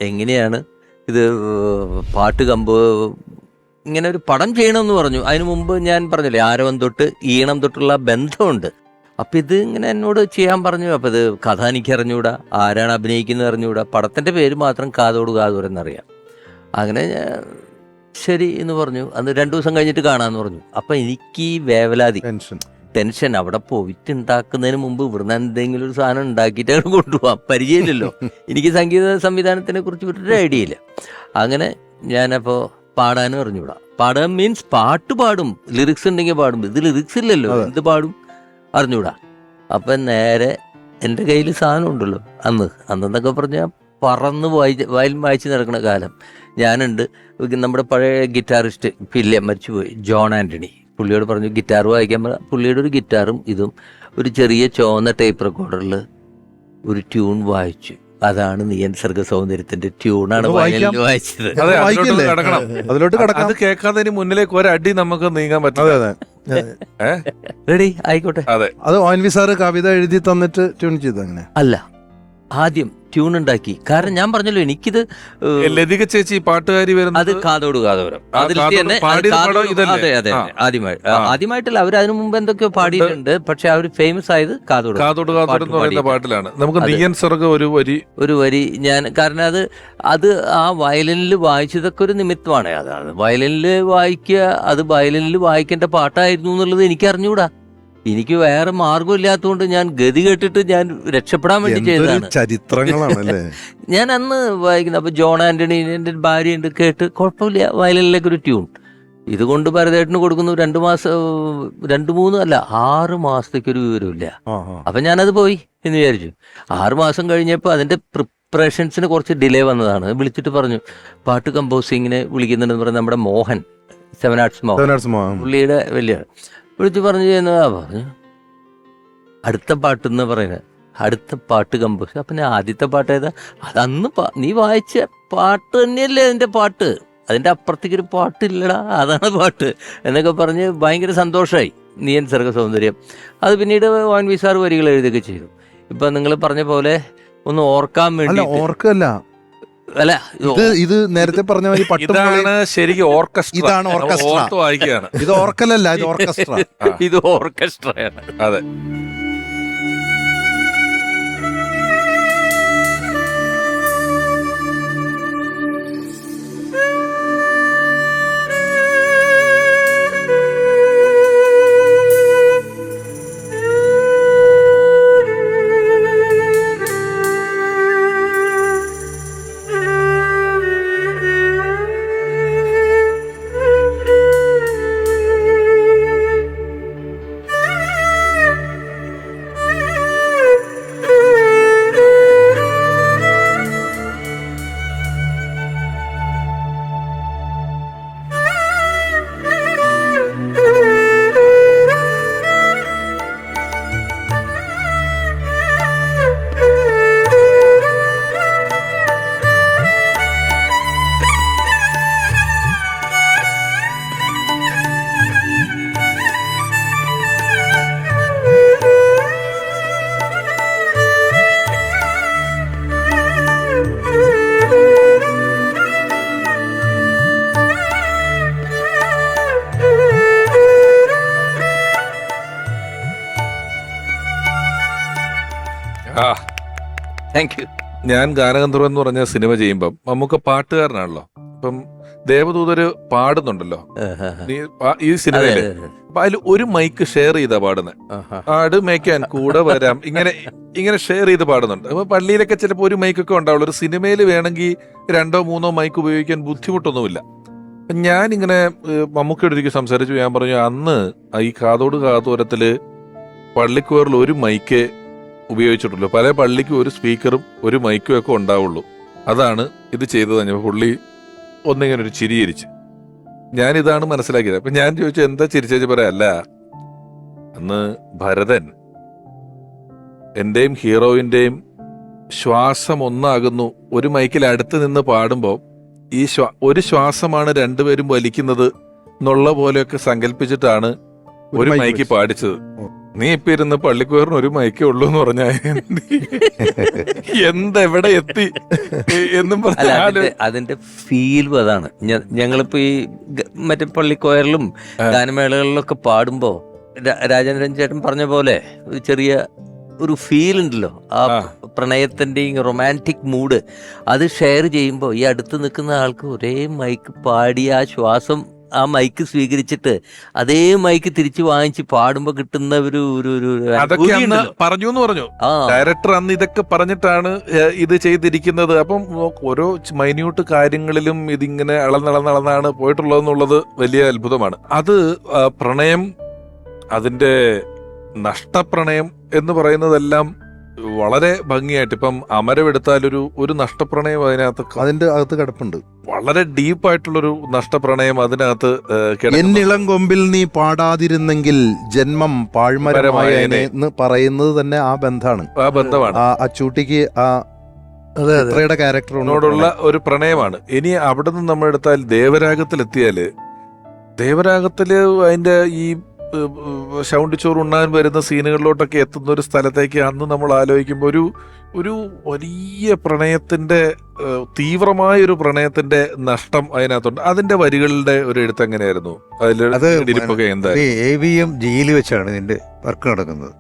എങ്ങനെയാണ് ഇത് പാട്ട് ഇങ്ങനെ ഒരു പടം ചെയ്യണമെന്ന് പറഞ്ഞു. അതിനു മുമ്പ് ഞാൻ പറഞ്ഞില്ലേ ആരവം തൊട്ട് ഈണം തൊട്ടുള്ള ബന്ധമുണ്ട്. അപ്പം ഇത് ഇങ്ങനെ എന്നോട് ചെയ്യാൻ പറഞ്ഞു. അപ്പം ഇത് കഥ എനിക്ക് അറിഞ്ഞുകൂടാ, ആരാണ് അഭിനയിക്കുന്നത് അറിഞ്ഞുകൂടാ, പടത്തിൻ്റെ പേര് മാത്രം കാതോട് കാതോരെന്നറിയാം. അങ്ങനെ ശരി എന്ന് പറഞ്ഞു. അന്ന് 2 ദിവസം കഴിഞ്ഞിട്ട് കാണാമെന്ന് പറഞ്ഞു. അപ്പം എനിക്ക് ഈ വേവലാതി ടെൻഷൻ അവിടെ പോയിട്ട് ഉണ്ടാക്കുന്നതിന് മുമ്പ് ഇവിടുന്ന് എന്തെങ്കിലും ഒരു സാധനം ഉണ്ടാക്കിയിട്ട് അവിടെ കൊണ്ടുപോകാം. പരിചയമില്ലല്ലോ എനിക്ക് സംഗീത സംവിധാനത്തിനെ കുറിച്ച് ഒരു ഐഡിയ ഇല്ല. അങ്ങനെ ഞാനപ്പോൾ പാടാനും അറിഞ്ഞുകൂടാ. പാടാൻ മീൻസ് പാട്ട് പാടും, ലിറിക്സ് ഉണ്ടെങ്കിൽ പാടും. ഇത് ലിറിക്സ് ഇല്ലല്ലോ, എന്ത് പാടും അറിഞ്ഞൂടാ. അപ്പം നേരെ എൻ്റെ കയ്യിൽ സാധനം ഉണ്ടല്ലോ അന്നെന്നൊക്കെ പറഞ്ഞാൽ പറന്ന് വയലിൻ വായിച്ച് നടക്കുന്ന കാലം. ഞാനുണ്ട് നമ്മുടെ പഴയ ഗിറ്റാറിസ്റ്റ് ഇല്ല മരിച്ചുപോയി ജോൺ ആൻ്റണി, പുള്ളിയോട് പറഞ്ഞു ഗിറ്റാർ വായിക്കാൻ. പുള്ളിയുടെ ഒരു ഗിറ്റാറും ഇതും ഒരു ചെറിയ ചുവന്ന ടേപ്പ് റെക്കോർഡറിൽ ഒരു ട്യൂൺ വായിച്ചു. അതാണ് നീയൻ സർഗ സൗന്ദര്യത്തിന്റെ ട്യൂണാണ് വയലിനിൽ വായിച്ചത്. അതെ, അതിലോട്ട് വായിക്കില്ലേ? കടക്കണം. അതിലോട്ട് കടക്കാം. അത് കേൾക്കാതെ ഇനി മുന്നിലേക്ക് ഒരടി നമുക്ക് നീങ്ങാൻ അതെ പറ്റില്ല. അതെ. റെഡി ആയിക്കോട്ടെ. അതെ, അത് ONV സാറ് കവിത എഴുതി തന്നിട്ട് ട്യൂൺ ചെയ്തു അങ്ങനെ? അല്ല, ആദ്യം ട്യൂൺ ഉണ്ടാക്കി. കാരണം ഞാൻ പറഞ്ഞല്ലോ എനിക്കിത് ലതിക ചേച്ചി പാട്ടുകാരി അത് വരുന്നത് കാതോട് കാതോരം അതിൽ കാതോട് തന്നെ പാടിയത് പടം ഇതല്ലേ? അതെ അതെ ആ. ആദ്യമായിട്ടല്ല, അവർ അതിനു മുമ്പ് എന്തൊക്കെയോ പാടിയിട്ടുണ്ട്. പക്ഷെ അവർ ഫേമസ് ആയത് കാതോട് കാതോട് കാതോട് എന്ന് പറയുന്ന പാട്ടിലാണ്. നമുക്ക് നീയൻ സർഗ ഒരു വരി ഞാൻ കാരണം അത് ആ വയലിനിൽ വായിച്ചതൊക്കെ ഒരു നിമിത്തമാണ്. അതാണ് വയലിനിൽ വായിക്കുക, അത് വയലിനിൽ വായിക്കേണ്ട പാട്ടായിരുന്നു എന്നുള്ളത് എനിക്ക് അറിഞ്ഞുകൂടാ. എനിക്ക് വേറെ മാർഗമില്ലാത്തതുകൊണ്ട് ഞാൻ ഗതി കേട്ടിട്ട് ഞാൻ രക്ഷപ്പെടാൻ വേണ്ടി ചെയ്തതാണ്. ചരിത്രങ്ങളാണല്ലേ? ഞാൻ അന്ന് വായിക്കുന്നത് അപ്പൊ ജോൺ ആന്റണി എൻ്റെ ഭാര്യയുണ്ട്, കേട്ട് കുഴപ്പമില്ല വയലിനിലേക്ക് ഒരു ട്യൂൺ ഇതുകൊണ്ട് ഭരതേട്ടന് കൊടുക്കുന്നു. 6 മാസത്തേക്കൊരു വിവരമില്ല. അപ്പൊ ഞാനത് പോയി എന്ന് വിചാരിച്ചു. 6 മാസം കഴിഞ്ഞപ്പോൾ അതിന്റെ പ്രിപ്പറേഷൻസിന് കുറച്ച് ഡിലേ വന്നതാണ്. വിളിച്ചിട്ട് പറഞ്ഞു പാട്ട് കമ്പോസിങ്ങിന് വിളിക്കുന്നുണ്ടെന്ന് പറഞ്ഞ നമ്മുടെ മോഹൻ, 7 ആർട്സ് മോഹൻ, പുള്ളിയുടെ വലിയ വിളിച്ച് പറഞ്ഞു ചെയ്യുന്നതാ. പറഞ്ഞു അടുത്ത പാട്ടെന്ന് പറയുന്നത്, അടുത്ത പാട്ട് കമ്പോസ്. അപ്പം ഞാൻ ആദ്യത്തെ പാട്ട് ഏതാ? അതന്ന് നീ വായിച്ച പാട്ട് തന്നെയല്ലേ അതിൻ്റെ പാട്ട്, അതിൻ്റെ അപ്പുറത്തേക്കൊരു പാട്ടില്ലടാ, അതാണ് പാട്ട് എന്നൊക്കെ പറഞ്ഞ് ഭയങ്കര സന്തോഷമായി. നീയൻ സർഗ സൗന്ദര്യം അത് പിന്നീട് ONV സാർ വരികൾ എഴുതുകയൊക്കെ ചെയ്തു. ഇപ്പം നിങ്ങൾ പറഞ്ഞ പോലെ ഒന്ന് ഓർക്കാൻ വേണ്ടി. ഓർക്കല്ല, അല്ല ഇത് നേരത്തെ പറഞ്ഞ മാതിരി ഇതാണ് ശരിക്കും ഓർക്കസ്ട്ര. ഇതാണ് ഓർക്കസ്ട്ര. ഓർത്ത് വായിക്കുകയാണ്. ഇത് ഓർക്കലല്ല, ഇത് ഓർക്കസ്ട്ര. ഇത് ഓർക്കസ്ട്രയാണ്. അതെ, താങ്ക് യു. ഞാൻ ഗാനഗന്ധർവൻ എന്ന് പറഞ്ഞ സിനിമ ചെയ്യുമ്പം നമുക്ക് പാട്ടുകാരനാണല്ലോ. ഇപ്പം ദേവദൂതര് പാടുന്നുണ്ടല്ലോ ഈ സിനിമയില്. അപ്പൊ അതിൽ ഒരു മൈക്ക് ഷെയർ ചെയ്താ പാടുന്നത്. ആട് മേയ്ക്കാൻ കൂടെ വരാം, ഇങ്ങനെ ഷെയർ ചെയ്ത് പാടുന്നുണ്ട്. അപ്പൊ പള്ളിയിലൊക്കെ ചിലപ്പോൾ ഒരു മൈക്കൊക്കെ ഉണ്ടാവുള്ളൂ. ഒരു സിനിമയിൽ വേണമെങ്കിൽ 2-3 മൈക്ക് ഉപയോഗിക്കാൻ ബുദ്ധിമുട്ടൊന്നുമില്ല. ഞാനിങ്ങനെ മമ്മൂക്കയുടെ ഒരിക്കൽ സംസാരിച്ചു. ഞാൻ പറഞ്ഞു അന്ന് ഈ കാതോട് കാതോരത്തില് പള്ളിക്കോറിൽ ഒരു മൈക്ക് ഉപയോഗിച്ചിട്ടുള്ളൂ. പല പള്ളിക്കും ഒരു സ്പീക്കറും ഒരു മൈക്കും ഒക്കെ ഉണ്ടാവുള്ളൂ. അതാണ് ഇത് ചെയ്തത്. കഴിഞ്ഞപ്പോൾ പുള്ളി ഒന്നിങ്ങനെ ഒരു ചിരിയിരിച്ച്. ഞാനിതാണ് മനസ്സിലാക്കിയത്. അപ്പൊ ഞാൻ ചോദിച്ചു എന്താ ചിരിച്ചു? പറയല്ല, അന്ന് ഭരതൻ എന്റെയും ഹീറോയിന്റെയും ശ്വാസം ഒന്നാകുന്നു. ഒരു മൈക്കിൽ അടുത്ത് നിന്ന് പാടുമ്പോൾ ഈ ഒരു ശ്വാസമാണ് രണ്ടുപേരും വലിക്കുന്നത് എന്നുള്ള പോലെയൊക്കെ സങ്കല്പിച്ചിട്ടാണ് ഒരു മൈക്ക് പാടിച്ചത്. നീ ഇപ്പൊ ഇരുന്ന് പള്ളിക്കോറിന് ഒരു മൈക്കേ ഉള്ളൂ എന്ന് പറഞ്ഞാ എന്തെവിടെ എത്തി എന്നും പറഞ്ഞ അതിന്റെ ഫീൽ അതാണ്. ഞങ്ങളിപ്പോ ഈ മറ്റേ പള്ളിക്കോയറിലും ഗാനമേളകളിലൊക്കെ പാടുമ്പോ രാജേന്ദ്രൻ ചേട്ടൻ പറഞ്ഞ പോലെ ഒരു ചെറിയ ഒരു ഫീൽ ഉണ്ടല്ലോ, ആ പ്രണയത്തിന്റെയും റൊമാൻറ്റിക് മൂഡ് അത് ഷെയർ ചെയ്യുമ്പോൾ ഈ അടുത്ത് നിൽക്കുന്ന ആൾക്ക് ഒരേ മൈക്ക് പാടി ആ ശ്വാസം ആ മൈക്ക് സ്വീകരിച്ചിട്ട് അതേ മൈക്ക് തിരിച്ചു വാങ്ങിച്ച് പാടുമ്പോ കിട്ടുന്ന ഒരു അതൊക്കെ അന്ന് പറഞ്ഞു എന്ന് പറഞ്ഞു ഡയറക്ടർ. അന്ന് ഇതൊക്കെ പറഞ്ഞിട്ടാണ് ഇത് ചെയ്തിരിക്കുന്നത്. അപ്പം ഓരോ മൈന്യൂട്ട് കാര്യങ്ങളിലും ഇതിങ്ങനെ അളന്നളന്നാണ് പോയിട്ടുള്ളതെന്നുള്ളത് വലിയ അത്ഭുതമാണ്. അത് പ്രണയം, അതിന്റെ നഷ്ടപ്രണയം എന്ന് പറയുന്നതെല്ലാം വളരെ ഭംഗിയായിട്ട് ഇപ്പം അമരമെടുത്താൽ ഒരു നഷ്ടപ്രണയം അതിനകത്ത് അതിന്റെ അകത്ത് കിടപ്പുണ്ട്. വളരെ ഡീപ്പായിട്ടുള്ളൊരു നഷ്ടപ്രണയം അതിനകത്ത് കിടക്കുന്നു. എന്നിളം കൊമ്പിൽ നീ പാടാതിരുന്നെങ്കിൽ ജന്മം പാഴ്മരമായേനെ എന്ന് പറയുന്നത് തന്നെ ആ ബന്ധമാണ്, ആ ബന്ധമാണ്, ആ അച്ചൂട്ടിക്ക് ആ അതെ അതെ ചിത്രയുടെ ക്യാരക്ടറിനോടുള്ള ഒരു പ്രണയമാണ്. ഇനി അവിടെ നിന്ന് നമ്മൾ എടുത്താൽ ദേവരാഗത്തിലെത്തിയാല്, ദേവരാഗത്തില് അതിന്റെ ഈ ശൗണ്ടിച്ചോറ് ഉണ്ണാൻ വരുന്ന സീനുകളിലോട്ടൊക്കെ എത്തുന്ന ഒരു സ്ഥലത്തേക്ക് അന്ന് നമ്മൾ ആലോചിക്കുമ്പോൾ ഒരു വലിയ പ്രണയത്തിന്റെ തീവ്രമായൊരു പ്രണയത്തിന്റെ നഷ്ടം അതിനകത്തുണ്ട്. അതിന്റെ വരികളുടെ ഒരു എഴുത്ത് എങ്ങനെയായിരുന്നു? അത് അതിലിരിപ്പൊക്കെ എന്താ? AVM ജിയിൽ വെച്ചാണ് ഇതിന്റെ വർക്ക് നടക്കുന്നത്.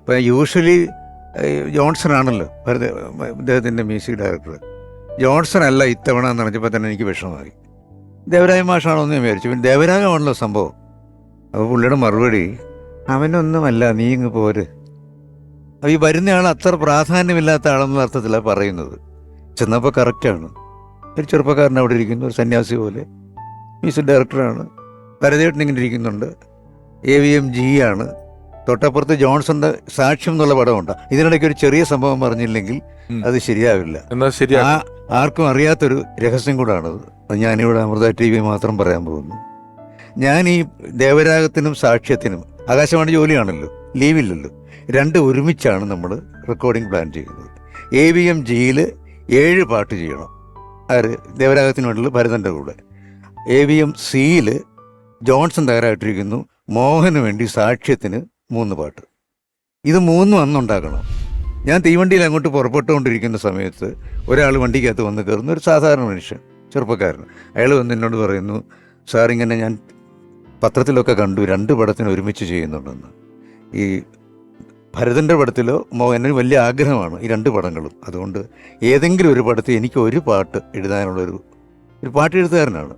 അപ്പൊ യൂഷ്വലി ജോൺസൺ ആണല്ലോ ഇദ്ദേഹത്തിന്റെ മ്യൂസിക് ഡയറക്ടർ. ജോൺസൺ അല്ല ഇത്തവണ എന്ന് പറഞ്ഞപ്പോൾ തന്നെ എനിക്ക് വിഷമമായി. ദേവരായ മാഷാണോ എന്ന് ഞാൻ വിചാരിച്ചു. പിന്നെ ദേവരാഗമാണല്ലോ സംഭവം. അപ്പോൾ പുള്ളിയുടെ മറുപടി, അവനൊന്നുമല്ല, നീ ഇങ്ങ് പോര്. അപ്പോൾ ഈ വരുന്നയാൾ അത്ര പ്രാധാന്യമില്ലാത്ത ആളെന്നുള്ള അർത്ഥത്തിലാണ് പറയുന്നത്. ചെന്നപ്പോൾ കറക്റ്റാണ്. ഒരു ചെറുപ്പക്കാരൻ അവിടെ ഇരിക്കുന്നു, ഒരു സന്യാസി പോലെ. മ്യൂസിക് ഡയറക്ടറാണ്. ഭരതേട്ടൻ ഇങ്ങനെ ഇരിക്കുന്നുണ്ട്. AVM ജി ആണ്. തൊട്ടപ്പുറത്ത് ജോൺസന്റെ സാക്ഷ്യം എന്നുള്ള പടമുണ്ട്. ഇതിനിടയ്ക്ക് ഒരു ചെറിയ സംഭവം പറഞ്ഞില്ലെങ്കിൽ അത് ശരിയാവില്ല. എന്നാ ശരിയാ, ആർക്കും അറിയാത്തൊരു രഹസ്യം കൂടാണത്. അത് ഞാനിവിടെ അമൃത TV മാത്രം പറയാൻ പോകുന്നു. ഞാൻ ഈ ദേവരാഗത്തിനും സാക്ഷ്യത്തിനും, ആകാശവാണി ജോലിയാണല്ലോ, ലീവില്ലല്ലോ, രണ്ട് ഒരുമിച്ചാണ് നമ്മൾ റെക്കോർഡിംഗ് പ്ലാൻ ചെയ്യുന്നത്. AVM ജിയിൽ 7 പാട്ട് ചെയ്യണം. ആര്? ദേവരാഗത്തിന് വേണ്ടിയുള്ള ഭരതൻ്റെ കൂടെ. AVM സിയിൽ ജോൺസൺ തയ്യാറായിട്ടിരിക്കുന്നു. മോഹന് വേണ്ടി സാക്ഷ്യത്തിന് 3 പാട്ട്. ഇത് 3 അന്നുണ്ടാക്കണം. ഞാൻ തീവണ്ടിയിൽ അങ്ങോട്ട് പുറപ്പെട്ടുകൊണ്ടിരിക്കുന്ന സമയത്ത് ഒരാൾ വണ്ടിക്കകത്ത് വന്ന് കയറുന്ന ഒരു സാധാരണ മനുഷ്യൻ, ചെറുപ്പക്കാരൻ. അയാൾ വന്ന് എന്നോട് പറയുന്നു, സാർ ഇങ്ങനെ ഞാൻ പത്രത്തിലൊക്കെ കണ്ടു 2 പടത്തിന് ഒരുമിച്ച് ചെയ്യുന്നുണ്ടെന്ന്. ഈ ഭരതൻ്റെ പടത്തിലോ എന്നൊരു വലിയ ആഗ്രഹമാണ് ഈ 2 പടങ്ങളും. അതുകൊണ്ട് ഏതെങ്കിലും ഒരു പടത്തിൽ എനിക്ക് ഒരു പാട്ട് എഴുതാനുള്ളൊരു പാട്ട് എഴുത്തുകാരനാണ്,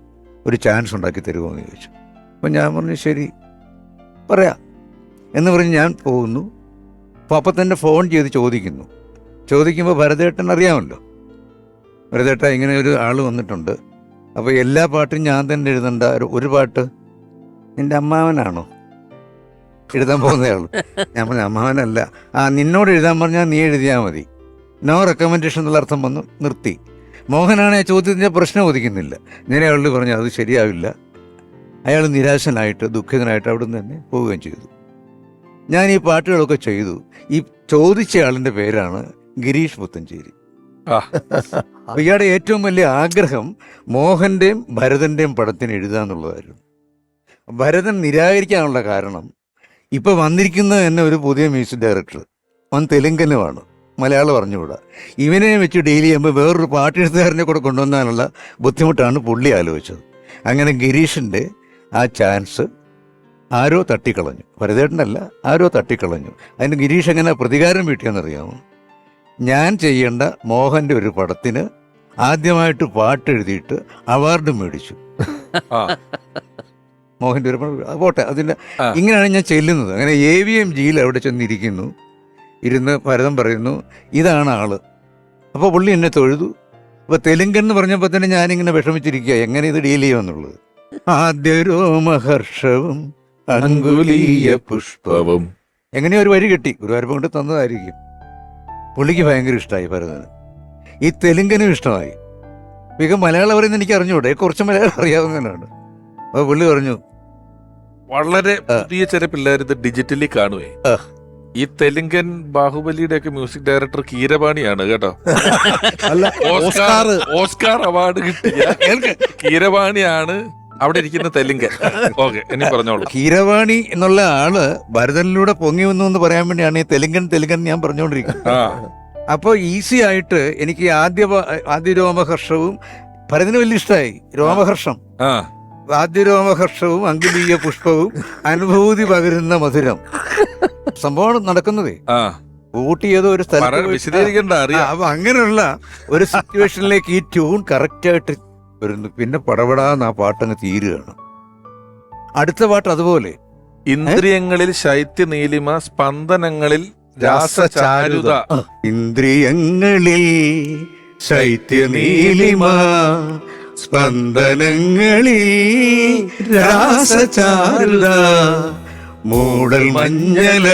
ഒരു ചാൻസ് ഉണ്ടാക്കി തരുമോ എന്ന് ചോദിച്ചു. അപ്പം ഞാൻ പറഞ്ഞു ശരി പറയാം എന്ന് പറഞ്ഞ് ഞാൻ പോകുന്നു. അപ്പം തന്നെ ഫോൺ ചെയ്ത് ചോദിക്കുമ്പോൾ ഭരതേട്ടൻ അറിയാമല്ലോ, ഭരതേട്ട ഇങ്ങനെ ഒരു ആൾ വന്നിട്ടുണ്ട്, അപ്പോൾ എല്ലാ പാട്ടും ഞാൻ തന്നെ എഴുതണ്ട, ഒരു പാട്ട് നിൻ്റെ അമ്മാവനാണോ എഴുതാൻ പോകുന്നയാൾ? ഞാൻ പറഞ്ഞു അമ്മാവനല്ല. നിന്നോട് എഴുതാൻ പറഞ്ഞാൽ നീ എഴുതിയാൽ മതി, നോ റെക്കമെൻഡേഷൻ എന്നുള്ള അർത്ഥം വന്നു നിർത്തി. മോഹനാണ് ആ ചോദ്യത്തിൻ്റെ പ്രശ്നം ഒതുക്കുന്നില്ല. ഞാൻ അയാളോട് പറഞ്ഞു അത് ശരിയാവില്ല. അയാൾ നിരാശനായിട്ട് ദുഃഖിതനായിട്ട് അവിടെ നിന്ന് തന്നെ പോവുകയും ചെയ്തു. ഞാൻ ഈ പാട്ടുകളൊക്കെ ചെയ്തു. ഈ ചോദിച്ചയാളിൻ്റെ പേരാണ് ഗിരീഷ് പുത്തഞ്ചേരി. ഇയാളുടെ ഏറ്റവും വലിയ ആഗ്രഹം മോഹൻ്റെയും ഭരതൻ്റെയും പടത്തിന് എഴുതുക എന്നുള്ളതായിരുന്നു. ഭരതൻ നിരാകരിക്കാനുള്ള കാരണം, ഇപ്പോൾ വന്നിരിക്കുന്നത് തന്നെ ഒരു പുതിയ മ്യൂസിക് ഡയറക്ടർ, അവൻ തെലുങ്കനുമാണ്, മലയാളം അറിഞ്ഞുകൂടാ. ഇവനെ വെച്ച് ഡീൽ ചെയ്യുമ്പോൾ വേറൊരു പാട്ടെഴുത്തുകാരനെ കൂടെ കൊണ്ടുവന്നാനുള്ള ബുദ്ധിമുട്ടാണ് പുള്ളി ആലോചിച്ചത്. അങ്ങനെ ഗിരീഷിൻ്റെ ആ ചാൻസ് ആരോ തട്ടിക്കളഞ്ഞു. ഭരതേട്ടനല്ല, ആരോ തട്ടിക്കളഞ്ഞു. അതിന് ഗിരീഷ് എങ്ങനെ പ്രതികാരം വീട്ടിയെന്നറിയാമോ? ഞാൻ ചെയ്യേണ്ട മോഹൻ്റെ ഒരു പടത്തിന് ആദ്യമായിട്ട് പാട്ടെഴുതിയിട്ട് അവാർഡ് മേടിച്ചു. മോഹൻ്റെ ഒരു പോട്ടെ, അതിൻ്റെ ഇങ്ങനെയാണ് ഞാൻ ചെല്ലുന്നത്. അങ്ങനെ AVM ജിയിൽ അവിടെ ഇരുന്ന് ഭരതം പറയുന്നു ഇതാണ് ആള്. അപ്പോൾ പുള്ളി എന്നെ തൊഴുതു. അപ്പോൾ തെലുങ്കൻ എന്ന് പറഞ്ഞപ്പോൾ തന്നെ ഞാനിങ്ങനെ വിഷമിച്ചിരിക്കുക, എങ്ങനെ ഇത് ഡീൽ ചെയ്യുമെന്നുള്ളത്. ആദ്യ രോമഹർഷവും അങ്കുലീയ പുഷ്പവും, എങ്ങനെയോ ഒരു വരി കിട്ടി, ഗുരുവായൂരപ്പം കൊണ്ട് തന്നതായിരിക്കും. പുള്ളിക്ക് ഭയങ്കര ഇഷ്ടമായി ഭരതന്. ഈ തെലുങ്കനും ഇഷ്ടമായി. മിക മലയാളം പറയുന്നത് എനിക്ക് അറിഞ്ഞൂടെ, കുറച്ച് മലയാളം അറിയാവുന്നതിനാണ്. അപ്പോൾ പുള്ളി പറഞ്ഞു വളരെ പുതിയ ചില പിള്ളേർ ഇത് ഡിജിറ്റലി കാണുവേ. ഈ തെലുങ്കൻ ബാഹുബലിയുടെ ഒക്കെ മ്യൂസിക് ഡയറക്ടർ കീരവാണിയാണ് കേട്ടോ. ഓസ്കാർ അവാർഡ് കിട്ടിയ കീരവാണിയാണ് അവിടെ ഇരിക്കുന്ന തെലുങ്കൻ. ഓക്കെ, ഇനി പറഞ്ഞോളൂ. കീരവാണി എന്നുള്ള ആള് ഭരതനിലൂടെ പൊങ്ങി വന്നു എന്ന് പറയാൻ വേണ്ടിയാണ് ഈ തെലുങ്കൻ ഞാൻ പറഞ്ഞുകൊണ്ടിരിക്കുന്നത്. അപ്പോൾ ഈസി ആയിട്ട് എനിക്ക് ആദ്യ രോമഹർഷവും ഭരതന് വലിയ ഇഷ്ടമായി. രോമഹർഷം, ആദ്യ രോമഹർഷവും അങ്കുലീയ പുഷ്പവും അനുഭൂതി പകരുന്ന മധുരം സംഭവം നടക്കുന്നതേ. ഊട്ടി ഏതോ ഒരു സ്ഥലം. അപ്പൊ അങ്ങനെയുള്ള ഒരു സിറ്റുവേഷനിലേക്ക് ഈ ട്യൂൺ കറക്റ്റായിട്ട് വരുന്നു. പിന്നെ പടപടാന്ന് ആ പാട്ടങ്ങ് തീരുകയാണ്. അടുത്ത പാട്ട് അതുപോലെ, ഇന്ദ്രിയങ്ങളിൽ ശൈത്യ നീലിമ, സ്പന്ദനങ്ങളിൽ രാസചാരുത. ഇന്ദ്രിയങ്ങളിൽ ശൈത്യ നീലിമ, സ്പന്ദനങ്ങളിൽ രാസചാരുത, മൂടൽ മഞ്ഞല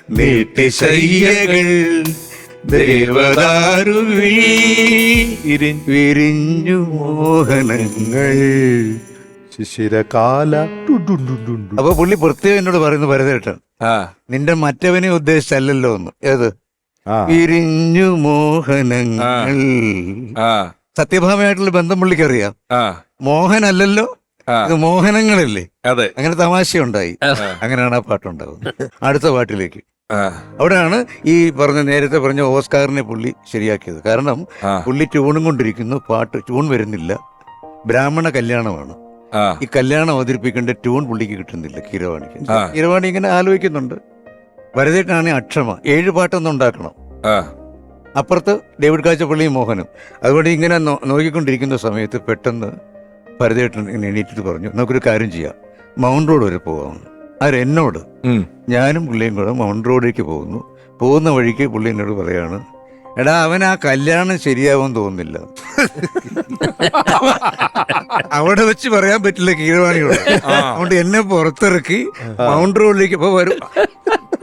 നീട്ടിശയ്യകൾ ദേവദാരുവിൽ വിരിഞ്ഞു മോഹനങ്ങൾ. ശിശിരകാല അപ്പൊ പുള്ളി പ്രത്യേകം എന്നോട് പറയുന്നു, ഭരതേട്ടൻ ആ നിന്റെ മറ്റവനെ ഉദ്ദേശിച്ചല്ലോ എന്ന്. ഏത്? ആ വിരിഞ്ഞു മോഹനങ്ങൾ. ആ സത്യഭാമയായിട്ടുള്ള ബന്ധം പുള്ളിക്കറിയാം. ആ മോഹനല്ലല്ലോ, ആ ഇത് മോഹനങ്ങളല്ലേ. അതെ അങ്ങനെ തമാശയുണ്ടായി. അങ്ങനെയാണ് ആ പാട്ടുണ്ടാവുന്നത്. അടുത്ത പാട്ടിലേക്ക്. ആ അവിടെയാണ് ഈ നേരത്തെ പറഞ്ഞ ഓസ്കാറിനെ പുള്ളി ശരിയാക്കിയത്. കാരണം ആ പുള്ളി ട്യൂണും കൊണ്ടിരിക്കുന്നു, പാട്ട് ട്യൂൺ വരുന്നില്ല. ബ്രാഹ്മണ കല്യാണമാണ്. ആ ഈ കല്യാണം അവതരിപ്പിക്കേണ്ട ട്യൂൺ പുള്ളിക്ക് കിട്ടുന്നില്ല കീരവാണിക്ക്. ആ. കീരവാണി ഇങ്ങനെ ആലോചിക്കുന്നുണ്ട്. ഭരതേട്ടനാണെങ്കിൽ അക്ഷമ 7 പാട്ടൊന്നും ഉണ്ടാക്കണം. ആ അപ്പുറത്ത് ഡേവിഡ് കാച്ചപ്പള്ളിയും മോഹനും. അതുകൊണ്ട് ഇങ്ങനെ നോക്കിക്കൊണ്ടിരിക്കുന്ന സമയത്ത് പെട്ടെന്ന് ഭരതേട്ടൻ ഇങ്ങനെ എണീറ്റിട്ട് പറഞ്ഞു, നമുക്കൊരു കാര്യം ചെയ്യാം, മൗണ്ട് റോഡ് വരെ പോകാമെന്ന്. എന്നോട്. ഉം. ഞാനും പുള്ളിയും കൂടെ മൗണ്ട് റോഡിലേക്ക് പോകുന്നു. പോകുന്ന വഴിക്ക് പുള്ളി എന്നോട് പറയാണ്, എടാ അവൻ ആ കല്യാണം ശരിയാവും തോന്നുന്നില്ല. അവിടെ വെച്ച് പറയാൻ പറ്റില്ല കീരവാണിയോട്. അതുകൊണ്ട് എന്നെ പുറത്തിറക്കി മൗണ്ട് റോഡിലേക്ക് ഇപ്പൊ വരും.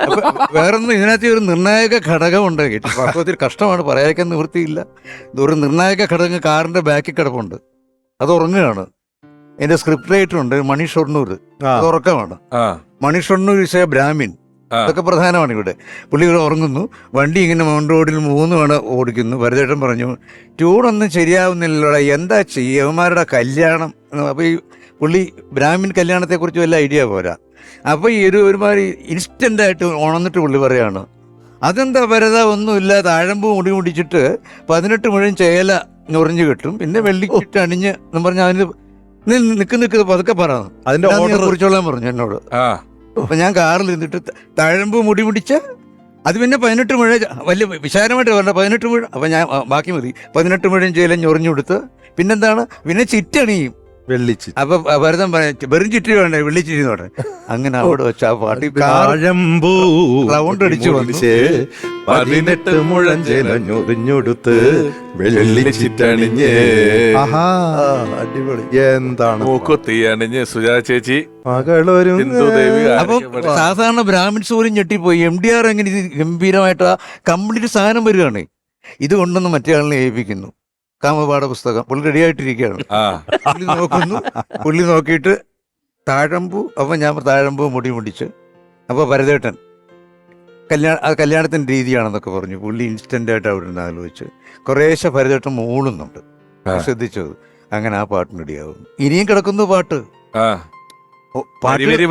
അപ്പൊ വേറൊന്നും ഇതിനകത്ത് ഒരു നിർണായക ഘടകമുണ്ട്. വാസ്തവത്തിൽ കഷ്ടമാണ്, പറയാൻ നിവൃത്തിയില്ല. ഇതൊരു നിർണായക ഘടകം കാറിന്റെ ബാക്കിൽ കിടപ്പുണ്ട്. അത് ഉറങ്ങുകയാണ്. എന്റെ സ്ക്രിപ്റ്റ് റൈറ്റർ ഉണ്ട് മണി ഷൊർണൂർ, അത് ഉറക്കമാണ്. ആ മണി ഷൊർണൂർ ഇസ് എ ബ്രാഹ്മിൻ. അതൊക്കെ പ്രധാനമാണ് ഇവിടെ. പുള്ളി ഇവിടെ ഉറങ്ങുന്നു. വണ്ടി ഇങ്ങനെ മൗണ്ട് റോഡിൽ 3 തവണ ഓടിക്കുന്നു. ഭരതേട്ടൻ പറഞ്ഞു, ട്യൂണൊന്നും ശരിയാവുന്നില്ലടാ, എന്താ ചെയ്യവന്മാരുടെ കല്യാണം. അപ്പൊ ഈ പുള്ളി ബ്രാഹ്മിൻ കല്യാണത്തെക്കുറിച്ച് വല്ല ഐഡിയ പോരാ. അപ്പൊ ഈ ഒരുമാതിരി ഇൻസ്റ്റന്റ് ആയിട്ട് ഉണർന്നിട്ട് പുള്ളി പറയാണ്, അതെന്താ ഭരത, ഒന്നുമില്ല, താഴമ്പൂ മുടി മുടിച്ചിട്ട് 18 മുഴം ചേല ഞൊറിഞ്ഞു കിട്ടും, പിന്നെ വെള്ളിക്കിട്ട് അണിഞ്ഞ് എന്ന് പറഞ്ഞാൽ അതിന് നിക്ക് പതുക്കെ പറ, അതിന്റെ order കുറിച്ചോളാൻ പറഞ്ഞു എന്നോട്. ആ അപ്പൊ ഞാൻ കാറിൽ നിന്നിട്ട് താഴമ്പൂ മുടി മുടിച്ച് അത് പിന്നെ 18 മുഴ, വലിയ വിശാലമായിട്ട് പറഞ്ഞ 18 മുഴ. അപ്പൊ ഞാൻ ബാക്കി മതി, 18 മുഴം ചേല ഞൊറിഞ്ഞു കൊടുത്ത് പിന്നെന്താണ്, പിന്നെ ചിറ്റണിയും. വെള്ളിച്ച്. അപ്പൊ ഭരതം പറയാം, വെറും ചിറ്റി വേണ്ടേ, വെള്ളിച്ചിരി എന്ന് പറഞ്ഞു. അങ്ങനെ അവിടെ വെച്ച് ആ പാട്ട് റൗണ്ട് അടിച്ചു വന്നു. 18 മുഴഞ്ചെലഞ്ഞൊറിഞ്ഞൊടുത്ത് വെള്ളിച്ചിട്ടണിഞ്ഞ്. ആഹാ, അടിപൊളി. എന്താണ് മൂക്കുത്തി അണിഞ്ഞ് സുജാ ചേച്ചി മകളൊരു സിന്ധു ദേവി അപ്പൊ സാധാരണ ബ്രാഹ്മിൻസ് പോലും ഞെട്ടിപ്പോയി. MDR എങ്ങനെ ഇത് ഗംഭീരമായിട്ട് ആ കംപ്ലീറ്റ് സാധനം വരികയാണ്. ഇത് കൊണ്ടൊന്ന് മറ്റേ ആളിനെ ഏൽപ്പിക്കുന്നു. കാമപാഠ പുസ്തകം പുള്ളി റെഡിയായിട്ടിരിക്കുകയാണ്. പുള്ളി നോക്കുന്നു. പുള്ളി നോക്കിയിട്ട് താഴമ്പൂ. അപ്പൊ ഞാൻ താഴമ്പൂ മുടി മുടിച്ച്. അപ്പൊ ഭരതേട്ടൻ കല്യാണത്തിന്റെ രീതിയാണെന്നൊക്കെ പറഞ്ഞു. പുള്ളി ഇൻസ്റ്റന്റ് ആയിട്ട് അവിടെ നിന്ന് ആലോചിച്ച് കുറേശ്ശെ ഭരതേട്ടൻ മൂളുന്നുണ്ട്. ശ്രദ്ധിച്ചത്. അങ്ങനെ ആ പാട്ടിന് റെഡിയാവുന്നു. ഇനിയും കിടക്കുന്നു പാട്ട്.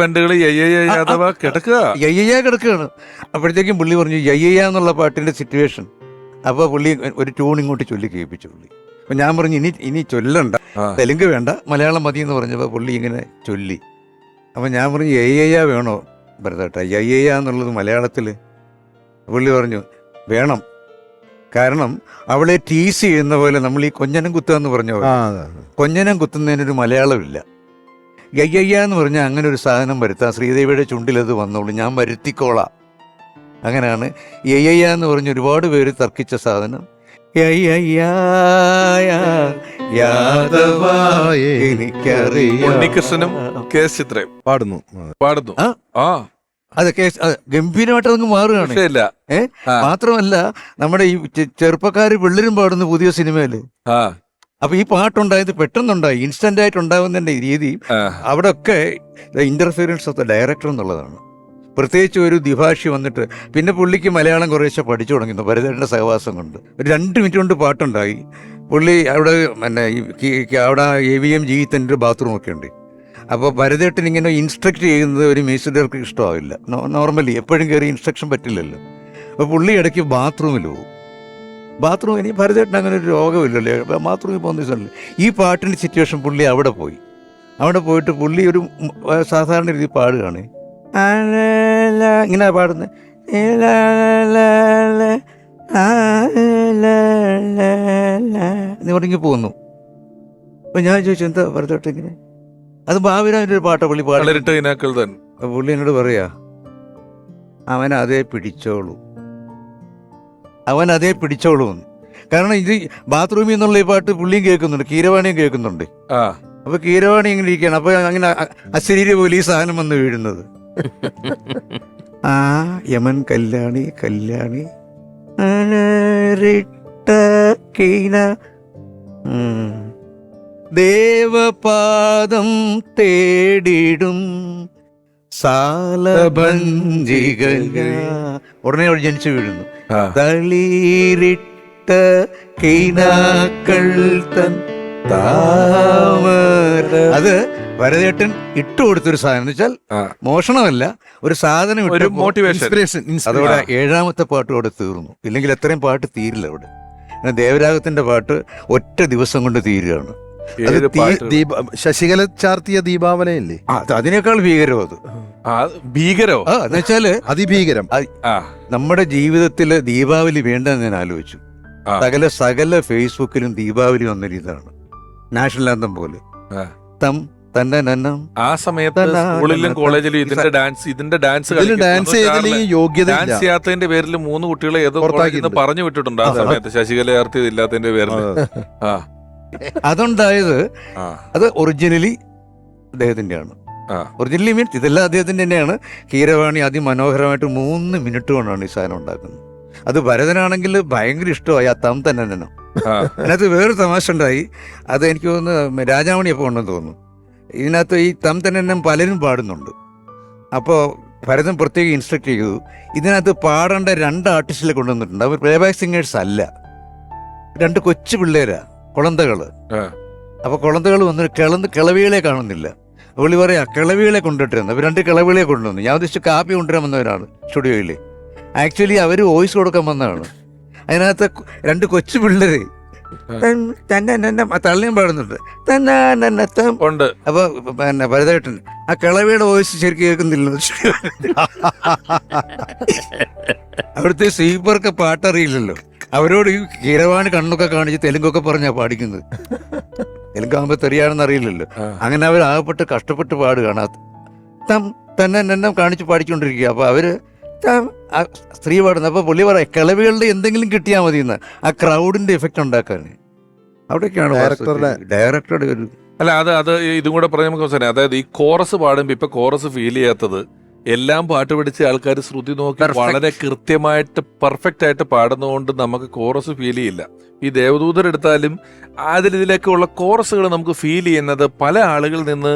വണ്ടുകൾ കിടക്കുകയാണ്. അപ്പോഴത്തേക്കും പുള്ളി പറഞ്ഞു യയ്യ എന്നുള്ള പാട്ടിന്റെ സിറ്റുവേഷൻ. അപ്പോൾ പുള്ളി ഒരു ട്യൂൺ ഇങ്ങോട്ട് ചൊല്ലി കേൾപ്പിച്ചു പുള്ളി. അപ്പം ഞാൻ പറഞ്ഞു ഇനി ചൊല്ലണ്ട, തെലുങ്ക് വേണ്ട, മലയാളം മതി എന്ന് പറഞ്ഞപ്പോൾ പുള്ളി ഇങ്ങനെ ചൊല്ലി. അപ്പം ഞാൻ പറഞ്ഞു യയ്യ വേണോ ഭരതേട്ട, യയ്യ എന്നുള്ളത് മലയാളത്തിൽ? പുള്ളി പറഞ്ഞു വേണം, കാരണം അവളെ ടീസ് ചെയ്യുന്ന പോലെ നമ്മൾ ഈ കൊഞ്ഞനം കുത്തുക എന്ന് പറഞ്ഞ പോലെ കൊഞ്ഞനം കുത്തുന്നതിനൊരു മലയാളമില്ല. യയ്യ എന്ന് പറഞ്ഞാൽ അങ്ങനെ ഒരു സാധനം വരുത്താം. ശ്രീദേവിയുടെ ചുണ്ടിലത് വന്നോളൂ, ഞാൻ വരുത്തിക്കോളാം. അങ്ങനെയാണ് യയ്യ എന്ന് പറഞ്ഞ് ഒരുപാട് പേര് തർക്കിച്ച സാധനം. ഉണ്ണികൃഷ്ണനും കെ എസ് ചിത്രയും പാടുന്നു. അതൊക്കെ ഗംഭീരമായിട്ട് അതങ്ങ് മാറുകയാണ്. മാത്രമല്ല നമ്മുടെ ഈ ചെറുപ്പക്കാര് പിള്ളേരും പാടുന്നു പുതിയ സിനിമയില്. അപ്പൊ ഈ പാട്ടുണ്ടായത് പെട്ടെന്നുണ്ടായി, ഇൻസ്റ്റന്റ് ആയിട്ട് ഉണ്ടാകുന്നതിന്റെ രീതി. അവിടെ ഒക്കെ ഇന്റർഫിയറൻസ് ഓഫ് ദ ഡയറക്ടർ എന്നുള്ളതാണ്. പ്രത്യേകിച്ച് ഒരു ദ്വിഭാഷി വന്നിട്ട് പിന്നെ പുള്ളിക്ക് മലയാളം കുറേശ്ശെ പഠിച്ചു തുടങ്ങുന്നു ഭരതേട്ടൻ്റെ സഹവാസം കൊണ്ട്. ഒരു 2 മിനിറ്റ് കൊണ്ട് പാട്ടുണ്ടായി. പുള്ളി അവിടെ പിന്നെ അവിടെ AVM ജീവിതത്തിൻ്റെ ബാത്റൂം ഒക്കെ ഉണ്ട്. അപ്പോൾ ഭരതേട്ടൻ ഇങ്ങനെ ഇൻസ്ട്രക്ട് ചെയ്യുന്നത് ഒരു മ്യൂസിക് ഡയറക്ടർക്ക് ഇഷ്ടമാവില്ല. നോർമലി എപ്പോഴും കയറി ഇൻസ്ട്രക്ഷൻ പറ്റില്ലല്ലോ. അപ്പോൾ പുള്ളി ഇടയ്ക്ക് ബാത്റൂമിൽ പോകും. ബാത്റൂമിന് ഭരതേട്ടൻ അങ്ങനെ ഒരു രോഗമില്ലല്ലേ, ബാത്റൂമിൽ പോകുന്ന ദിവസമല്ലേ. ഈ പാട്ടിൻ്റെ സിറ്റുവേഷൻ പുള്ളി അവിടെ പോയി. അവിടെ പോയിട്ട് പുള്ളി ഒരു സാധാരണ രീതി പാടുകയാണ്. ഇങ്ങനെ പാടുന്നത് എന്ന് പറഞ്ഞ് പോകുന്നു. അപ്പൊ ഞാൻ ചോദിച്ചു എന്താ ഭരതേട്ടൻ ഇങ്ങനെ? അത് ഭാവിരാജൻ്റെ ഒരു പാട്ടാ പുള്ളി പാടുന്നത്. പുള്ളി എന്നോട് പറയാ, അവൻ അതേ പിടിച്ചോളൂ. കാരണം ഇത് ബാത്റൂമിൽ നിന്നുള്ള ഈ പാട്ട് പുള്ളിയും കേൾക്കുന്നുണ്ട്, കീരവാണിയും കേൾക്കുന്നുണ്ട്. അപ്പൊ കീരവാണി ഇങ്ങനെ ഇരിക്കുകയാണ്. അപ്പൊ അങ്ങനെ അശരീര പോലെ ഈ സാധനം വന്ന് വീഴുന്നത്. ആ യമൻ കല്യാണി കല്യാണി അലറിട്ട കീന ദേവപാദം തേടിടും സാലഭഞ്ജിക ഉടനെ അവിടെ ജനിച്ചു വീഴുന്നു. ആ. തളിരിട്ട കീനാക്കൾ തൻ താമര. അത് ഭരതേട്ടൻ ഇട്ടുകൊടുത്തൊരു സാധനം എന്ന് വെച്ചാൽ ആ. മോഷണമല്ല, ഒരു സാധനം ഒരു ഇട്ടപ്പോൾ മോട്ടിവേഷൻ. അതോടെ 7ാമത്തെ പാട്ടും അവിടെ തീർന്നു. ഇല്ലെങ്കിൽ അത്രയും പാട്ട് തീരില്ല അവിടെ. പിന്നെ ദേവരാഗത്തിന്റെ പാട്ട് ഒറ്റ ദിവസം കൊണ്ട് തീരുകയാണ്. ഏഴ് പാട്ടുകൾ. ശശികല ചാർത്തിയ ദീപാവലയല്ലേ? അതിനേക്കാൾ ഭീകരം അത്. ആ, ഭീകരോ? എന്നുവെച്ചാല് അതിഭീകരം. ആ, നമ്മുടെ ജീവിതത്തില് ദീപാവലി വേണ്ടെന്ന് ഞാൻ ആലോചിച്ചു. ആ. സകല ഫേസ്ബുക്കിലും ദീപാവലി വന്നൊരു ഇതാണ്, നാഷണൽ ആന്തം പോലെ. ആ. തം തന്നെ നന്നം. ആ സമയത്ത് സ്കൂളിലും കോളേജിലും ഇതിന്റെ ഡാൻസ് ഇതിൽ ഡാൻസ് ചെയ്തില്ലെങ്കിൽ യോഗ്യത ഡാൻസ് ചെയ്യാത്തതിന്റെ പേരിൽ 3 കുട്ടികളെ ഏതോ കോളേജിൽ നിന്ന് പറഞ്ഞു വിട്ടിട്ടുണ്ട് ആ സമയത്ത്, ശശികല ചാർത്തിയത് ഇല്ലാത്തതിന്റെ പേരിൽ. ആ, അതുണ്ടായത് ആ, അത് ഒറിജിനലി അദ്ദേഹത്തിന്റെയാണ്. ആ. ഒറിജിനലി മീൻസ് ഇതെല്ലാം അദ്ദേഹത്തിന്റെ തന്നെയാണ്. കീരവാണി അതിമനോഹരമായിട്ട് 3 മിനിറ്റ് കൊണ്ടാണ് ഈ സാധനം ഉണ്ടാക്കുന്നത്. അത് ഭരതനാണെങ്കിൽ ഭയങ്കര ഇഷ്ടമായി ആ തം തന്നെ തന്നെ. ആ. അതിനകത്ത് വേറൊരു തമാശ ഉണ്ടായി. അത് എനിക്ക് തോന്നുന്നു രാജാമണി അപ്പോൾ ഉണ്ടെന്ന് തോന്നുന്നു. ഇതിനകത്ത് ഈ തം തന്നെ പലരും പാടുന്നുണ്ട്. അപ്പോൾ ഭരതൻ പ്രത്യേകം ഇൻസ്ട്രക്ട് ചെയ്തു, ഇതിനകത്ത് പാടേണ്ട 2 ആർട്ടിസ്റ്റിലെ കൊണ്ടുവന്നിട്ടുണ്ട്. അവർ പ്ലേബാക്ക് സിംഗേഴ്സ് അല്ല, 2 കൊച്ചു പിള്ളേരാ, കുളന്തകള്. ആ. അപ്പോൾ കുളന്തകൾ വന്നിട്ട് കിളവികളെ കാണുന്നില്ല. പുള്ളി പറയാ കിളവികളെ കൊണ്ടുവരുന്നത്. അവർ 2 കിളവികളെ കൊണ്ടുവന്നു. ഞാൻ ഉദ്ദേശിച്ച് കാപ്പി കൊണ്ടുവരാൻ വന്നവരാണ് സ്റ്റുഡിയോയിൽ. ആക്ച്വലി അവർ വോയിസ് കൊടുക്കാൻ വന്നതാണ്. അതിനകത്ത് 2 കൊച്ചു പിള്ളേര് തള്ളിയും പാടുന്നുണ്ട്. ഉണ്ട്. അപ്പൊ പിന്നെ ഭരതേട്ടൻ ആ കിളവിയുടെ വോയിസ് ശരിക്കും കേൾക്കുന്നില്ല. അവിടുത്തെ സ്വീപ്പർക്ക് പാട്ടറിയില്ലല്ലോ. അവരോട് ഈ കീരവാണി കണ്ണൊക്കെ കാണിച്ച് തെലുങ്കൊക്കെ പറഞ്ഞാ പാടിക്കുന്നത്. തെലുങ്കാകുമ്പോ തെറിയാണെന്ന് അറിയില്ലല്ലോ. അങ്ങനെ അവർ ആകപ്പെട്ട് കഷ്ടപ്പെട്ട് പാടുകയാണ്. തം തന്നെ കാണിച്ച് പാടിക്കൊണ്ടിരിക്കുക. അപ്പൊ അവര് സ്ത്രീ പാടുന്നത്. അപ്പൊ പുള്ളി പറയാം കിളവികളുടെ എന്തെങ്കിലും കിട്ടിയാൽ മതി എന്ന്, ആ ക്രൗഡിന്റെ എഫക്റ്റ് ഉണ്ടാക്കാൻ. അവിടേക്കാണ് ഡയറക്ടറുടെ ഒരു അല്ല, അത് ഇതും കൂടെ പറഞ്ഞ നമുക്ക് അവസാനം. അതായത് ഈ കോറസ് പാടുമ്പോ ഇപ്പൊ കോറസ് ഫീൽ ചെയ്യാത്തത് എല്ലാം പാട്ട് പഠിച്ച ആൾക്കാർ ശ്രുതി നോക്കി വളരെ കൃത്യമായിട്ട് പെർഫെക്റ്റ് ആയിട്ട് പാടുന്നതുകൊണ്ട് നമുക്ക് കോറസ് ഫീൽ ചെയ്യില്ല. ഈ ദേവദൂതർ എടുത്താലും ഇതിലൊക്കെ ഉള്ള കോറസുകൾ നമുക്ക് ഫീൽ ചെയ്യുന്നത് പല ആളുകളിൽ നിന്ന്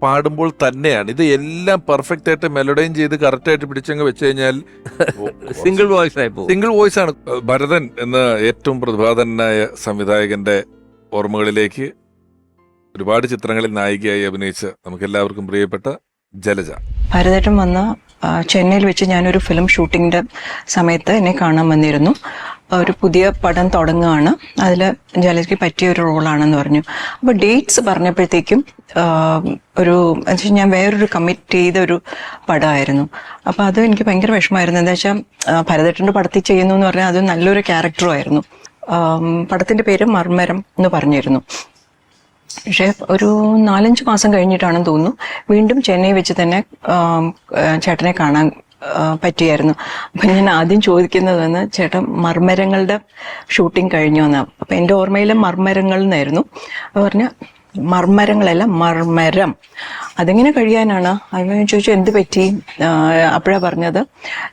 പാടുമ്പോൾ തന്നെയാണ്. ഇത് എല്ലാം പെർഫെക്റ്റ് ആയിട്ട് മെലഡൈൻ ചെയ്ത് കറക്റ്റ് ആയിട്ട് പിടിച്ചങ്ങ് വെച്ച് കഴിഞ്ഞാൽ സിംഗിൾ വോയിസ് ആയി പോകും. സിംഗിൾ വോയിസ് ആണ്. ഭരതൻ എന്ന ഏറ്റവും പ്രതിഭാധനായ സംവിധായകന്റെ ഓർമ്മകളിലേക്ക് ഒരുപാട് ചിത്രങ്ങളിൽ നായികയായി അഭിനയിച്ച നമുക്ക് എല്ലാവർക്കും പ്രിയപ്പെട്ട ജലജ. ഭരതേട്ടൻ വന്ന ചെന്നൈയിൽ വെച്ച് ഞാനൊരു ഫിലിം ഷൂട്ടിങ്ങിന്റെ സമയത്ത് എന്നെ കാണാൻ വന്നിരുന്നു. ഒരു പുതിയ പടം തുടങ്ങുകയാണ്, അതിൽ ജലജയ്ക്ക് പറ്റിയ ഒരു റോളാണെന്ന് പറഞ്ഞു. അപ്പോൾ ഡേറ്റ്സ് പറഞ്ഞപ്പോഴത്തേക്കും ഞാൻ വേറൊരു കമ്മിറ്റ് ചെയ്ത ഒരു പടമായിരുന്നു. അപ്പോൾ അത് എനിക്ക് ഭയങ്കര വിഷമമായിരുന്നു. എന്താ വെച്ചാൽ ഭരതേട്ടൻ്റെ പടത്തിൽ ചെയ്യുന്നു എന്ന് പറഞ്ഞാൽ അത് നല്ലൊരു ക്യാരക്ടറും ആയിരുന്നു. പടത്തിന്റെ പേര് മർമരം എന്ന് പറഞ്ഞിരുന്നു. പക്ഷേ ഒരു 4-5 മാസം കഴിഞ്ഞിട്ടാണെന്ന് തോന്നുന്നു വീണ്ടും ചെന്നൈ വെച്ച് തന്നെ ചേട്ടനെ കാണാൻ പറ്റിയായിരുന്നു. അപ്പം ഞാൻ ആദ്യം ചോദിക്കുന്നത് വന്ന് ചേട്ടൻ മർമരങ്ങളുടെ ഷൂട്ടിംഗ് കഴിഞ്ഞു എന്നാണ്. അപ്പം എൻ്റെ ഓർമ്മയിൽ മർമരങ്ങൾ എന്നായിരുന്നു. അപ്പോൾ പറഞ്ഞ മർമരങ്ങളല്ല മർമരം, അതെങ്ങനെ കഴിയാനാണ്? അത് ചോദിച്ചു എന്ത് പറ്റി? അപ്പോഴാണ് പറഞ്ഞത്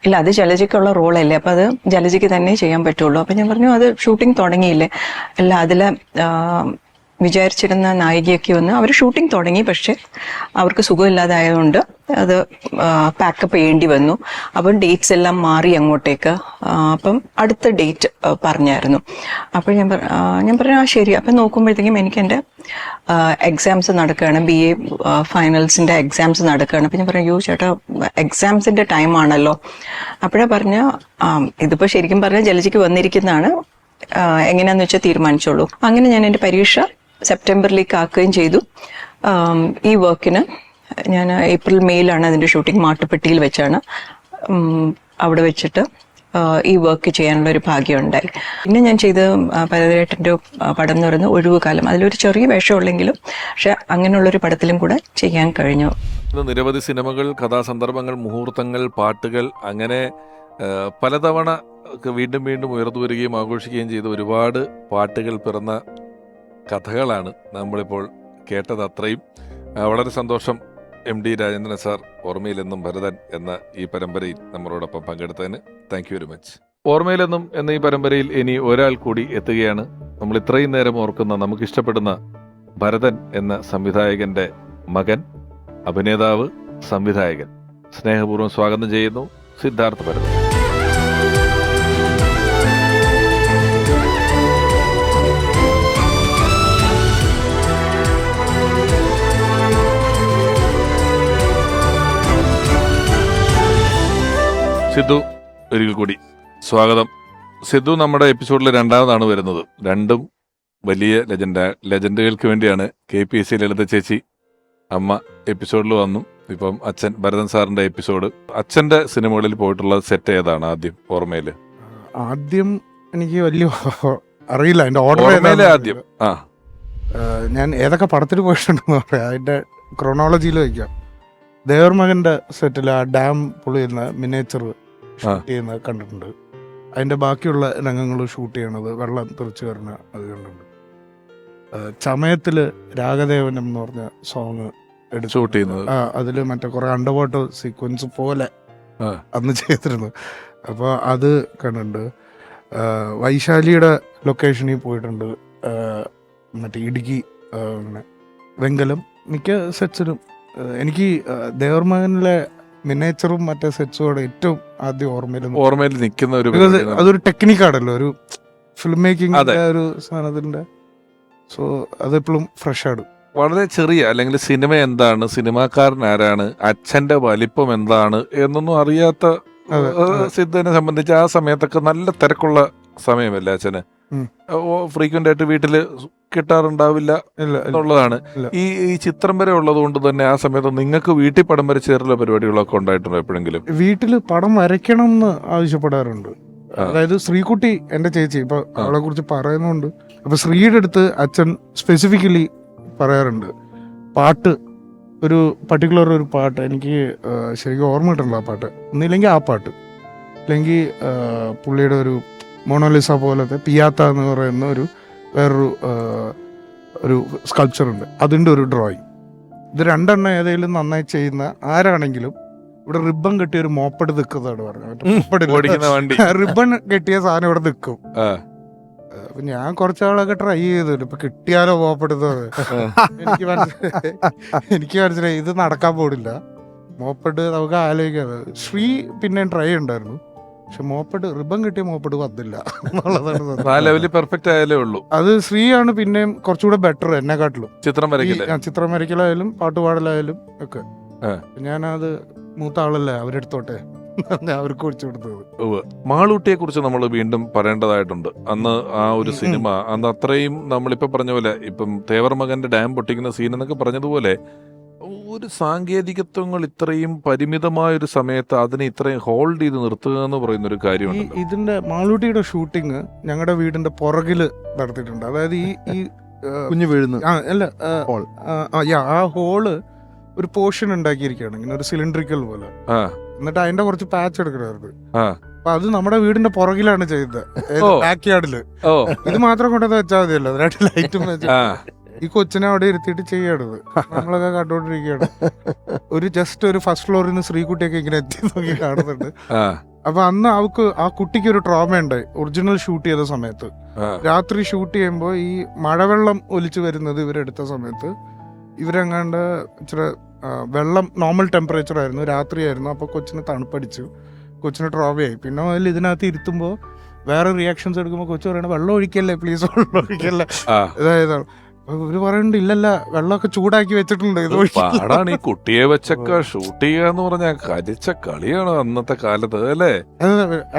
ഇല്ല അത് ജലജയ്ക്കുള്ള റോളല്ലേ, അപ്പം അത് ജലജയ്ക്ക് തന്നെ ചെയ്യാൻ പറ്റുള്ളൂ. അപ്പം ഞാൻ പറഞ്ഞു അത് ഷൂട്ടിംഗ് തുടങ്ങിയില്ലേ? അല്ല അതിൽ വിചാരിച്ചിരുന്ന നായികയൊക്കെ വന്ന് അവർ ഷൂട്ടിംഗ് തുടങ്ങി, പക്ഷെ അവർക്ക് സുഖമില്ലാതായതുകൊണ്ട് അത് പാക്കപ്പ് ചെയ്യേണ്ടി വന്നു. അപ്പം ഡേറ്റ്സ് എല്ലാം മാറി അങ്ങോട്ടേക്ക്. അപ്പം അടുത്ത ഡേറ്റ് പറഞ്ഞായിരുന്നു. അപ്പോൾ ഞാൻ പറഞ്ഞു ആ ശരി. അപ്പം നോക്കുമ്പോഴത്തേക്കും എനിക്ക് എൻ്റെ എക്സാംസ് നടക്കുകയാണ്, BA ഫൈനൽസിൻ്റെ എക്സാംസ് നടക്കുകയാണ്. അപ്പം ഞാൻ പറഞ്ഞു അയ്യോ ചേട്ടാ എക്സാംസിൻ്റെ ടൈമാണല്ലോ. അപ്പോഴാണ് പറഞ്ഞ ഇതിപ്പോൾ ശരിക്കും പറഞ്ഞാൽ ജലജയ്ക്ക് വന്നിരിക്കുന്നതാണ്, എങ്ങനെയാന്ന് വെച്ചാൽ തീരുമാനിച്ചോളൂ. അങ്ങനെ ഞാൻ എൻ്റെ പരീക്ഷ സെപ്റ്റംബറിലേക്ക് ആക്കുകയും ചെയ്തു. ഈ വർക്കിന് ഞാൻ ഏപ്രിൽ മെയിലാണ് അതിൻ്റെ ഷൂട്ടിംഗ്, മാട്ടുപ്പെട്ടിയിൽ വെച്ചാണ്. അവിടെ വെച്ചിട്ട് ഈ വർക്ക് ചെയ്യാനുള്ള ഒരു ഭാഗ്യം ഉണ്ടായി. പിന്നെ ഞാൻ ചെയ്ത ഭരതേട്ടൻ്റെ പടം എന്ന് പറയുന്നത് ഒഴിവുകാലം. അതിലൊരു ചെറിയ വേഷമുള്ളെങ്കിലും പക്ഷെ അങ്ങനെയുള്ളൊരു പടത്തിലും കൂടെ ചെയ്യാൻ കഴിഞ്ഞു. നിരവധി സിനിമകൾ, കഥാസന്ദർഭങ്ങൾ, മുഹൂർത്തങ്ങൾ, പാട്ടുകൾ, അങ്ങനെ പലതവണ വീണ്ടും വീണ്ടും ഉയർന്നു വരികയും ആഘോഷിക്കുകയും ചെയ്ത ഒരുപാട് പാട്ടുകൾ പിറന്ന കഥകളാണ് നമ്മളിപ്പോൾ കേട്ടത്. അത്രയും വളരെ സന്തോഷം MD രാജേന്ദ്രൻ സാർ ഓർമ്മയിലെന്നും ഭരതൻ എന്ന ഈ പരമ്പരയിൽ നമ്മളോടൊപ്പം പങ്കെടുത്തതിന് താങ്ക് യു വെരി മച്ച്. ഓർമ്മയിലെന്നും എന്ന ഈ പരമ്പരയിൽ ഇനി ഒരാൾ കൂടി എത്തുകയാണ്. നമ്മൾ ഇത്രയും നേരം ഓർക്കുന്ന, നമുക്കിഷ്ടപ്പെടുന്ന ഭരതൻ എന്ന സംവിധായകന്റെ മകൻ, അഭിനേതാവ്, സംവിധായകൻ. സ്നേഹപൂർവ്വം സ്വാഗതം ചെയ്യുന്നു സിദ്ധാർത്ഥ ഭരതൻ. സിദ്ധു, ഒരിക്കൽ കൂടി സ്വാഗതം. സിദ്ധു നമ്മുടെ എപ്പിസോഡിൽ രണ്ടാമതാണ് വരുന്നത്. രണ്ടും വലിയ ലെജൻഡുകൾക്ക് വേണ്ടിയാണ്. KPSC ലളിത ചേച്ചി അമ്മ എപ്പിസോഡിൽ വന്നു. ഇപ്പം അച്ഛൻ ഭരതൻ സാറിന്റെ എപ്പിസോഡ്. അച്ഛന്റെ സിനിമകളിൽ പോയിട്ടുള്ള സെറ്റ് ഏതാണ് ആദ്യം ഓർമ്മയിൽ? ആദ്യം എനിക്ക് വലിയ അറിയില്ല അതിന്റെ ഓർഡർ. ആദ്യം ഞാൻ ഏതൊക്കെ പടത്തിൽ പോയിട്ടുണ്ടെന്ന് പറയാം, അതിന്റെ ക്രോണോളജിയിൽ വയ്ക്കാം. ദേവർമകന്റെ സെറ്റിൽ ആ ഡാം പൊളിയുന്ന മിനിയേച്ചർ ഷൂട്ട് ചെയ്യുന്നത് കണ്ടിട്ടുണ്ട്. അതിന്റെ ബാക്കിയുള്ള രംഗങ്ങൾ ഷൂട്ട് ചെയ്യണത് വെള്ളം തെറിച്ച് വരുന്ന അത് കണ്ടിട്ടുണ്ട്. ചമയത്തില് രാഗദേവനം എന്ന് പറഞ്ഞ സോങ് ഷൂട്ട് ചെയ്യുന്നത്, അതില് മറ്റേ കുറെ അണ്ടർ വാട്ടർ സീക്വൻസ് പോലെ അന്ന് ചെയ്തിരുന്നു. അപ്പോൾ അത് കണ്ടിട്ടുണ്ട്. വൈശാലിയുടെ ലൊക്കേഷനിൽ പോയിട്ടുണ്ട്. മറ്റേ ഇടുക്കി, വെങ്കലം, മിക്ക സെറ്റ്സിലും. എനിക്ക് ദേവർമകനിലെ മിനിയേച്ചറും മറ്റേ സെറ്റ്സും ഏറ്റവും ആദ്യം ഓർമ്മയിൽ നിൽക്കുന്ന ഒരു, അതൊരു ടെക്നിക്കാണല്ലോ, ഒരു ഫിലിം മേക്കിംഗ് ഒരു സാധനത്തിന്റെ. സോ അതെപ്പോഴും ഫ്രഷ് ആണ്. വളരെ ചെറിയ, അല്ലെങ്കിൽ സിനിമ എന്താണ്, സിനിമാക്കാരൻ ആരാണ്, അച്ഛന്റെ വലിപ്പം എന്താണ് എന്നൊന്നും അറിയാത്ത സിദ്ധനെ സംബന്ധിച്ച് ആ സമയത്തൊക്കെ നല്ല തിരക്കുള്ള സമയമല്ലേ അച്ഛന്. ഫ്രീക്വന്റ് ആയിട്ട് വീട്ടില് കിട്ടാറുണ്ടാവില്ല എന്നുള്ളതാണ്. ഈ ചിത്രം വരെ ഉള്ളത് കൊണ്ട് തന്നെ ആ സമയത്ത് നിങ്ങൾക്ക് വീട്ടിൽ പടം വരച്ചേറുള്ള പരിപാടികളൊക്കെ ഉണ്ടായിട്ടുണ്ടോ എപ്പോഴെങ്കിലും? വീട്ടില് പടം വരയ്ക്കണം എന്ന് ആവശ്യപ്പെടാറുണ്ട്. അതായത് ശ്രീകുട്ടി എന്റെ ചേച്ചി, ഇപ്പൊ അവളെ കുറിച്ച് പറയുന്നുണ്ട്. അപ്പൊ ശ്രീയുടെ അടുത്ത് അച്ഛൻ സ്പെസിഫിക്കലി പറയാറുണ്ട്, പാട്ട്, ഒരു പർട്ടിക്കുലർ ഒരു പാട്ട് എനിക്ക് ശരിക്കും ഓർമ്മ കിട്ടണല്ലോ ആ പാട്ട്. ഒന്നില്ലെങ്കിൽ ആ പാട്ട്, അല്ലെങ്കിൽ പുള്ളിയുടെ ഒരു മൊണോലിസ പോലത്തെ പിയാത്ത എന്ന് പറയുന്ന ഒരു വേറൊരു ഒരു സ്കൾപ്ചർ ഉണ്ട്, അതിൻ്റെ ഒരു ഡ്രോയിങ്. ഇത് രണ്ടെണ്ണം ഏതെങ്കിലും നന്നായി ചെയ്യുന്ന ആരാണെങ്കിലും ഇവിടെ റിബൺ കെട്ടിയ ഒരു മോപ്പഡ് നിൽക്കുന്നതാണ് പറഞ്ഞത്. റിബൺ കെട്ടിയ സാധനം ഇവിടെ നിൽക്കും. അപ്പൊ ഞാൻ കുറച്ചാളൊക്കെ ട്രൈ ചെയ്തിട്ടുണ്ട്, ഇപ്പൊ കിട്ടിയാലോ മോപ്പഡ്. എനിക്ക് മനസ്സിലായി ഇത് നടക്കാൻ പോടില്ല. മോപ്പഡ് നമുക്ക് ആലോചിക്കാം. ശ്രീ പിന്നെ ട്രൈ ഉണ്ടായിരുന്നു, പക്ഷെ മോപ്പഡ്, റിബൺ കിട്ടിയ മോപ്പഡ് വന്നില്ല എന്നുള്ളതാണ്. പെർഫെക്റ്റ് ആയാലേ ഉള്ളൂ. അത് ശ്രീയാണ് പിന്നെയും കുറച്ചുകൂടെ ബെറ്റർ എന്നെക്കാട്ടിലും. ചിത്രം വരയ്ക്കലായാലും പാട്ടുപാടലായാലും ഒക്കെ. ഞാനത് മൂത്ത ആളല്ലേ, അവരെടുത്തോട്ടെ, അവർക്ക് കുറിച്ച് കൊടുത്തത്. മാളൂട്ടിയെ കുറിച്ച് നമ്മൾ വീണ്ടും പറയേണ്ടതായിട്ടുണ്ട്. അന്ന് ആ ഒരു സിനിമ, അന്ന് അത്രയും നമ്മളിപ്പോ പറഞ്ഞ പോലെ, ഇപ്പം തേവർമകന്റെ ഡാം പൊട്ടിക്കുന്ന സീൻ എന്നൊക്കെ പറഞ്ഞതുപോലെ, ഒരു സാങ്കേതികത്വങ്ങൾ ഇത്രയും പരിമിതമായ ഒരു സമയത്ത് അതിനെ ഇത്രയും ഹോൾഡ് ചെയ്ത് നിർത്തുക എന്ന് പറയുന്ന ഒരു കാര്യമുണ്ട്. ഇതിന്റെ മാളൂട്ടിയുടെ ഷൂട്ടിങ് ഞങ്ങളുടെ വീടിന്റെ പുറകില് നടത്തിയിട്ടുണ്ട്. അതായത് ഈ കുഞ്ഞു വീഴുന്നു അല്ല, ആ ഹോള് ഒരു പോർഷൻ ഉണ്ടാക്കിയിരിക്കുകയാണ്, ഇങ്ങനെ ഒരു സിലിണ്ടറിക്കൽ പോലെ. എന്നിട്ട് അതിന്റെ കുറച്ച് പാച്ച് എടുക്കണമായിരുന്നു. അപ്പൊ അത് നമ്മുടെ വീടിന്റെ പുറകിലാണ് ചെയ്തത്, ബാക്ക് യാർഡില്. ഇത് മാത്രം കൊണ്ടുവന്ന് വെച്ചാൽ മതിയല്ലോ, അതിനായിട്ട് ലൈറ്റും ഈ കൊച്ചിനെ അവിടെ ഇരുത്തിയിട്ട് ചെയ്യണത് നമ്മളൊക്കെ കണ്ടോണ്ടിരിക്കുകയാണ്. ഒരു ജസ്റ്റ് ഒരു ഫസ്റ്റ് ഫ്ലോറിൽ നിന്ന് ശ്രീകുട്ടിയൊക്കെ ഇങ്ങനെ എത്തി നോക്കി കാണുന്നുണ്ട്. അപ്പൊ അന്ന് ആ കുട്ടിക്ക് ഒരു ട്രോമ ഉണ്ടായി. ഒറിജിനൽ ഷൂട്ട് ചെയ്ത സമയത്ത് രാത്രി ഷൂട്ട് ചെയ്യുമ്പോൾ ഈ മഴവെള്ളം ഒലിച്ചു വരുന്നത് ഇവരെടുത്ത സമയത്ത് ഇവരെങ്ങാണ്ട് ഇച്ചിരി വെള്ളം നോർമൽ ടെമ്പറേച്ചർ ആയിരുന്നു, രാത്രിയായിരുന്നു. അപ്പൊ കൊച്ചിന് തണുപ്പടിച്ചു, കൊച്ചിന് ട്രോമയായി. പിന്നെ അതിൽ ഇതിനകത്ത് ഇരുത്തുമ്പോൾ വേറെ റിയാക്ഷൻസ് എടുക്കുമ്പോൾ കൊച്ചു പറയണ വെള്ളം ഒഴിക്കല്ലേ പ്ലീസ്, വെള്ളം ഒഴിക്കല്ലേ. ഇതായതാണ്. ഇവര് പറയുന്നുണ്ട് ഇല്ലല്ല വെള്ളമൊക്കെ ചൂടാക്കി വെച്ചിട്ടുണ്ട്. പാടാണ് ഈ കുട്ടിയെ വെച്ചൊക്കെ ഷൂട്ട് ചെയ്യുക എന്ന് പറഞ്ഞാൽ കരിച്ച കളിയാണ് അന്നത്തെ കാലത്ത് അല്ലേ.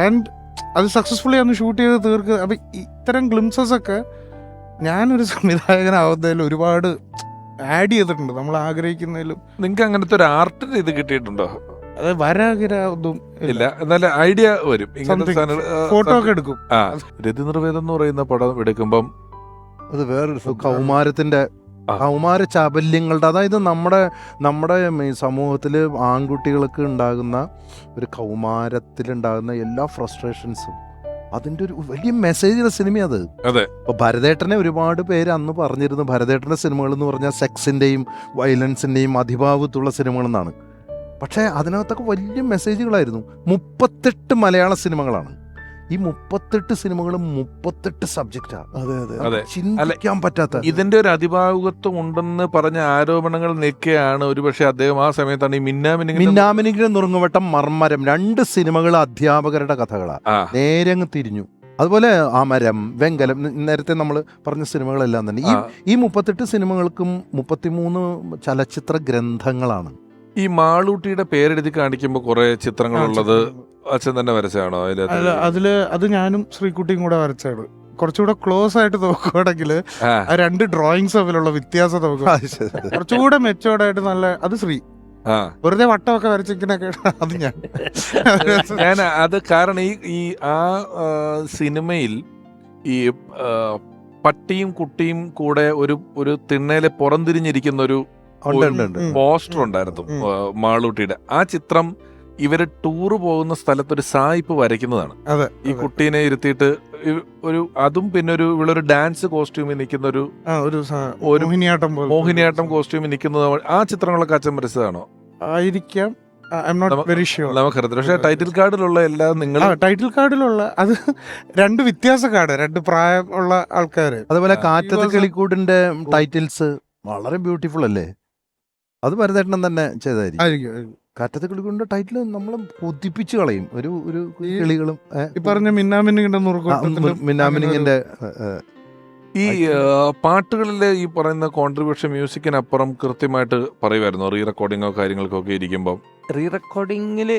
ആൻഡ് അത് സക്സസ്ഫുള്ളി അന്ന് ഷൂട്ട് ചെയ്ത് തീർക്ക്. അപ്പൊ ഇത്തരം ഗ്ലിംസസ് ഒക്കെ ഞാനൊരു സംവിധായകനാവുന്നതിൽ ഒരുപാട് ആഡ് ചെയ്തിട്ടുണ്ട്, നമ്മൾ ആഗ്രഹിക്കുന്നതിലും. നിങ്ങൾക്ക് അങ്ങനത്തെ ഒരു ആർട്ടിന്റെ ഇത് കിട്ടിയിട്ടുണ്ടോ? അത് വരാകിര ഒന്നും ഇല്ല, എന്നാലും ഐഡിയ വരും. ഫോട്ടോ ഒക്കെ എടുക്കും. രതിനിർവേദം എന്ന് പറയുന്ന പടം എടുക്കുമ്പം അത് വേറൊരു കൗമാരത്തിന്റെ കൗമാര ചാബല്യങ്ങളുടെ, അതായത് നമ്മുടെ സമൂഹത്തിൽ ആൺകുട്ടികൾക്ക് ഉണ്ടാകുന്ന ഒരു കൗമാരത്തിലുണ്ടാകുന്ന എല്ലാ ഫ്രസ്ട്രേഷൻസും അതിന്റെ ഒരു വലിയ മെസ്സേജുള്ള സിനിമ അത്. അതെ. അപ്പൊ ഭരതേട്ടനെ ഒരുപാട് പേര് അന്ന് പറഞ്ഞിരുന്നു, ഭരതേട്ടന്റെ സിനിമകൾ എന്ന് പറഞ്ഞാൽ സെക്സിന്റെയും വയലൻസിന്റെയും അതിഭാവത്തുള്ള സിനിമകൾ എന്നാണ്. പക്ഷേ അതിനകത്തൊക്കെ വലിയ മെസ്സേജുകളായിരുന്നു. 38 മലയാള സിനിമകളാണ്. ഈ 38 സിനിമകളും 38 സബ്ജക്റ്റാണ്. അതെ അതെ അതെ. ചിന്തിക്കാൻ പറ്റാത്ത. ഇതിന്റെ ഒരു അതിഭാവുകത്വം ഉണ്ടെന്ന് പറഞ്ഞ ആരോപണങ്ങൾ നിൽക്കുകയാണ്. ഒരുപക്ഷെ അദ്ദേഹം ആ സമയത്താണ് ഈ മിന്നാമിനിങ്ങിന്റെ നുറുങ്ങുവട്ടം, മർമ്മരം 2 സിനിമകൾ അധ്യാപകരുടെ കഥകളാണ്. നേരെ അങ്ങ് തിരിഞ്ഞു. അതുപോലെ അമരം, വെങ്കലം, നേരത്തെ നമ്മൾ പറഞ്ഞ സിനിമകളെല്ലാം തന്നെ ഈ 38 സിനിമകൾക്കും 33 ചലച്ചിത്ര ഗ്രന്ഥങ്ങളാണ്. ഈ മാളൂട്ടിയുടെ പേരെഴുതി കാണിക്കുമ്പോൾ കുറെ ചിത്രങ്ങളുള്ളത് അച്ഛൻ തന്നെ വരച്ചാണോ? അത് ഞാനും ശ്രീകുട്ടിയും കൂടെ വരച്ചാണ്. കുറച്ചുകൂടെ ക്ലോസ് ആയിട്ട് നോക്കുകയാണെങ്കിൽ ആ 2 ഡ്രോയിങ്സ് തമ്മിലുള്ള വ്യത്യാസം നമുക്ക് കുറച്ചുകൂടെ മെച്ചോർഡായിട്ട് നല്ല അത് ശ്രീ വെറുതെ വട്ടമൊക്കെ വരച്ചിരിക്കുന്നൊക്കെ അത് ഞാൻ അത് കാരണം ഈ ആ സിനിമയിൽ ഈ പട്ടിയും കുട്ടിയും കൂടെ ഒരു തിണ്ണയിലെ പുറംതിരിഞ്ഞിരിക്കുന്ന ഒരു പോസ്റ്റർ ഉണ്ടായിരുന്നു മാളൂട്ടിയുടെ. ആ ചിത്രം ഇവര് ടൂറ് പോകുന്ന സ്ഥലത്ത് ഒരു സായിപ്പ് വരയ്ക്കുന്നതാണ്. ഈ കുട്ടീനെ ഇരുത്തിയിട്ട് ഒരു അതും പിന്നെ ഇവളൊരു ഡാൻസ് കോസ്റ്റ്യൂമിൽ നിൽക്കുന്ന ഒരു മോഹിനിയാട്ടം കോസ്റ്റ്യൂമിൽ നിൽക്കുന്നത്. ആ ചിത്രങ്ങളൊക്കെ അച്ഛൻ വരച്ചതാണോ? ആയിരിക്കാം. നമുക്കറിയത്തില്ല. പക്ഷെ ടൈറ്റിൽ കാർഡിലുള്ള എല്ലാം നിങ്ങൾ ടൈറ്റിൽ കാർഡിലുള്ള അത് 2 വ്യത്യാസക്കാട്, 2 പ്രായമുള്ള ആൾക്കാര്. അതുപോലെ കാറ്റത്ത് കിളിക്കൂടിന്റെ ടൈറ്റിൽസ് വളരെ ബ്യൂട്ടിഫുൾ അല്ലേ? അത് ഭരതേട്ടൻ തന്നെ ചെയ്തായിരിക്കും. കാറ്റത്ത് കിളിക്കൂടിന്റെ ടൈറ്റിൽ നമ്മളെ കൊതിപ്പിച്ച് കളയും. ഒരു കിളികളും പറഞ്ഞ മിന്നാമിനിങ്ങിന്റെ ഈ പാട്ടുകളിലെ ഈ പറയുന്ന കോൺട്രിബ്യൂഷൻ മ്യൂസിക്കിനപ്പുറം കൃത്യമായിട്ട് പറയുമായിരുന്നു റീ റെക്കോർഡിങ്ങോ കാര്യങ്ങൾക്കൊക്കെ ഇരിക്കുമ്പോൾ? റീ റെക്കോർഡിങ്ങിൽ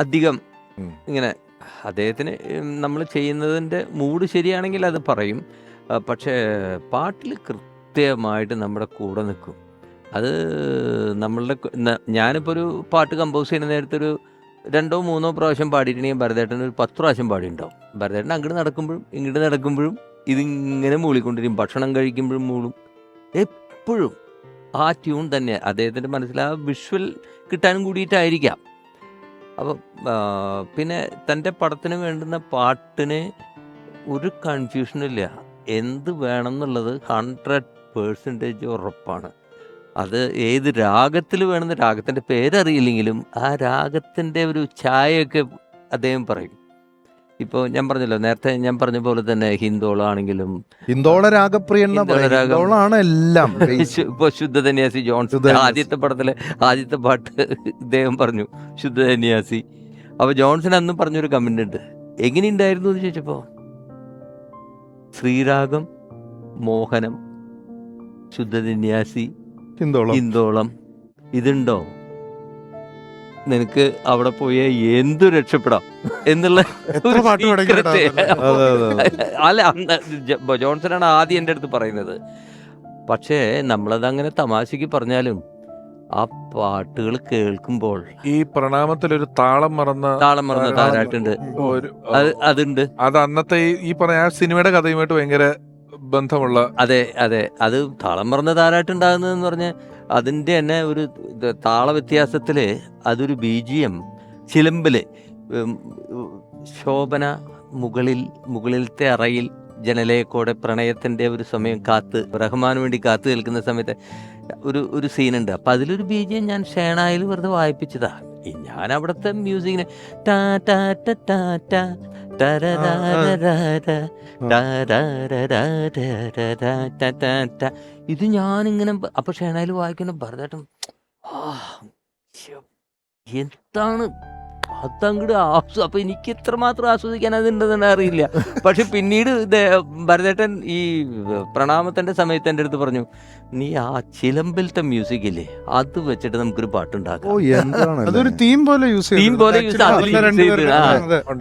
അധികം ഇങ്ങനെ അദ്ദേഹത്തിന് നമ്മൾ ചെയ്യുന്നതിൻ്റെ മൂഡ് ശരിയാണെങ്കിൽ അത് പറയും. പക്ഷേ പാട്ടിൽ കൃത്യമായിട്ട് നമ്മുടെ കൂടെ നിൽക്കും. അത് നമ്മളുടെ ഞാനിപ്പോൾ ഒരു പാട്ട് കമ്പോസ് ചെയ്യുന്ന നേരത്തൊരു 2 or 3 പ്രാവശ്യം പാടിയിട്ടുണ്ടെങ്കിൽ ഭരതേട്ടൻ ഒരു 10 പ്രാവശ്യം പാടിയിട്ടുണ്ടാവും. ഭരതേട്ടൻ അങ്ങോട്ട് നടക്കുമ്പോഴും ഇങ്ങോട്ട് നടക്കുമ്പോഴും ഇതിങ്ങനെ മൂളിക്കൊണ്ടിരിക്കും. ഭക്ഷണം കഴിക്കുമ്പോഴും മൂളും. എപ്പോഴും ആ ട്യൂൺ തന്നെ അദ്ദേഹത്തിൻ്റെ മനസ്സിൽ ആ വിഷ്വൽ കിട്ടാനും കൂടിയിട്ടായിരിക്കാം. അപ്പം പിന്നെ തൻ്റെ പടത്തിന് വേണ്ടുന്ന പാട്ടിന് ഒരു കൺഫ്യൂഷനില്ല. എന്ത് വേണം എന്നുള്ളത് 100% ഉറപ്പാണ്. അത് ഏത് രാഗത്തിൽ വേണമെന്ന് രാഗത്തിൻ്റെ പേരറിയില്ലെങ്കിലും ആ രാഗത്തിൻ്റെ ഒരു ഛായയൊക്കെ അദ്ദേഹം പറയും. ഇപ്പോൾ ഞാൻ പറഞ്ഞല്ലോ, നേരത്തെ ഞാൻ പറഞ്ഞ പോലെ തന്നെ ഹിന്ദോളാണെങ്കിലും ഹിന്ദോള രാഗപ്രിയാണ് എല്ലാം. ഇപ്പോൾ ശുദ്ധ സന്യാസി ജോൺസൺ ആദ്യത്തെ പടത്തിലെ ആദ്യത്തെ പാട്ട് ഇദ്ദേഹം പറഞ്ഞു ശുദ്ധ സന്യാസി. അപ്പോൾ ജോൺസൺ അന്ന് പറഞ്ഞൊരു കമൻ്റ് ഉണ്ട്, എങ്ങനെയുണ്ടായിരുന്നു എന്ന് ചോദിച്ചപ്പോൾ ശ്രീരാഗം, മോഹനം, ശുദ്ധ സന്യാസി, ഹിന്ദോളം ഇതുണ്ടോ നിനക്ക് അവിടെ പോയ എന്തു രക്ഷപ്പെടാം എന്നുള്ള അല്ല ജോൺസനാണ് ആദ്യം എൻ്റെ അടുത്ത് പറയുന്നത്. പക്ഷേ നമ്മളത് അങ്ങനെ തമാശക്ക് പറഞ്ഞാലും ആ പാട്ടുകൾ കേൾക്കുമ്പോൾ ഈ പ്രണാമത്തിലൊരു താളം മറന്ന താരാട്ടുണ്ട്, അതുണ്ട്. അത് അന്നത്തെ ഈ പറഞ്ഞ ആ സിനിമയുടെ കഥയുമായിട്ട് ഭയങ്കര ബന്ധമുള്ള. അതെ അതെ, അത് താളം മറന്ന താരാട്ടുണ്ടാകുന്നതെന്ന് പറഞ്ഞാൽ അതിൻ്റെ തന്നെ ഒരു താള വ്യത്യാസത്തിൽ അതൊരു BGM ചിലമ്പില് ശോഭന മുകളിലത്തെ അറയിൽ ജനലയെക്കൂടെ പ്രണയത്തിൻ്റെ ഒരു സമയം റഹ്മാന് വേണ്ടി കാത്തു നിൽക്കുന്ന സമയത്ത് ഒരു സീനുണ്ട്. അപ്പം അതിലൊരു BGM ഞാൻ ഷേണായിൽ വെറുതെ വായിപ്പിച്ചതാ. ഞാൻ അവിടുത്തെ മ്യൂസിക്കിന് ടാ ടാ ടാ ടാ ടാ ഇത് ഞാനിങ്ങനെ അപ്പൊ ഷേണായിൽ വായിക്കണം ഭരതേട്ടൻ എന്താണ് അതങ്ങോട്ട് അപ്പൊ എനിക്ക് എത്രമാത്രം ആസ്വദിക്കാൻ അതുണ്ടെന്ന് അറിയില്ല. പക്ഷെ പിന്നീട് ഭരതേട്ടൻ ഈ പ്രണാമത്തിന്റെ സമയത്ത് എൻ്റെ അടുത്ത് പറഞ്ഞു, നീ ആ ചിലമ്പിലത്തെ മ്യൂസിക് ഇല്ലേ അത് വെച്ചിട്ട് നമുക്കൊരു പാട്ടുണ്ടാക്കാം. അതൊരു തീം പോലെ യൂസ്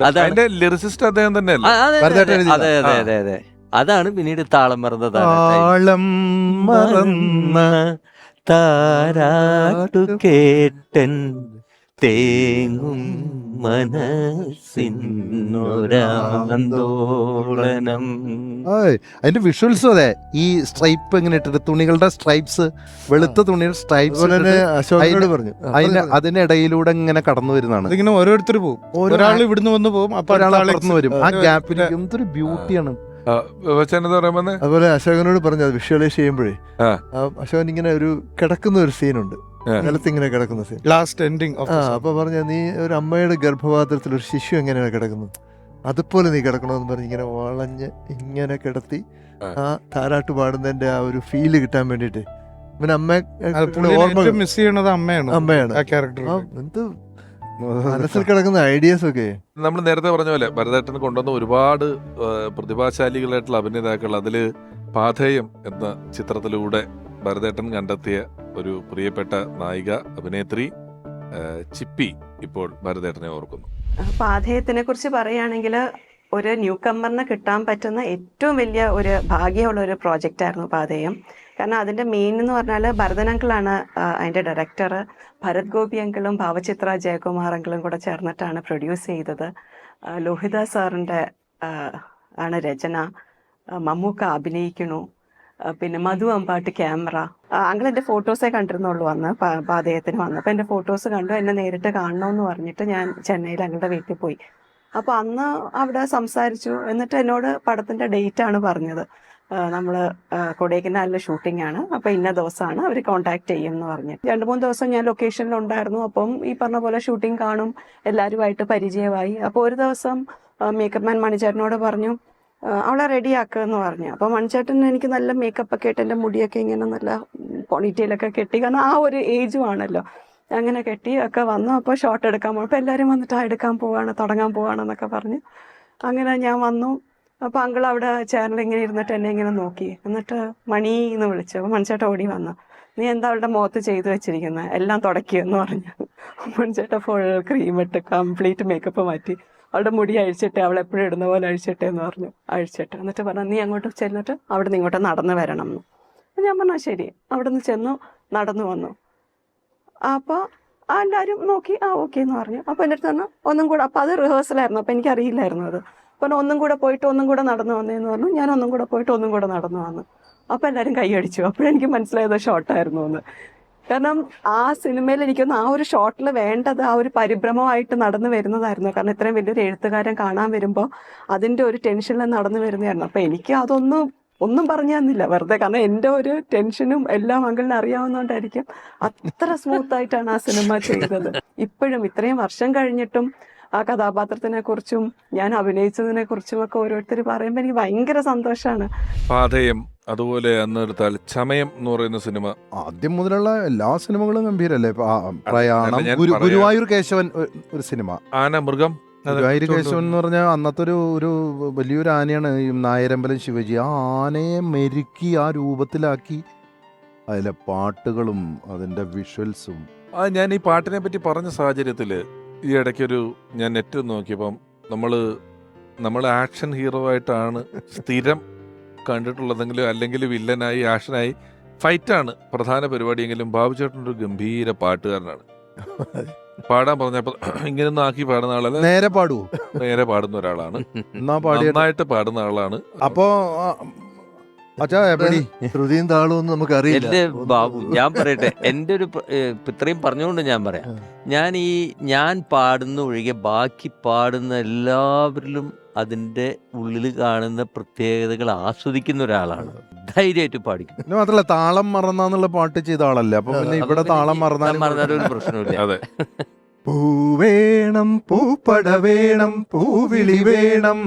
അതിന്റെ ലിറിസിസ്റ്റ് അദ്ദേഹം തന്നെയല്ലേ? അതെ അതെ അതെ അതെ. അതാണ് പിന്നീട് താളം മറന്ന താരാട്ടു കേട്ടൻ തേങ്ങും മനസ്സിനൊരാന്തോളനം. അതിന്റെ വിഷ്വൽസും അതെ, ഈ സ്ട്രൈപ്പ് ഇങ്ങനെ ഇട്ടിട്ട് തുണികളുടെ സ്ട്രൈപ്സ്, വെളുത്ത തുണിയുടെ സ്ട്രൈപ്സ് അതുപോലെ തന്നെ അശോകനോട് പറഞ്ഞു അതിനിടയിലൂടെ ഇങ്ങനെ കടന്നു വരുന്നതാണ്. അതിങ്ങനെ ഓരോരുത്തർ പോകും, ഒരാൾ ഇവിടുന്ന് വന്ന് പോകും, അപ്പൊ ഒരാൾ അപ്പുറത്ത് വരും. ആ ഗ്യാപ്പിലേക്ക് എന്തൊരു ബ്യൂട്ടിയാണ്. അതുപോലെ അശോകനോട് പറഞ്ഞു അത് വിഷ്വലൈസ് ചെയ്യുമ്പോഴേ, അശോകൻ ഇങ്ങനെ ഒരു കിടക്കുന്ന ഒരു സീനുണ്ട്, നിലത്ത് ഇങ്ങനെ കിടക്കുന്ന സീൻ, ലാസ്റ്റ് എൻഡിങ്. അപ്പൊ പറഞ്ഞ നീ ഒരു അമ്മയുടെ ഗർഭപാത്രത്തിൽ ഒരു ശിശു എങ്ങനെയാണ് കിടക്കുന്നത് അതുപോലെ നീ കിടക്കണമെന്ന് പറഞ്ഞ് ഇങ്ങനെ വളഞ്ഞ് ഇങ്ങനെ കിടത്തി ആ താരാട്ട് പാടുന്നതിന്റെ ആ ഒരു ഫീല് കിട്ടാൻ വേണ്ടിട്ട് പിന്നെ അമ്മയെ മിസ് ചെയ്യണത് അമ്മയാണ് ആ ക്യാരക്ടർ. എന്ത് മനസ്സിൽ കിടക്കുന്ന ഐഡിയാസ് ഒക്കെ. നമ്മൾ നേരത്തെ പറഞ്ഞ പോലെ ഭരതേട്ടൻ കൊണ്ടുവന്ന ഒരുപാട് പ്രതിഭാശാലികളായിട്ടുള്ള അഭിനേതാക്കൾ, അതില് പാഥേയം എന്ന ചിത്രത്തിലൂടെ ഭരതേട്ടൻ കണ്ടെത്തിയ ഒരു പ്രിയപ്പെട്ട നായിക അഭിനേത്രി ചിപ്പി ഇപ്പോൾ ഭരതേട്ടനെ ഓർക്കുന്നു. പാഥേയത്തിനെ കുറിച്ച് പറയുകയാണെങ്കിൽ ഒരു ന്യൂ കമ്മറിന് കിട്ടാൻ പറ്റുന്ന ഏറ്റവും വലിയ ഒരു ഭാഗ്യമുള്ള ഒരു പ്രോജക്റ്റ് ആയിരുന്നു പാഥേയം. കാരണം അതിൻ്റെ മെയിൻ എന്ന് പറഞ്ഞാൽ ഭരതൻ അങ്കിളാണ് അതിൻ്റെ ഡയറക്ടർ. ഭരത് ഗോപി അങ്കിളും ഭാവചിത്ര ജയകുമാർ അങ്കിളും കൂടെ ചേർന്നിട്ടാണ് പ്രൊഡ്യൂസ് ചെയ്തത്. ലോഹിത സാറിൻ്റെ ആണ് രചന. മമ്മൂക്ക അഭിനയിക്കണു. പിന്നെ മധു അമ്പാട്ട് ക്യാമറ. അങ്കിൾ എൻ്റെ ഫോട്ടോസേ കണ്ടിരുന്നുള്ളൂ അന്ന് പാഥേയത്തിന് വന്നപ്പോൾ. എൻ്റെ ഫോട്ടോസ് കണ്ടു, എന്നെ നേരിട്ട് കാണണമെന്ന് പറഞ്ഞിട്ട് ഞാൻ ചെന്നൈയിൽ അങ്കിളുടെ വീട്ടിൽ പോയി. അപ്പോൾ അന്ന് അവിടെ സംസാരിച്ചു. എന്നിട്ട് എന്നോട് പടത്തിൻ്റെ ഡേറ്റാണ് പറഞ്ഞത്. നമ്മൾ കൊടൈക്കനാലിൽ ഷൂട്ടിംഗ് ആണ്, അപ്പോൾ ഇന്ന ദിവസമാണ് അവർ കോൺടാക്ട് ചെയ്യും എന്ന് പറഞ്ഞു. 2-3 ദിവസം ഞാൻ ലൊക്കേഷനിലുണ്ടായിരുന്നു. അപ്പം ഈ പറഞ്ഞ പോലെ ഷൂട്ടിംഗ് കാണും, എല്ലാവരുമായിട്ട് പരിചയമായി. അപ്പോൾ ഒരു ദിവസം മേക്കപ്പ് മാൻ മണിച്ചേട്ടനോട് പറഞ്ഞു അവളെ റെഡിയാക്കുക എന്ന് പറഞ്ഞു. അപ്പോൾ മണിച്ചേട്ടൻ എനിക്ക് നല്ല മേക്കപ്പ് ഒക്കെ ഇട്ട് എൻ്റെ മുടിയൊക്കെ ഇങ്ങനെ നല്ല പോണിറ്റെയിലൊക്കെ കെട്ടി, കാരണം ആ ഒരു ഏജും ആണല്ലോ, അങ്ങനെ കെട്ടി ഒക്കെ വന്നു. അപ്പോൾ ഷോട്ട് എടുക്കാൻ പോകും. അപ്പോൾ എല്ലാവരും വന്നിട്ട് എടുക്കാൻ പോവാണ്, തുടങ്ങാൻ പോവാണെന്നൊക്കെ പറഞ്ഞ് അങ്ങനെ ഞാൻ വന്നു. അപ്പോൾ അങ്കിൾ അവിടെ ചേർന്നിൽ ഇങ്ങനെ ഇരുന്നിട്ട് എന്നെ ഇങ്ങനെ നോക്കി, എന്നിട്ട് മണി എന്ന് വിളിച്ചു. അപ്പോൾ മണിച്ചേട്ടൻ ഓടി വന്നു. നീ എന്താ അവളുടെ മുഖത്ത് ചെയ്തു വെച്ചിരിക്കുന്നത്, എല്ലാം തുടക്കിയെന്ന് പറഞ്ഞു. മണിച്ചേട്ടൻ ഫുൾ ക്രീം ഇട്ട് കംപ്ലീറ്റ് മേക്കപ്പ് മാറ്റി, അവളുടെ മുടി അഴിച്ചിട്ട്, അവൾ എപ്പോഴും ഇടുന്ന പോലെ അഴിച്ചിട്ടേ എന്ന് പറഞ്ഞു. അഴിച്ചിട്ട് എന്നിട്ട് പറഞ്ഞു നീ അങ്ങോട്ട് ചെന്നിട്ട് അവിടെ നിന്ന് ഇങ്ങോട്ട് നടന്ന് വരണം എന്ന്. അപ്പം ഞാൻ പറഞ്ഞു ശരി. അവിടെ നിന്ന് ചെന്നു, നടന്നു വന്നു. അപ്പോൾ എല്ലാവരും നോക്കി ഓക്കെ എന്ന് പറഞ്ഞു. അപ്പോൾ എൻ്റെ അടുത്ത് പറഞ്ഞു ഒന്നും കൂടെ. അപ്പോൾ അത് റിഹേഴ്സലായിരുന്നു, അപ്പോൾ എനിക്കറിയില്ലായിരുന്നു അത്. അപ്പോൾ ഒന്നും കൂടെ പോയിട്ട് ഒന്നും കൂടെ നടന്നു വന്നേന്ന് പറഞ്ഞു. ഞാൻ ഒന്നും കൂടെ പോയിട്ട് ഒന്നും കൂടെ നടന്നു വന്നു. അപ്പോൾ എല്ലാവരും കൈയടിച്ചു. അപ്പോഴെനിക്ക് മനസ്സിലായത് ഷോട്ടായിരുന്നു എന്ന്. കാരണം ആ സിനിമയിൽ എനിക്കൊന്ന് ആ ഒരു ഷോട്ടിൽ വേണ്ടത് ആ ഒരു പരിഭ്രമമായിട്ട് നടന്നു വരുന്നതായിരുന്നു. കാരണം ഇത്രയും വലിയൊരു എഴുത്തുകാരൻ കാണാൻ വരുമ്പോൾ അതിൻ്റെ ഒരു ടെൻഷനിൽ നടന്നു വരുന്നതായിരുന്നു. അപ്പോൾ എനിക്ക് ഒന്നും പറഞ്ഞു തന്നില്ല വെറുതെ. കാരണം എൻ്റെ ഒരു ടെൻഷനും എല്ലാം അങ്കിളിന് അറിയാവുന്നതുകൊണ്ടായിരിക്കും അത്ര സ്മൂത്തായിട്ടാണ് ആ സിനിമ ചെയ്തത്. ഇപ്പോഴും ഇത്രയും വർഷം കഴിഞ്ഞിട്ടും ആ കഥാപാത്രത്തിനെ കുറിച്ചും ഞാൻ അഭിനയിച്ചതിനെ കുറിച്ചും ഒക്കെ ഓരോരുത്തർ പറയുമ്പോൾ എനിക്ക് ഭയങ്കര സന്തോഷമാണ്. പാഥേയം, അതുപോലെ അന്നെടുത്താൽ ചമയം എന്ന് പറയുന്ന സിനിമ, ആദ്യം മുതലുള്ള എല്ലാ സിനിമകളും ഗംഭീരല്ലേ. പ്രയാണം, ഗുരുവായൂർ കേശവൻ ഒരു സിനിമ, ആന മൃഗം. ഗുരുവായൂർ കേശവൻ എന്ന് പറഞ്ഞാൽ അന്നത്തെ ഒരു വലിയൊരു ആനയാണ് ഈ നായരമ്പലം ശിവജി. ആ ആനയെ മെരുക്കി ആ രൂപത്തിലാക്കി, അതിലെ പാട്ടുകളും അതിന്റെ വിഷ്വൽസും. ഞാൻ ഈ പാട്ടിനെ പറ്റി പറഞ്ഞ സാഹചര്യത്തിൽ ഈ ഇടയ്ക്കൊരു ഞാൻ നെറ്റ് നോക്കിയപ്പം നമ്മൾ ആക്ഷൻ ഹീറോ ആയിട്ടാണ് സ്ഥിരം കണ്ടിട്ടുള്ളതെങ്കിലും, അല്ലെങ്കിൽ വില്ലനായി ആക്ഷനായി ഫൈറ്റാണ് പ്രധാന പരിപാടിയെങ്കിലും ബാബു ചേട്ടനൊരു ഗംഭീര പാട്ടുകാരനാണ്. പാടാൻ പറഞ്ഞപ്പോൾ ഇങ്ങനൊന്നും ആക്കി പാടുന്ന ആളല്ല, നേരെ പാടുവോ? നേരെ പാടുന്ന ഒരാളാണ്, നന്നായിട്ട് പാടുന്ന ആളാണ്. അപ്പോ ശ്രുതിയും താളവും നമുക്ക് അറിയില്ല. എന്റെ ബാബു, ഞാൻ പറയട്ടെ, എൻ്റെ ഒരു ഇത്രയും പറഞ്ഞുകൊണ്ട് ഞാൻ പറയാം, ഞാൻ പാടുന്ന ഒഴികെ ബാക്കി പാടുന്ന എല്ലാവരിലും അതിന്റെ ഉള്ളിൽ കാണുന്ന പ്രത്യേകതകൾ ആസ്വദിക്കുന്ന ഒരാളാണ്. ധൈര്യമായിട്ട് പാടിക്കും. മാത്രല്ല താളം മറന്നുള്ള പാട്ട് ചെയ്ത ആളല്ലേ, അപ്പൊ പിന്നെ ഇവിടെ താളം മറന്നാലും ഒരു പ്രശ്നമില്ല. അതെ. പൂവേണം, പൂപ്പട വേണം, പൂവിളി വേണം,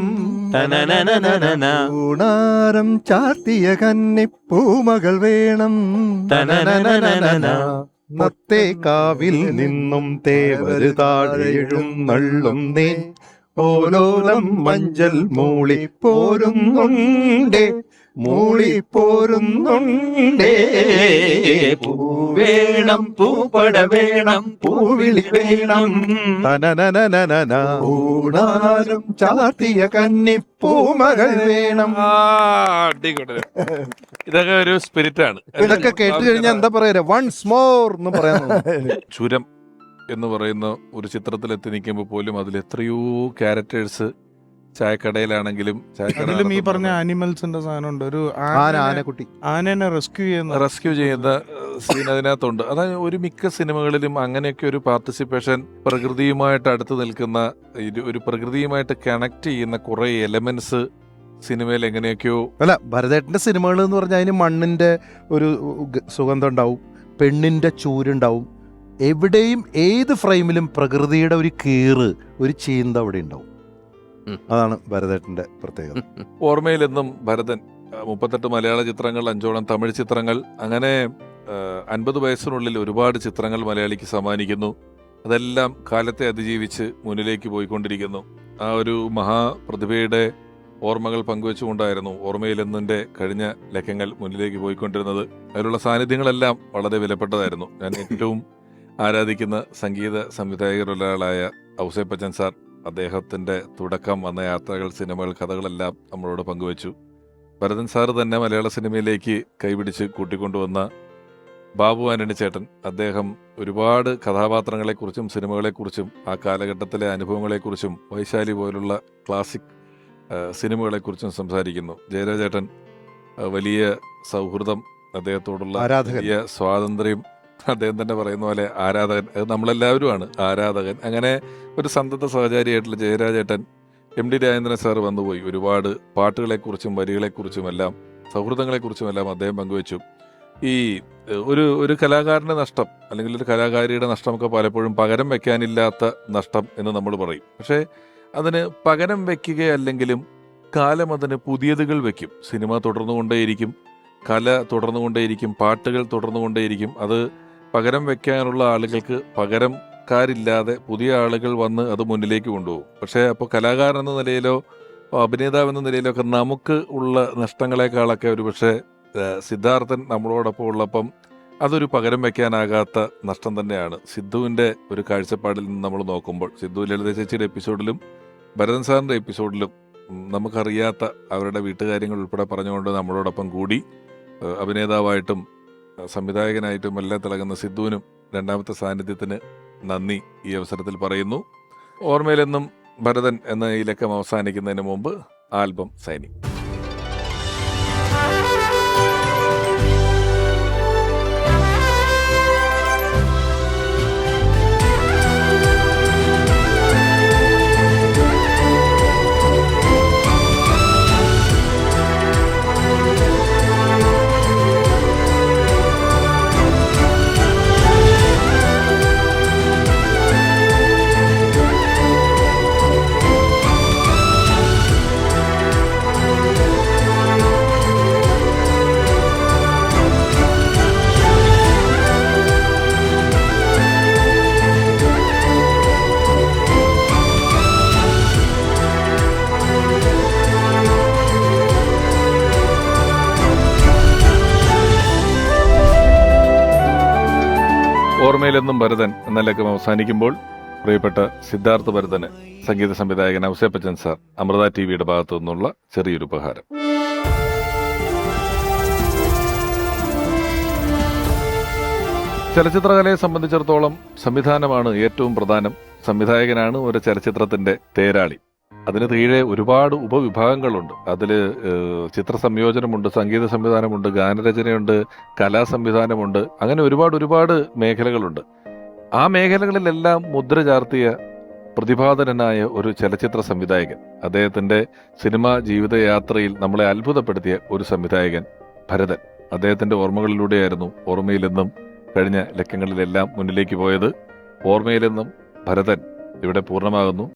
ൂണാരം ചാർത്തിയ കന്നി പൂമകൾ വേണം, നത്തേ കാവിൽ നിന്നും തേവര് താഴെഴുന്നള്ളും നേ, ഓലോലം മഞ്ചൽ മൂളി പോരുന്നുണ്ടേ, മൂളി പോരുന്നുണ്ടേ, പൂവേണം, പൂപ്പട വേണം, പൂവിളി വേണം, ൂണാരം ചാർത്തിയ കന്നി പൂമകൾ വേണം. ഇതൊക്കെ ഒരു സ്പിരിറ്റ് ആണ്. ഇതൊക്കെ കേട്ട് കഴിഞ്ഞാൽ എന്താ പറയാ, വൺസ് മോർ എന്ന് പറയാൻ. ചുരം എന്ന് പറയുന്ന ഒരു ചിത്രത്തിലെത്തി നിൽക്കുമ്പോൾ പോലും അതിൽ എത്രയോ ക്യാരക്ടേഴ്സ് ചായക്കടയിലാണെങ്കിലും അതിലും ഈ പറഞ്ഞ ആനിമൽസിന്റെ സാധനം ഉണ്ട്. ഒരു ആനക്കുട്ടി ആനേനെ റെസ്ക്യൂ ചെയ്യുന്ന സീൻ അതിനകത്തുണ്ട്. അതായത് ഒരു മിക്ക സിനിമകളിലും അങ്ങനെയൊക്കെ ഒരു പാർട്ടിസിപ്പേഷൻ, പ്രകൃതിയുമായിട്ട് അടുത്ത് നിൽക്കുന്ന ഒരു പ്രകൃതിയുമായിട്ട് കണക്ട് ചെയ്യുന്ന കുറെ എലമെന്റ്സ് സിനിമയിൽ എങ്ങനെയൊക്കെയോ. അല്ല, ഭരതേട്ടന്റെ സിനിമകൾ എന്ന് പറഞ്ഞാൽ അതിന് മണ്ണിന്റെ ഒരു സുഗന്ധം ഉണ്ടാവും, പെണ്ണിന്റെ ചൂരുണ്ടാവും, എവിടെയും ഏത് ഫ്രെയിമിലും പ്രകൃതിയുടെ ഒരു കീറ്, ഒരു ചീന്ത അവിടെ ഉണ്ടാവും. അതാണ് ഭരതേട്ടന്റെ പ്രത്യേകത. ഓർമ്മയിലെന്നും ഭരതൻ 38 മലയാള ചിത്രങ്ങൾ, 5ഓളം തമിഴ് ചിത്രങ്ങൾ, അങ്ങനെ 50 വയസ്സിനുള്ളിൽ ഒരുപാട് ചിത്രങ്ങൾ മലയാളിക്ക് സമ്മാനിക്കുന്നു. അതെല്ലാം കാലത്തെ അതിജീവിച്ച് മുന്നിലേക്ക് പോയിക്കൊണ്ടിരിക്കുന്നു. ആ ഒരു മഹാപ്രതിഭയുടെ ഓർമ്മകൾ പങ്കുവെച്ചുകൊണ്ടായിരുന്നു ഓർമ്മയിലെന്നിന്റെ കഴിഞ്ഞ ലക്കങ്ങൾ മുന്നിലേക്ക് പോയിക്കൊണ്ടിരുന്നത്. അതിലുള്ള സാന്നിധ്യങ്ങളെല്ലാം വളരെ വിലപ്പെട്ടതായിരുന്നു. ഞാൻ ഏറ്റവും ആരാധിക്കുന്ന സംഗീത സംവിധായകരിലൊരാളായ ഔസേപ്പച്ചൻ സാർ, അദ്ദേഹത്തിന്റെ തുടക്കം വന്ന യാത്രകൾ, സിനിമകൾ, കഥകളെല്ലാം നമ്മളോട് പങ്കുവച്ചു. ഭരതൻ സാറ് തന്നെ മലയാള സിനിമയിലേക്ക് കൈപിടിച്ച് കൂട്ടിക്കൊണ്ടുവന്ന ബാബു ആന്റണി ചേട്ടൻ, അദ്ദേഹം ഒരുപാട് കഥാപാത്രങ്ങളെക്കുറിച്ചും സിനിമകളെക്കുറിച്ചും ആ കാലഘട്ടത്തിലെ അനുഭവങ്ങളെക്കുറിച്ചും വൈശാലി പോലുള്ള ക്ലാസിക് സിനിമകളെക്കുറിച്ചും സംസാരിക്കുന്നു. ജയരാജേട്ടൻ വലിയ സൗഹൃദം, അദ്ദേഹത്തോടുള്ള വലിയ സ്വാതന്ത്ര്യം, അദ്ദേഹം തന്നെ പറയുന്ന പോലെ ആരാധകൻ, അത് നമ്മളെല്ലാവരുമാണ് ആരാധകൻ. അങ്ങനെ ഒരു സന്തത സഹചാരിയായിട്ടുള്ള ജയരാജേട്ടൻ, എം ഡി രാജേന്ദ്രൻ സാർ വന്നുപോയി. ഒരുപാട് പാട്ടുകളെക്കുറിച്ചും വരികളെക്കുറിച്ചുമെല്ലാം സൗഹൃദങ്ങളെക്കുറിച്ചുമെല്ലാം അദ്ദേഹം പങ്കുവച്ചു. ഈ ഒരു കലാകാരൻ്റെ നഷ്ടം അല്ലെങ്കിൽ ഒരു കലാകാരിയുടെ നഷ്ടമൊക്കെ പലപ്പോഴും പകരം വെക്കാനില്ലാത്ത നഷ്ടം എന്ന് നമ്മൾ പറയും. പക്ഷേ അതിന് പകരം വെക്കുകയല്ലെങ്കിലും കാലം അതിന് പുതിയതുകൾ വെക്കും. സിനിമ തുടർന്നുകൊണ്ടേയിരിക്കും, കല തുടർന്നുകൊണ്ടേയിരിക്കും, പാട്ടുകൾ തുടർന്നുകൊണ്ടേയിരിക്കും. അത് പകരം വെക്കാനുള്ള ആളുകൾക്ക് പകരക്കാരില്ലാതെ പുതിയ ആളുകൾ വന്ന് അത് മുന്നിലേക്ക് കൊണ്ടുപോകും. പക്ഷേ അപ്പോൾ കലാകാരൻ എന്ന നിലയിലോ അഭിനേതാവ് എന്ന നിലയിലോ ഒക്കെ നമുക്ക് ഉള്ള നഷ്ടങ്ങളെക്കാളൊക്കെ ഒരു പക്ഷേ സിദ്ധാർത്ഥൻ നമ്മളോടൊപ്പം ഉള്ളപ്പം അതൊരു പകരം വെക്കാനാകാത്ത നഷ്ടം തന്നെയാണ്. സിദ്ധുവിൻ്റെ ഒരു കാഴ്ചപ്പാടിൽ നിന്ന് നമ്മൾ നോക്കുമ്പോൾ, സിദ്ധു ലളിത ചേച്ചിയുടെ എപ്പിസോഡിലും ഭരതൻ സാറിൻ്റെ എപ്പിസോഡിലും നമുക്കറിയാത്ത അവരുടെ വീട്ടുകാര്യങ്ങൾ ഉൾപ്പെടെ പറഞ്ഞുകൊണ്ട് നമ്മളോടൊപ്പം കൂടി അഭിനേതാവായിട്ടും സംവിധായകനായിട്ടും എല്ലാം തിളങ്ങുന്ന സിദ്ധുവിനും രണ്ടാമത്തെ സാന്നിധ്യത്തിന് നന്ദി ഈ അവസരത്തിൽ പറയുന്നു. ഓർമ്മയിലെന്നും ഭരതൻ എന്ന ഈ ലക്കം അവസാനിക്കുന്നതിന് മുമ്പ് ആൽബം സൈനിങ്. ഓർമ്മയിലെന്നും ഭരതൻ എന്ന ലക്കം അവസാനിക്കുമ്പോൾ പ്രിയപ്പെട്ട സിദ്ധാർത്ഥ ഭരതന് സംഗീത സംവിധായകൻ ഔസേപ്പച്ചൻ സാർ അമൃത ടിവിയുടെ ഭാഗത്തു നിന്നുള്ള ചെറിയൊരു ഉപഹാരം. ചലച്ചിത്രകലയെ സംബന്ധിച്ചിടത്തോളം സംവിധാനമാണ് ഏറ്റവും പ്രധാനം. സംവിധായകനാണ് ഒരു ചലച്ചിത്രത്തിന്റെ തേരാളി. അതിന് കീഴെ ഒരുപാട് ഉപവിഭാഗങ്ങളുണ്ട്. അതിൽ ചിത്ര സംയോജനമുണ്ട്, സംഗീത സംവിധാനമുണ്ട്, ഗാനരചനയുണ്ട്, കലാസംവിധാനമുണ്ട്, അങ്ങനെ ഒരുപാട് മേഖലകളുണ്ട്. ആ മേഖലകളിലെല്ലാം മുദ്ര ചാർത്തിയ പ്രതിഭാധനനായ ഒരു ചലച്ചിത്ര സംവിധായകൻ, അദ്ദേഹത്തിന്റെ സിനിമാ ജീവിതയാത്രയിൽ നമ്മളെ അത്ഭുതപ്പെടുത്തിയ ഒരു സംവിധായകൻ ഭരതൻ. അദ്ദേഹത്തിന്റെ ഓർമ്മകളിലൂടെയായിരുന്നു ഓർമ്മയിലെന്നും കഴിഞ്ഞ ലക്കങ്ങളിലെല്ലാം മുന്നിലേക്ക് പോയത്. ഓർമ്മയിലെന്നും ഭരതൻ ഇവിടെ പൂർണ്ണമാകുന്നു.